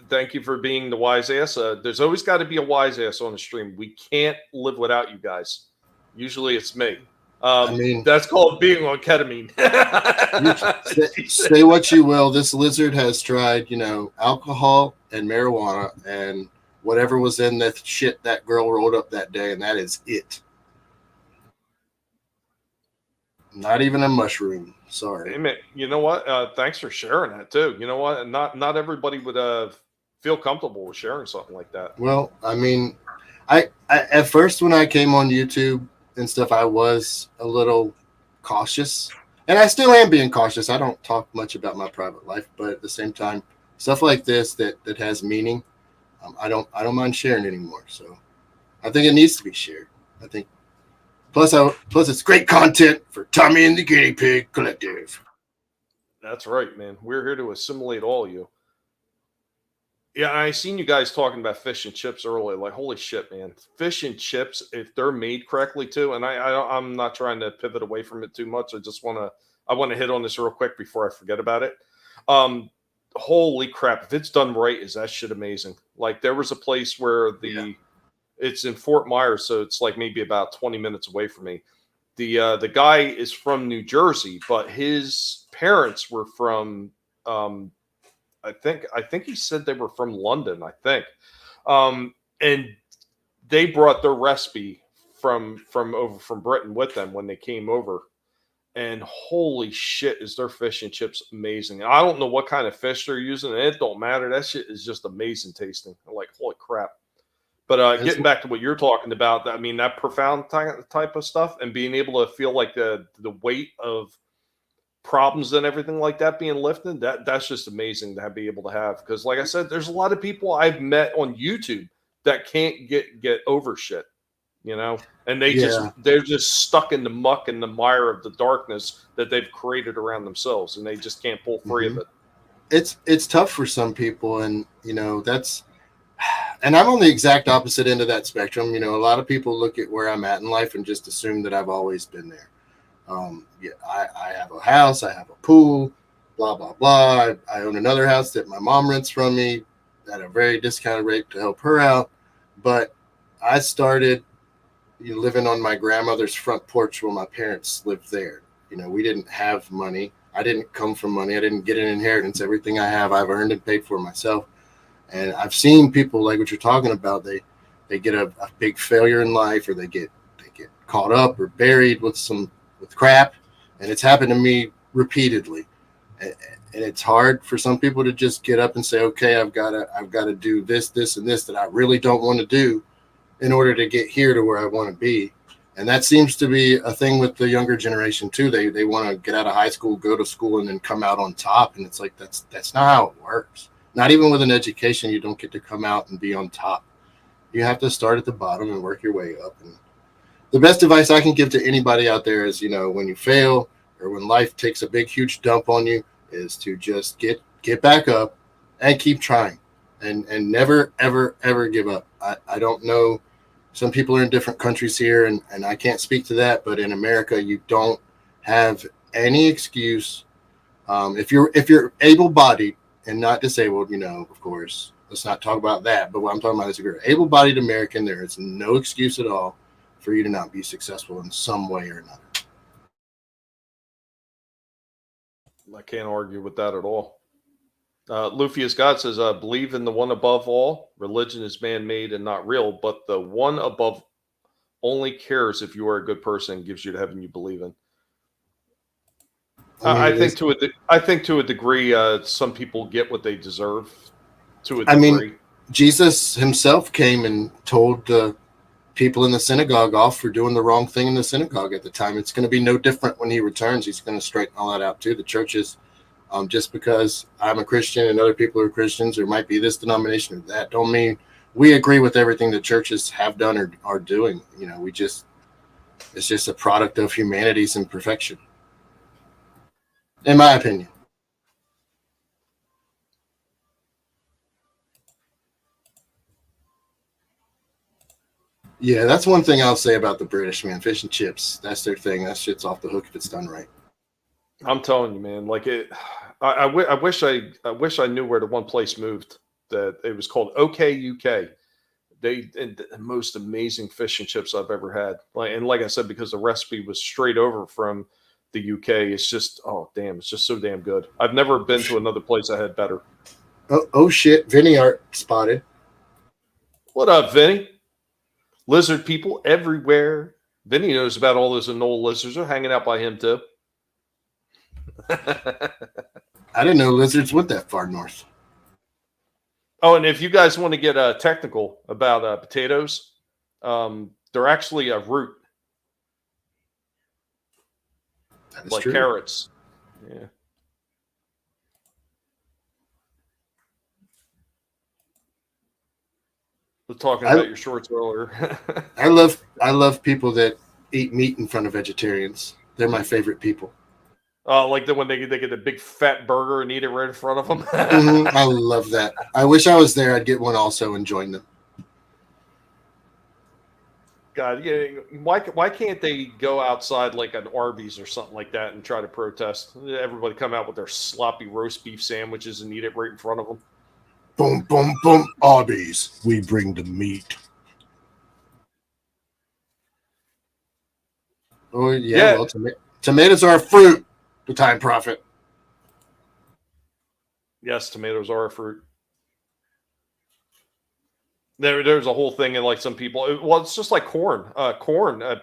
thank you for being the wise ass. There's always got to be a wise ass on the stream. We can't live without you guys. Usually it's me. I mean, that's called being on ketamine. say what you will. This lizard has tried, alcohol and marijuana and whatever was in that shit that girl rolled up that day, and that is it. Not even a mushroom. Sorry. Hey, man, you know what? Thanks for sharing that too. You know what? Not everybody would feel comfortable with sharing something like that. Well, I mean, I at first when I came on YouTube and stuff, I was a little cautious, and I still am being cautious. I don't talk much about my private life, but at the same time, stuff like this that has meaning, I don't mind sharing anymore. So I think it needs to be shared. I think plus it's great content for Tommy and the Guinea Pig Collective. That's right, man. We're here to assimilate all of you. Yeah, I seen you guys talking about fish and chips earlier. Like, holy shit, man! Fish and chips, if they're made correctly too. And I'm not trying to pivot away from it too much. I want to hit on this real quick before I forget about it. Holy crap! If it's done right, is that shit amazing? Like, there was a place where it's in Fort Myers, so it's like maybe about 20 minutes away from me. The guy is from New Jersey, but his parents were from I think he said they were from London, I think. And they brought their recipe from over from Britain with them when they came over. And holy shit, is their fish and chips amazing. I don't know what kind of fish they're using, and it don't matter. That shit is just amazing tasting. I'm like, holy crap. But getting back to what you're talking about, I mean, that profound type of stuff and being able to feel like the weight of problems and everything like that being lifted, that's just amazing to be able to have. Because like I said, there's a lot of people I've met on YouTube that can't get over shit, and they're just stuck in the muck and the mire of the darkness that they've created around themselves, and they just can't pull free of it. It's tough for some people, and and I'm on the exact opposite end of that spectrum. A lot of people look at where I'm at in life and just assume that I've always been there. I have a house, I have a pool, blah, blah, blah. I own another house that my mom rents from me at a very discounted rate to help her out. But I started living on my grandmother's front porch while my parents lived there. We didn't have money. I didn't come from money. I didn't get an inheritance. Everything I have, I've earned and paid for myself. And I've seen people like what you're talking about. They get a big failure in life, or they get caught up or buried with crap, and it's happened to me repeatedly. And it's hard for some people to just get up and say, okay, I've got to do this, and this that I really don't want to do in order to get here to where I want to be. And that seems to be a thing with the younger generation too. They want to get out of high school, go to school, and then come out on top. And it's like, that's not how it works. Not even with an education, you don't get to come out and be on top. You have to start at the bottom and work your way up. And the best advice I can give to anybody out there is, when you fail or when life takes a big, huge dump on you, is to just get back up and keep trying, and never, ever, ever give up. I don't know. Some people are in different countries here, and I can't speak to that. But in America, you don't have any excuse. If you're able-bodied and not disabled, of course, let's not talk about that. But what I'm talking about is if you're an able-bodied American, there is no excuse at all for you to not be successful in some way or another. I can't argue with that at all. Luffy God says, believe in the one above all. Religion is man-made and not real, but the one above only cares if you are a good person and gives you the heaven you believe in. I think to a degree, some people get what they deserve. To a degree. I mean, Jesus himself came and told the people in the synagogue off for doing the wrong thing in the synagogue at the time. It's going to be no different when he returns. He's going to straighten all that out too. The churches, just because I'm a Christian and other people are Christians, or might be this denomination or that, don't mean we agree with everything the churches have done or are doing. It's just a product of humanity's imperfection, in my opinion. Yeah, that's one thing I'll say about the British, man. Fish and chips, that's their thing. That shit's off the hook if it's done right. I'm telling you, man. Like I wish I knew where the one place moved. That it was called OK UK. The most amazing fish and chips I've ever had. Like I said, because the recipe was straight over from the UK, it's just, oh damn, it's just so damn good. I've never been to another place that had better. Oh shit, Vinny art spotted. What up, Vinny? Lizard people everywhere. Vinny knows about all those Enola lizards. Are hanging out by him too. I didn't know lizards went that far north. Oh, and if you guys want to get technical about potatoes, they're actually a root, like true. carrots. Yeah. We're talking about your shorts earlier. I love people that eat meat in front of vegetarians. They're my favorite people. Like when they get a big fat burger and eat it right in front of them. I love that. I wish I was there. I'd get one also and join them. God, yeah, why can't they go outside like an Arby's or something like that and try to protest? Everybody come out with their sloppy roast beef sandwiches and eat it right in front of them. Boom, boom, boom. Arby's. We bring the meat. Oh, yeah. Well, tomatoes are a fruit. The Time Prophet. Yes, tomatoes are a fruit. There's a whole thing in like some people. Well, it's just like corn.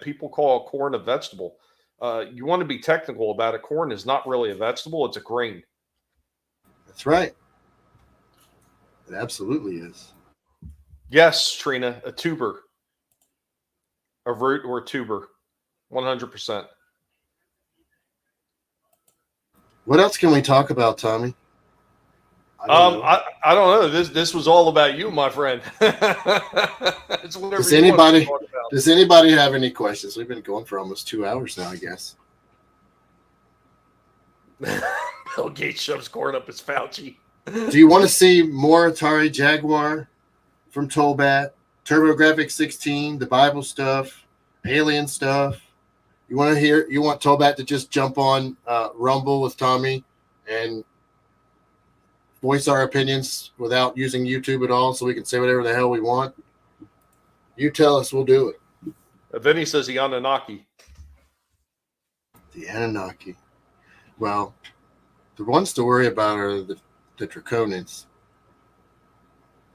People call corn a vegetable. You want to be technical about it. Corn is not really a vegetable. It's a grain. That's right. It absolutely is. Yes, Trina, a tuber. A root or a tuber. 100%. What else can we talk about, Tommy? I don't know. This was all about you, my friend. Does anybody have any questions? We've been going for almost 2 hours now, I guess. Bill Gates shoves corn up his Fauci. Do you want to see more Atari Jaguar from Tolbat, TurboGrafx 16, the Bible stuff, alien stuff? You want Tolbat to just jump on Rumble with Tommy and voice our opinions without using YouTube at all so we can say whatever the hell we want? You tell us, we'll do it. Vinny says the Anunnaki. The Anunnaki. Well, the ones to worry about are the Draconians.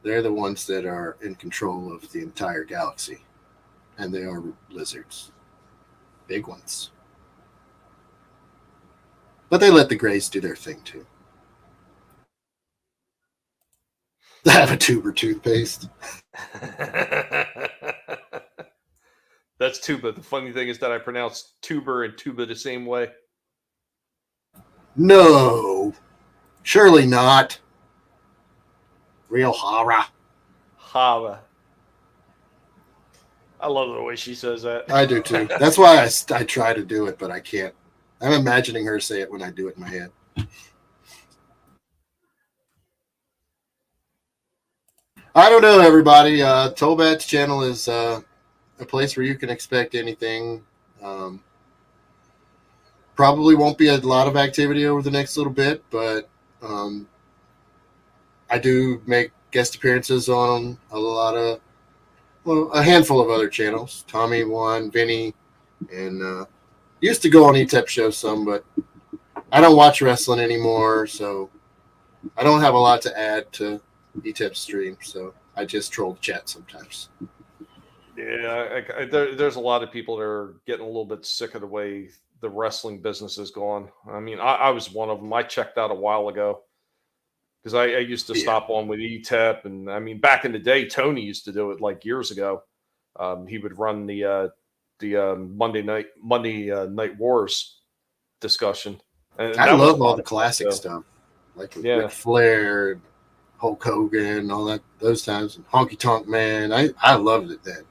They're the ones that are in control of the entire galaxy. And they are lizards. Big ones. But they let the Greys do their thing too. They have a tuber toothpaste. That's tuba. The funny thing is that I pronounce tuber and tuba the same way. No. Surely not. Real horror. Hava. I love the way she says that. I do too. That's why I try to do it, but I can't. I'm imagining her say it when I do it in my head. I don't know, everybody. Tolbat's channel is a place where you can expect anything. Probably won't be a lot of activity over the next little bit, but I do make guest appearances on a handful of other channels. Tommy one, Vinny, and used to go on ETEP shows some, but I don't watch wrestling anymore, so I don't have a lot to add to ETEP stream, so I just troll the chat sometimes. Yeah, there's a lot of people that are getting a little bit sick of the way the wrestling business is going. I mean, I was one of them. I checked out a while ago because I used to stop on with ETEP, and I mean, back in the day, Tony used to do it like years ago. He would run the Monday Night Wars discussion. And I love all the classic stuff, like Ric Flair, Hulk Hogan, all that, those times, and Honky Tonk Man. I loved it then.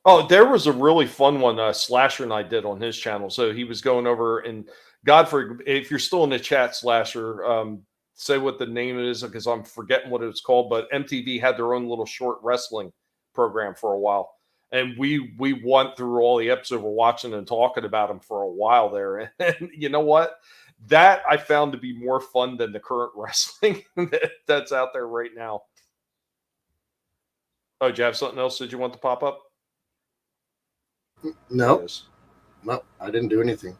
Oh, there was a really fun one Slasher and I did on his channel. So he was going over, and Godfrey, if you're still in the chat, Slasher, say what the name is because I'm forgetting what it was called. But MTV had their own little short wrestling program for a while, and we went through all the episodes. We're watching and talking about them for a while there. And you know what? That I found to be more fun than the current wrestling that's out there right now. Oh, did you have something else that you want to pop up? No. No, I didn't do anything.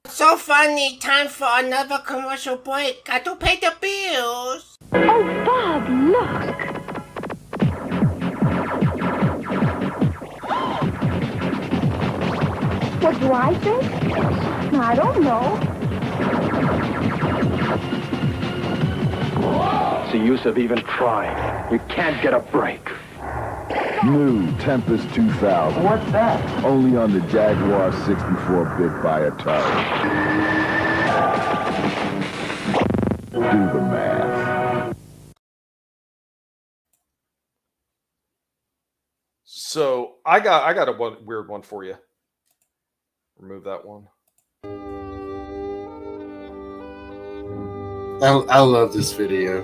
So funny. Time for another commercial break. Got to pay the bills. Oh, Bob, look. What do I think? I don't know. What's the use of even trying? We can't get a break. New Tempest 2000. What's that? Only on the Jaguar 64-bit by Atari. Do the math. So I got a weird one for you. Remove that one. I love this video.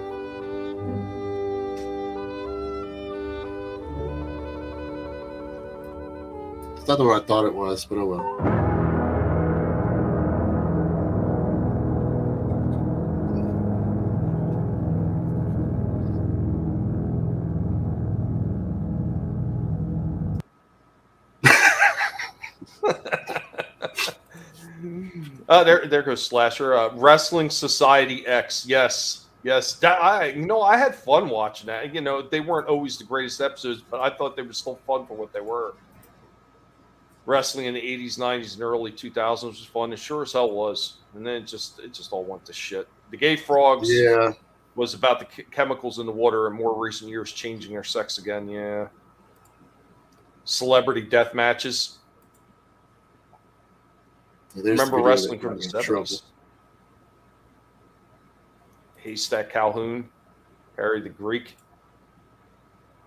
It's not the one I thought it was, but oh well. There goes Slasher. Wrestling Society X. Yes. I had fun watching that. They weren't always the greatest episodes, but I thought they were still fun for what they were. Wrestling in the 80s, 90s, and early 2000s was fun. It sure as hell was. And then it just all went to shit. The Gay Frogs was about the chemicals in the water in more recent years changing their sex again. Yeah. Celebrity death matches. Remember wrestling from the 70s? Haystack Calhoun, Harry the Greek.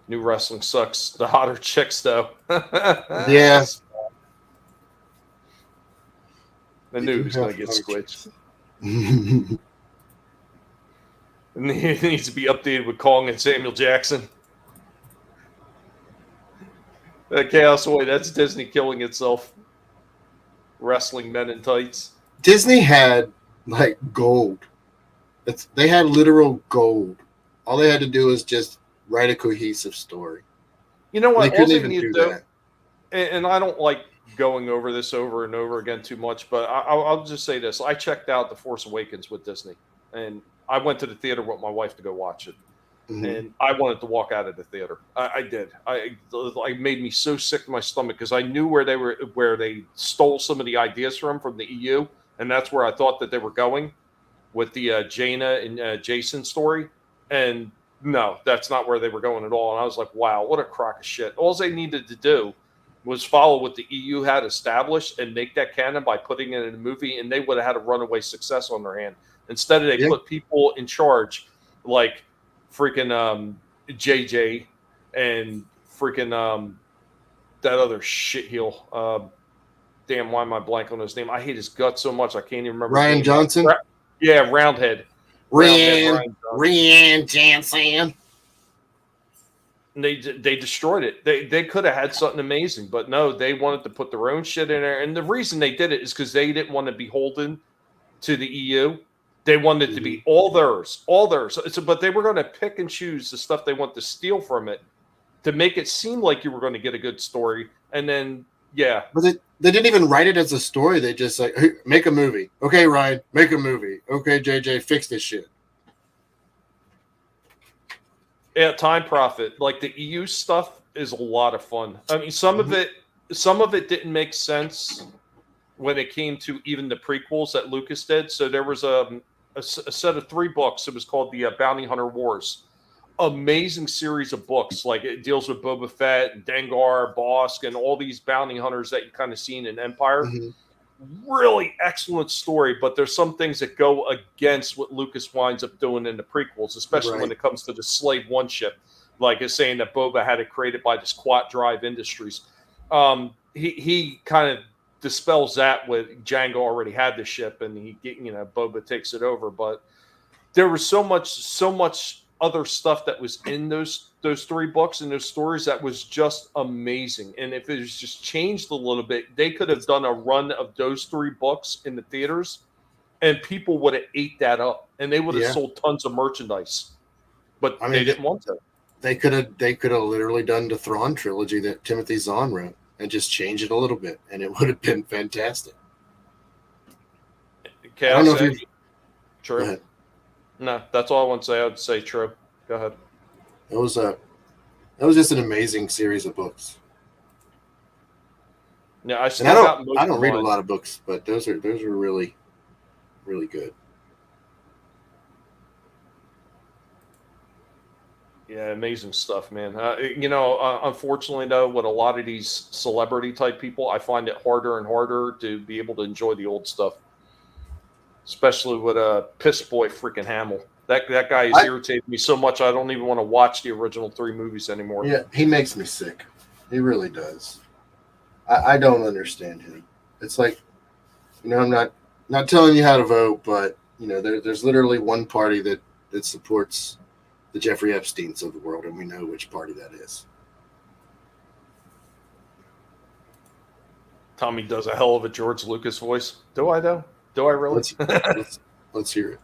New wrestling sucks. The hotter chicks, though. Yeah. I knew he was going to get squished. And he needs to be updated with Kong and Samuel Jackson. Chaos Boy, that's Disney killing itself. Wrestling men in tights. Disney had like gold. They had literal gold. All they had to do was just write a cohesive story. You know what? They couldn't even do that. And I don't like going over this over and over again too much, but I'll just say this. I checked out The Force Awakens with Disney, and I went to the theater with my wife to go watch it. Mm-hmm. And I wanted to walk out of the theater. I did. I made me so sick to my stomach because I knew where they stole some of the ideas from the EU, and that's where I thought that they were going with the Jaina and Jason story. And no, that's not where they were going at all. And I was like, wow, what a crock of shit. All they needed to do was follow what the EU had established and make that canon by putting it in a movie, and they would have had a runaway success on their hand. Instead, they put people in charge like freaking JJ and freaking that other shitheel. Damn, why am I blank on his name? I hate his guts so much I can't even remember. Ryan Johnson? Yeah, Roundhead. Ryan Johnson. And they destroyed it. They could have had something amazing, but no, they wanted to put their own shit in there. And the reason they did it is because they didn't want to be beholden to the EU. They wanted it to be all theirs. So, but they were going to pick and choose the stuff they want to steal from it to make it seem like you were going to get a good story. And then, yeah. But they didn't even write it as a story. They just like, hey, make a movie. Okay, Ryan, make a movie. Okay, JJ, fix this shit. Yeah, time profit. Like the EU stuff is a lot of fun. I mean, some of it didn't make sense when it came to even the prequels that Lucas did. So there was a set of 3 books. It was called the Bounty Hunter Wars. Amazing series of books. Like it deals with Boba Fett and Dengar, Bosk, and all these bounty hunters that you kind of seen in Empire. Mm-hmm. Really excellent story, but there's some things that go against what Lucas winds up doing in the prequels, especially when it comes to the Slave One ship. Like it's saying that Boba had it created by the Squat Drive Industries. He kind of dispels that with Jango already had the ship, and Boba takes it over. But there was so much other stuff that was in those 3 books and those stories that was just amazing. And if it was just changed a little bit, they could have done a run of those 3 books in the theaters, and people would have ate that up, and they would have sold tons of merchandise. But they didn't want to. They could have literally done the Thrawn trilogy that Timothy Zahn wrote and just changed it a little bit, and it would have been fantastic. Okay, I don't know if you. True. Go ahead. No, that's all I want to say. I'd say true. Go ahead. It was just an amazing series of books. Yeah, I don't read a lot of books, but those are really, really good. Yeah, amazing stuff, man. Unfortunately, though, with a lot of these celebrity type people, I find it harder and harder to be able to enjoy the old stuff, especially with piss boy freaking Hamill. That guy has irritated me so much. I don't even want to watch the original 3 movies anymore. Yeah, he makes me sick. He really does. I don't understand him. It's like, I'm not telling you how to vote, but there's literally one party that supports the Jeffrey Epsteins of the world, and we know which party that is. Tommy does a hell of a George Lucas voice. Do I, though? Do I really? Let's hear it.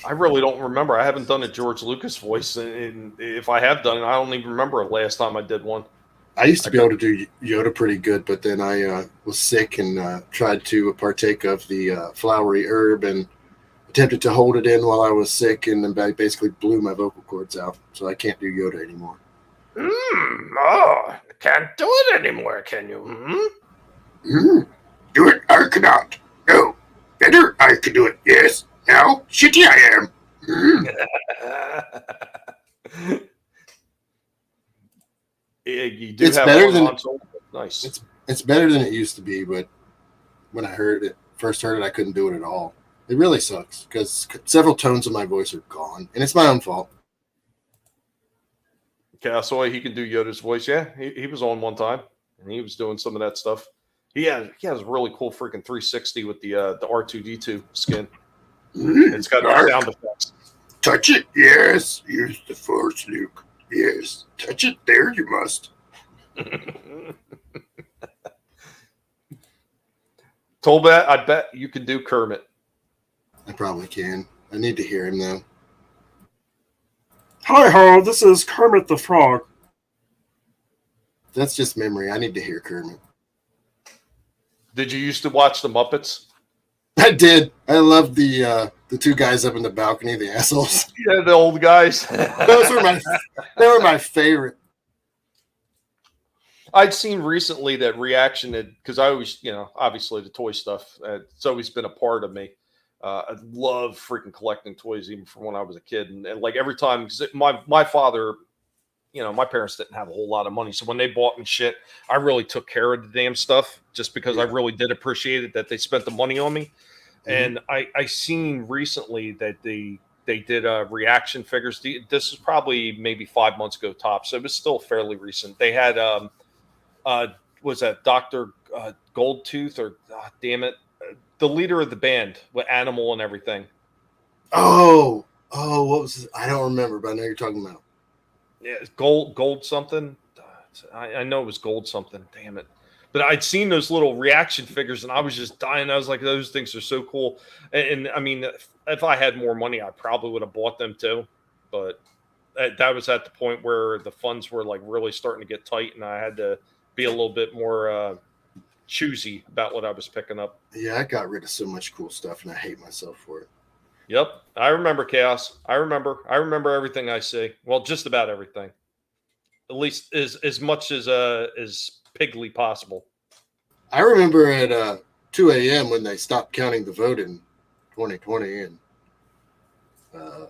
I really don't remember. I haven't done a George Lucas voice, and if I have done it, I don't even remember the last time I did one. I used to be able to do Yoda pretty good, but then I was sick and tried to partake of the flowery herb and attempted to hold it in while I was sick, and then basically blew my vocal cords out. So I can't do Yoda anymore. Can't do it anymore, can you? Do it, I cannot. No. Better, I can do it. Yes. Now, shitty I am. You do it's have better than nice. It's better than it used to be, but when I first heard it, I couldn't do it at all. It really sucks because several tones of my voice are gone, and it's my own fault. Okay, I saw he can do Yoda's voice. Yeah, he was on one time, and he was doing some of that stuff. He has a really cool freaking 360 with the R2D2 skin. It's got sound effects. Touch it, yes. Use the Force, Luke. Yes. Touch it, there you must. Tolbat, I bet you can do Kermit. I probably can. I need to hear him, though. Hi-ho, this is Kermit the Frog. That's just memory. I need to hear Kermit. Did you used to watch the Muppets? I did. I loved the 2 guys up in the balcony, the assholes. Yeah, the old guys. They were my favorite. I'd seen recently that reaction because I always, obviously the toy stuff, it's always been a part of me. I love freaking collecting toys, even from when I was a kid. And like every time, because my father, my parents didn't have a whole lot of money. So when they bought me shit, I really took care of the damn stuff just because I really did appreciate it that they spent the money on me. Mm-hmm. And I seen recently that they did reaction figures. This is probably maybe 5 months ago tops. So it was still fairly recent. They had, was that Dr. Goldtooth or, damn it, the leader of the band with Animal and everything. Oh, what was I don't remember, but I know you're talking about. Yeah, gold something. I know it was gold something. Damn it. But I'd seen those little reaction figures and I was just dying. I was like, those things are so cool. And I mean, if I had more money, I probably would have bought them too. But that was at the point where the funds were like really starting to get tight and I had to be a little bit more choosy about what I was picking up. Yeah, I got rid of so much cool stuff and I hate myself for it. Yep. I remember Chaos. I remember everything I see. Well, just about everything. At least as much as pigly possible. I remember at 2 a.m. when they stopped counting the vote in 2020 and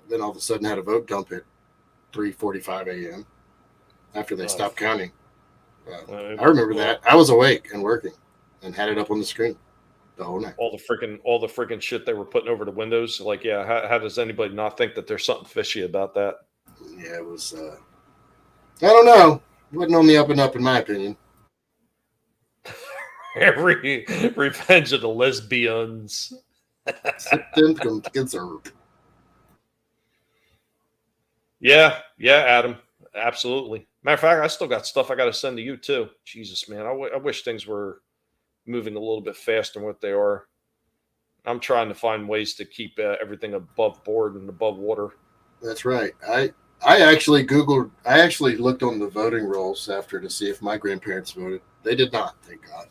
then all of a sudden had a vote dump at 3:45 a.m. after they stopped counting. I remember that. I was awake and working and had it up on the screen the whole night. All the freaking shit they were putting over the windows. Like, yeah, how does anybody not think that there's something fishy about that? Yeah, it was. I don't know. It wasn't on the up and up, in my opinion. Revenge of the Lesbians. Yeah, Adam. Absolutely. Matter of fact, I still got stuff I got to send to you too. Jesus, man. I wish things were moving a little bit faster than what they are. I'm trying to find ways to keep everything above board and above water. That's right. I I actually looked on the voting rolls after to see if my grandparents voted. They did not, thank God.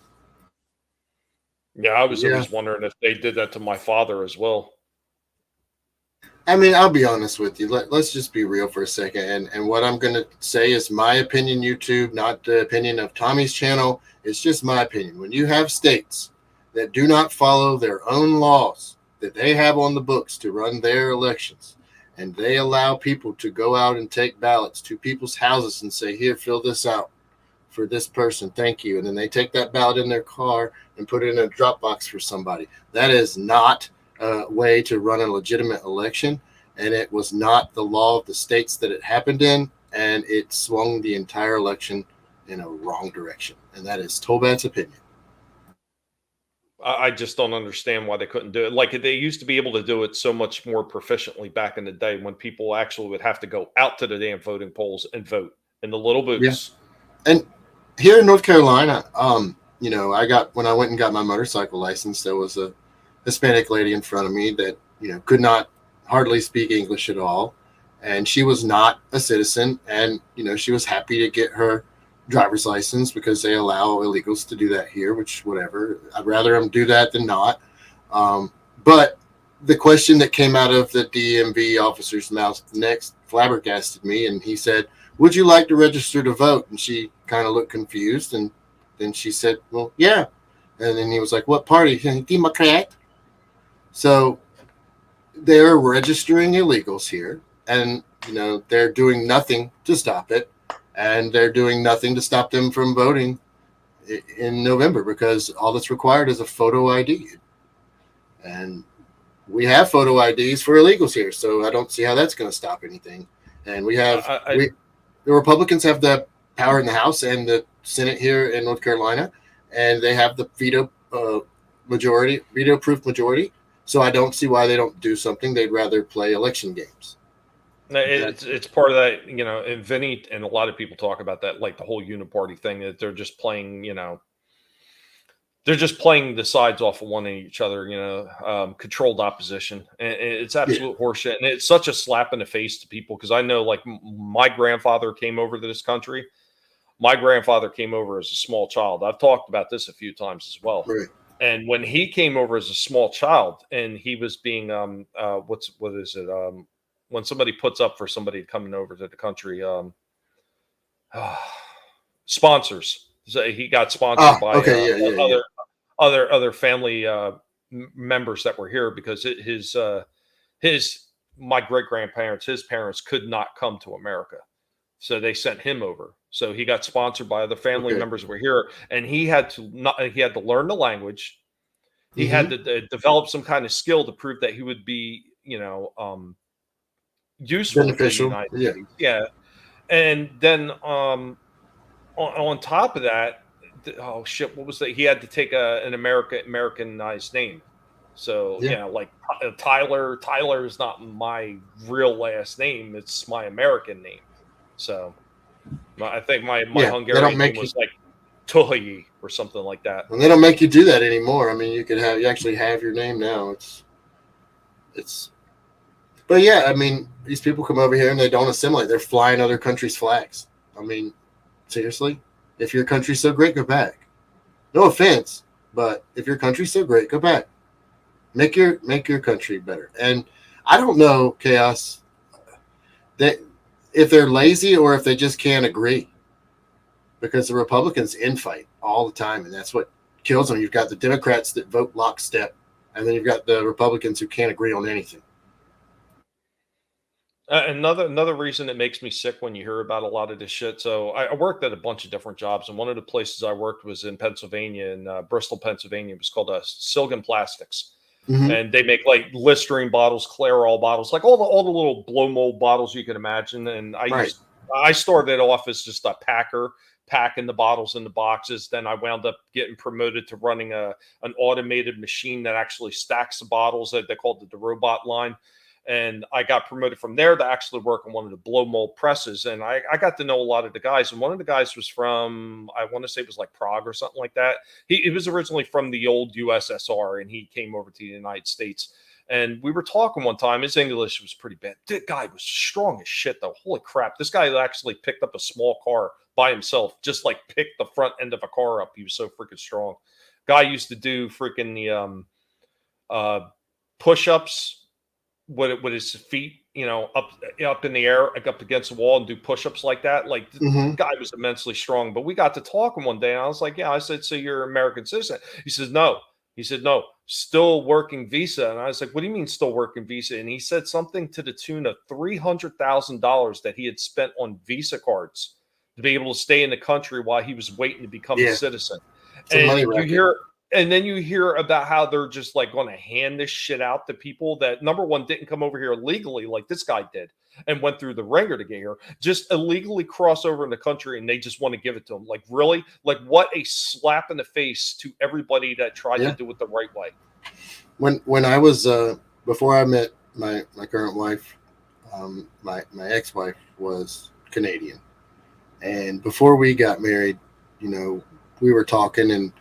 Yeah, I was always wondering if they did that to my father as well. I mean, I'll be honest with you. Let's just be real for a second. And what I'm going to say is my opinion, YouTube, not the opinion of Tommy's channel. It's just my opinion. When you have states that do not follow their own laws that they have on the books to run their elections, and they allow people to go out and take ballots to people's houses and say, here, fill this out for this person. Thank you. And then they take that ballot in their car and put it in a drop box for somebody. That is not way to run a legitimate election, and it was not the law of the states that it happened in, and it swung the entire election in a wrong direction. And that is Tolbat's opinion. I just don't understand why they couldn't do it. Like they used to be able to do it so much more proficiently back in the day when people actually would have to go out to the damn voting polls and vote in the little booths. Yeah. And here in North Carolina, when I went and got my motorcycle license, there was a Hispanic lady in front of me that, could not hardly speak English at all. And she was not a citizen. And, she was happy to get her driver's license because they allow illegals to do that here, which whatever. I'd rather them do that than not. But the question that came out of the DMV officer's mouth next flabbergasted me. And he said, would you like to register to vote? And she kind of looked confused. And then she said, well, yeah. And then he was like, what party? Democrat. So they're registering illegals here, and they're doing nothing to stop it, and they're doing nothing to stop them from voting in November because all that's required is a photo ID, and we have photo IDs for illegals here, so I don't see how that's going to stop anything. And we have the Republicans have the power in the House and the Senate here in North Carolina, and they have the veto-proof majority. So I don't see why they don't do something. They'd rather play election games. It's part of that, and Vinny and a lot of people talk about that, like the whole uniparty thing, that they're just playing, they're just playing the sides off of one each other, controlled opposition. And it's absolute horseshit. And it's such a slap in the face to people because I know, like, my grandfather came over to this country. My grandfather came over as a small child. I've talked about this a few times as well. Right. And when he came over as a small child, and he was being when somebody puts up for somebody coming over to the country, sponsors. So he got sponsored by other family members that were here because my great grandparents, his parents could not come to America, so they sent him over. So he got sponsored by other family members who were here, and he had to learn the language. He had to develop some kind of skill to prove that he would be, useful beneficial. To the United States. Yeah. And then on top of that, oh shit, what was that? He had to take an Americanized name. So like Tyler is not my real last name; it's my American name. So I think my Hungarian name was like Tohayi or something like that. And they don't make you do that anymore. I mean, you actually have your name now. But yeah, I mean, these people come over here and they don't assimilate. They're flying other countries' flags. I mean, seriously, if your country's so great, go back. No offense, but if your country's so great, go back. Make your country better. And I don't know, Chaos, that if they're lazy or if they just can't agree, because the Republicans infight all the time, and that's what kills them. You've got the Democrats that vote lockstep, and then you've got the Republicans who can't agree on anything. Another reason it makes me sick when you hear about a lot of this shit. So I worked at a bunch of different jobs, and one of the places I worked was in Pennsylvania, in Bristol, Pennsylvania. It was called Silgan Plastics. Mm-hmm. And they make like Listerine bottles, Clairol bottles, like all the little blow mold bottles you can imagine. And I started off as just a packer, packing the bottles in the boxes. Then I wound up getting promoted to running an automated machine that actually stacks the bottles. They called it the robot line. And I got promoted from there to actually work on one of the blow mold presses. And I got to know a lot of the guys. And one of the guys was from, I want to say it was like Prague or something like that. He was originally from the old USSR, and he came over to the United States. And we were talking one time. His English was pretty bad. The guy was strong as shit, though. Holy crap. This guy actually picked up a small car by himself, just like picked the front end of a car up. He was so freaking strong. Guy used to do freaking the push-ups with his feet, up in the air, like up against the wall, and do push-ups like that. Like, the guy was immensely strong. But we got to talking one day, and I was like, yeah. I said, so you're an American citizen? He says, no. He said, no, still working visa. And I was like, what do you mean still working visa? And he said something to the tune of $300,000 that he had spent on visa cards to be able to stay in the country while he was waiting to become a citizen. And then you hear about how they're just like going to hand this shit out to people that, number one, didn't come over here legally like this guy did and went through the ringer to get here, just illegally cross over in the country, and they just want to give it to them. Like, really? Like, what a slap in the face to everybody that tried to do it the right way. When I was before I met my current wife, my ex-wife was Canadian, and before we got married, we were talking, and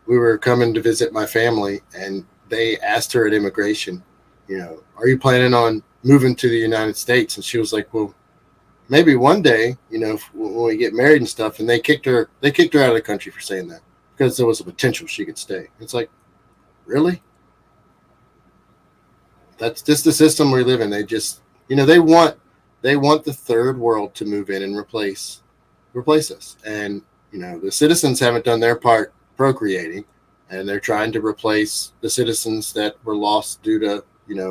we were coming to visit my family, and they asked her at immigration, are you planning on moving to the United States? And she was like, well, maybe one day, when we get married and stuff. And they kicked her out of the country for saying that, because there was a potential she could stay. It's like, really? That's just the system we live in. They just, they want the third world to move in and replace us. And, the citizens haven't done their part procreating, and they're trying to replace the citizens that were lost due to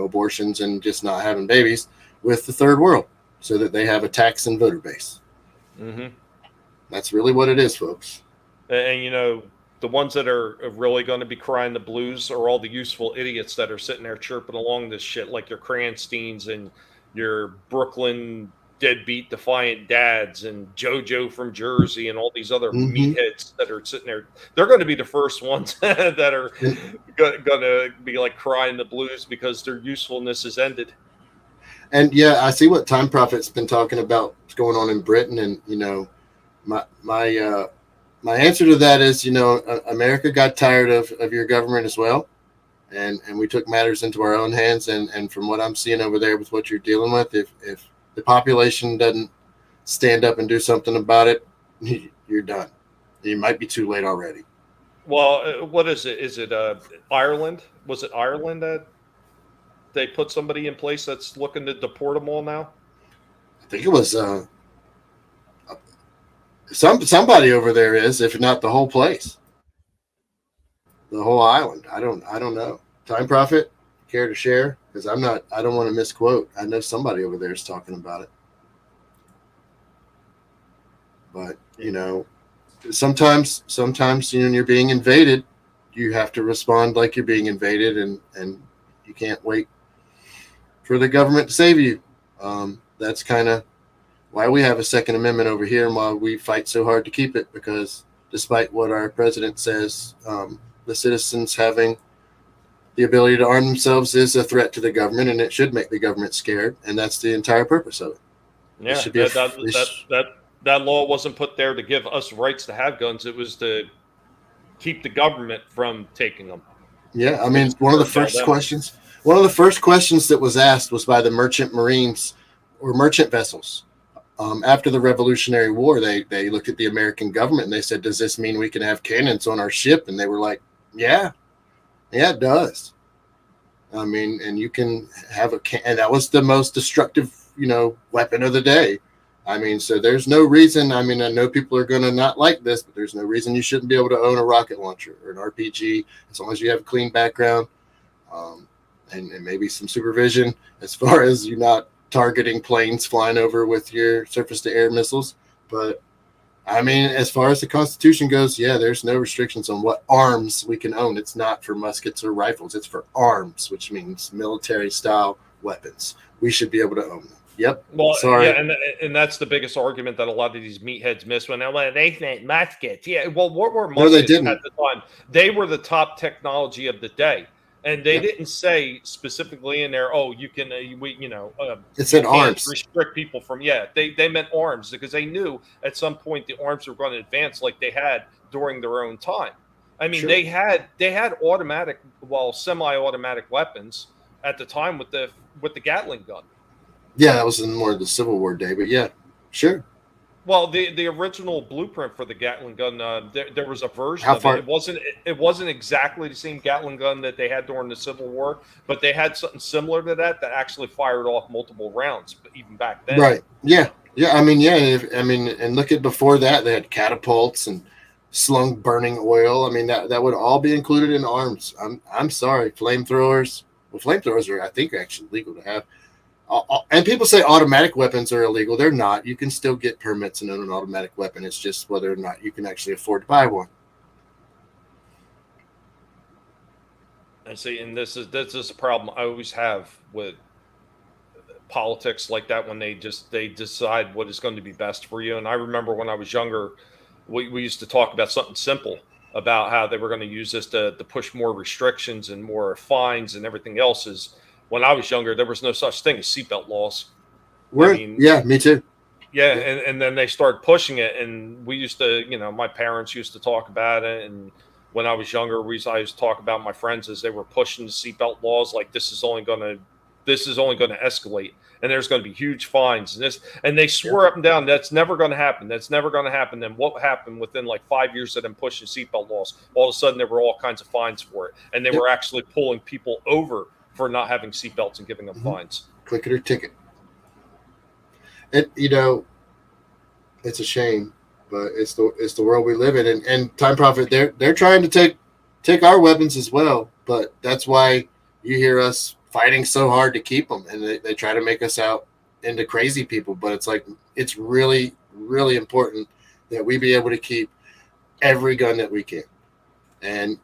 abortions and just not having babies with the third world, so that they have a tax and voter base. That's really what it is, folks. And the ones that are really going to be crying the blues are all the useful idiots that are sitting there chirping along this shit, like your Cransteins and your Brooklyn deadbeat defiant dads and JoJo from Jersey and all these other meatheads that are sitting there. They're going to be the first ones that are going to be like crying the blues because their usefulness is ended. And yeah, I see what Time Prophet's been talking about what's going on in Britain, and my answer to that is, America got tired of your government as well, and we took matters into our own hands. And from what I'm seeing over there with what you're dealing with, if the population doesn't stand up and do something about it, you're done. You might be too late already. Well, what is it? Is it Ireland? Was it Ireland that they put somebody in place that's looking to deport them all now? I think it was somebody over there is, if not the whole place, the whole island. I don't know. Time Prophet, care to share? Because I don't want to misquote. I know somebody over there is talking about it. But sometimes when you're being invaded, you have to respond like you're being invaded, and you can't wait for the government to save you. That's kind of why we have a Second Amendment over here, and why we fight so hard to keep it, because despite what our president says, the citizens having the ability to arm themselves is a threat to the government, and it should make the government scared, and that's the entire purpose of it. Yeah, that law wasn't put there to give us rights to have guns. It was to keep the government from taking them. Yeah, I mean, one of the first questions that was asked was by the merchant marines or merchant vessels. After the Revolutionary War, they looked at the American government and they said, does this mean we can have cannons on our ship? And they were like, yeah, it does. I mean, and you can have and that was the most destructive, weapon of the day. I mean, so there's no reason. I mean, I know people are going to not like this, but there's no reason you shouldn't be able to own a rocket launcher or an RPG, as long as you have a clean background, and maybe some supervision as far as you're not targeting planes flying over with your surface-to-air missiles. But I mean, as far as the Constitution goes, yeah, there's no restrictions on what arms we can own. It's not for muskets or rifles. It's for arms, which means military-style weapons. We should be able to own them. Yep. Well, sorry. Yeah, and that's the biggest argument that a lot of these meatheads miss when they meant muskets. Yeah, well, what were muskets at the time? They were the top technology of the day. And they didn't say specifically in there, oh, you can, it said arms. Restrict people from, they meant arms, because they knew at some point the arms were going to advance like they had during their own time. I mean, they had automatic, semi-automatic weapons, at the time with the Gatling gun. Yeah, that was in more of the Civil War day, but yeah, sure. Well, the original blueprint for the Gatling gun, there was a version How of far- it. It wasn't exactly the same Gatling gun that they had during the Civil War, but they had something similar to that actually fired off multiple rounds, but even back then. Right. Yeah. Yeah. I mean, yeah. And look at before that, they had catapults and slung burning oil. I mean, that would all be included in arms. I'm sorry, flamethrowers. Well, flamethrowers are, I think, actually legal to have. And people say automatic weapons are illegal. They're not. You can still get permits and own an automatic weapon. It's just whether or not you can actually afford to buy one. And see, and this is a problem I always have with politics like that when they decide what is going to be best for you. And I remember when I was younger, we used to talk about something simple about how they were going to use this to push more restrictions and more fines and everything else. Is when I was younger, there was no such thing as seatbelt laws. Yeah, me too. Yeah, and then they started pushing it, and we used to, my parents used to talk about it, and when I was younger, I used to talk about my friends as they were pushing the seatbelt laws, like this is only going to escalate, and there's going to be huge fines, and they swore up and down that's never going to happen. That's never going to happen. And what happened within like 5 years of them pushing seatbelt laws? All of a sudden, there were all kinds of fines for it, and they were actually pulling people over for not having seatbelts and giving them fines. Click it or ticket. It's a shame, but it's the world we live in. And Time Prophet, they're trying to take our weapons as well. But that's why you hear us fighting so hard to keep them, and they try to make us out into crazy people. But it's like it's really, really important that we be able to keep every gun that we can. And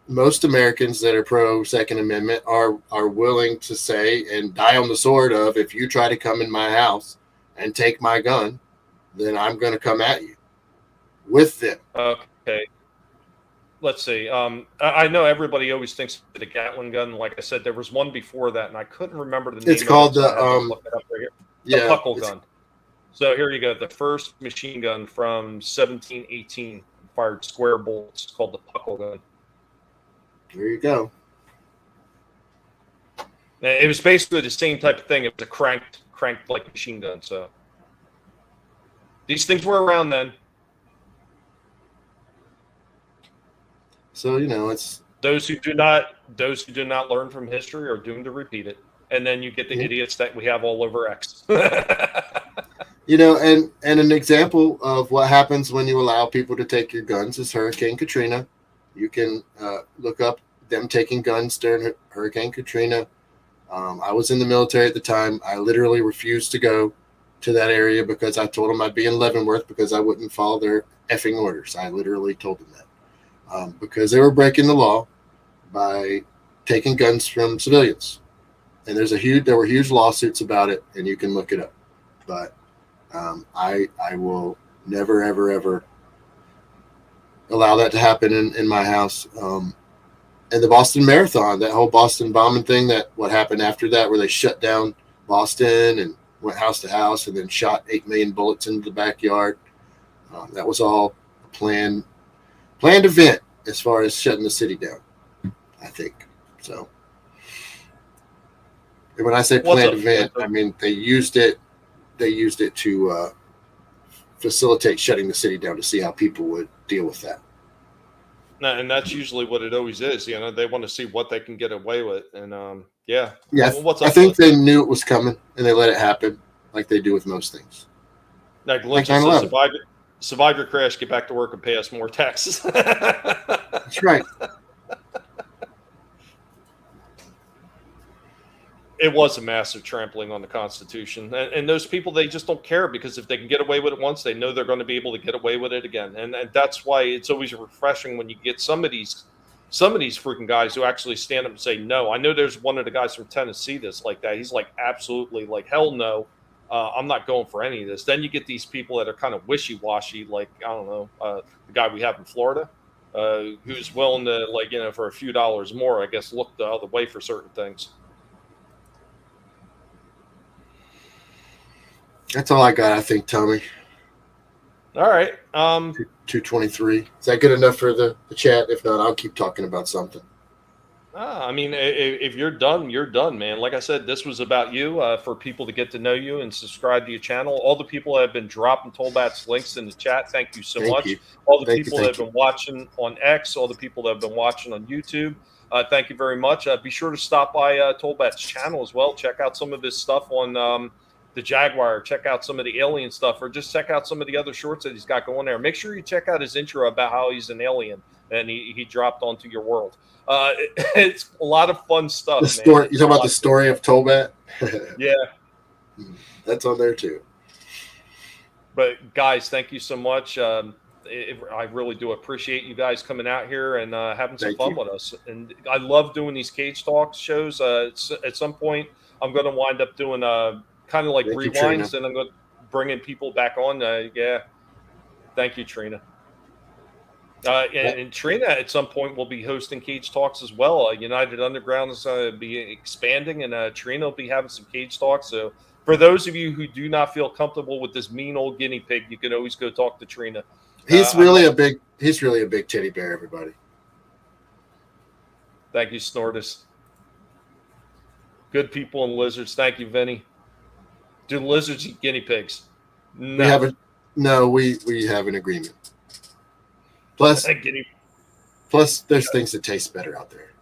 most Americans that are pro Second Amendment are willing to say and die on the sword of, if you try to come in my house and take my gun, then I'm going to come at you with them. Okay. Let's see. I know everybody always thinks of the Gatling gun. Like I said, there was one before that, and I couldn't remember the name. It's called the Puckle gun. So here you go. The first machine gun from 1718 fired square bullets. It's called the Puckle gun. There you go. It was basically the same type of thing. It was a cranked like machine gun. So these things were around then. So it's those who do not learn from history are doomed to repeat it, and then you get the idiots that we have all over X. And an example of what happens when you allow people to take your guns is Hurricane Katrina. You can look up them taking guns during Hurricane Katrina. I was in the military at the time. I literally refused to go to that area because I told them I'd be in Leavenworth because I wouldn't follow their effing orders. I literally told them that because they were breaking the law by taking guns from civilians. And there were huge lawsuits about it, and you can look it up. But I will never, ever, ever allow that to happen in my house. And the Boston Marathon, that whole Boston bombing thing, what happened after that, where they shut down Boston and went house to house and then shot 8 million bullets into the backyard. That was all a planned event as far as shutting the city down, I think. So, and when I say planned event, I mean they used it to facilitate shutting the city down to see how people would deal with that. And that's usually what it always is. They want to see what they can get away with. And yeah. What's up, I think they knew it was coming and they let it happen like they do with most things. Like Lynch says, survive your crash, get back to work, and pay us more taxes. That's right. It was a massive trampling on the Constitution. And those people, they just don't care because if they can get away with it once, they know they're going to be able to get away with it again. And that's why it's always refreshing when you get some of these freaking guys who actually stand up and say, no. I know there's one of the guys from Tennessee that's like that. He's like, absolutely, like, hell no. I'm not going for any of this. Then you get these people that are kind of wishy-washy, like, I don't know, the guy we have in Florida, who's willing to, like, for a few dollars more, I guess, look the other way for certain things. That's all I got, I think, Tommy. All right. 223. Is that good enough for the chat? If not, I'll keep talking about something. I mean, if you're done, you're done, man. Like I said, this was about you, for people to get to know you and subscribe to your channel. All the people that have been dropping Tolbat's links in the chat, thank you so much. All the people that have been watching on X, all the people that have been watching on YouTube, thank you very much. Be sure to stop by Tolbat's channel as well. Check out some of his stuff on the Jaguar. Check out some of the alien stuff, or just check out some of the other shorts that he's got going there. Make sure you check out his intro about how he's an alien and he dropped onto your world. It's a lot of fun stuff. The story, you talking about the story of Tolbat? Yeah, that's on there too. But guys, thank you so much. I really do appreciate you guys coming out here and having some fun with us. And I love doing these Cage Talks shows. At some point, I'm going to wind up doing kind of like rewinds, and I'm going to bring in people back on. Yeah, thank you, Trina. And Trina, at some point, will be hosting Cage Talks as well. United Underground is be expanding, and Trina will be having some Cage Talks. So, for those of you who do not feel comfortable with this mean old guinea pig, you can always go talk to Trina. He's really a big teddy bear, everybody. Thank you, Snortus. Good people and lizards. Thank you, Vinny. Do lizards eat guinea pigs? No. We have an agreement. Plus, there's things that taste better out there.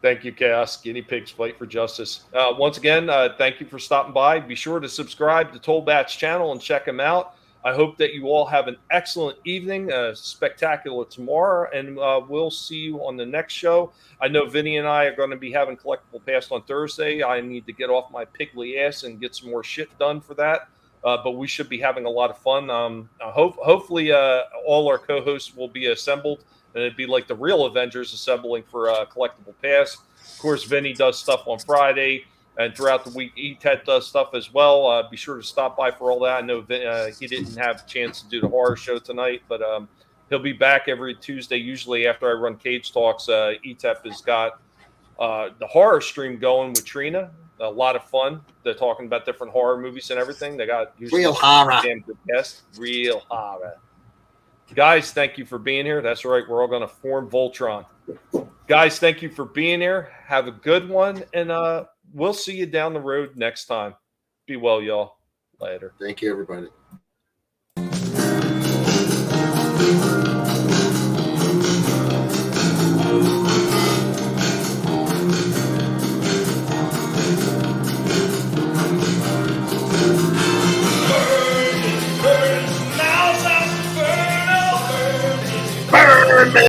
Thank you, Chaos. Guinea pigs fight for justice. Once again, thank you for stopping by. Be sure to subscribe to Tolbat's channel and check him out. I hope that you all have an excellent evening, spectacular tomorrow, and we'll see you on the next show. I know Vinny and I are going to be having Collectible Past on Thursday. I need to get off my piggly ass and get some more shit done for that. But we should be having a lot of fun. Hopefully, all our co-hosts will be assembled, and it'd be like the real Avengers assembling for Collectible Pass. Of course, Vinny does stuff on Friday, and throughout the week, E-Tet does stuff as well. Be sure to stop by for all that. I know he didn't have a chance to do the horror show tonight, but he'll be back every Tuesday, usually after I run Cage Talks. E-Tet has got the horror stream going with Trina. A lot of fun. They're talking about different horror movies and everything. They got real horror. Damn good guests. Real horror. Guys, thank you for being here. That's right. We're all going to form Voltron. Guys, thank you for being here. Have a good one, and we'll see you down the road next time. Be well, y'all. Later. Thank you, everybody.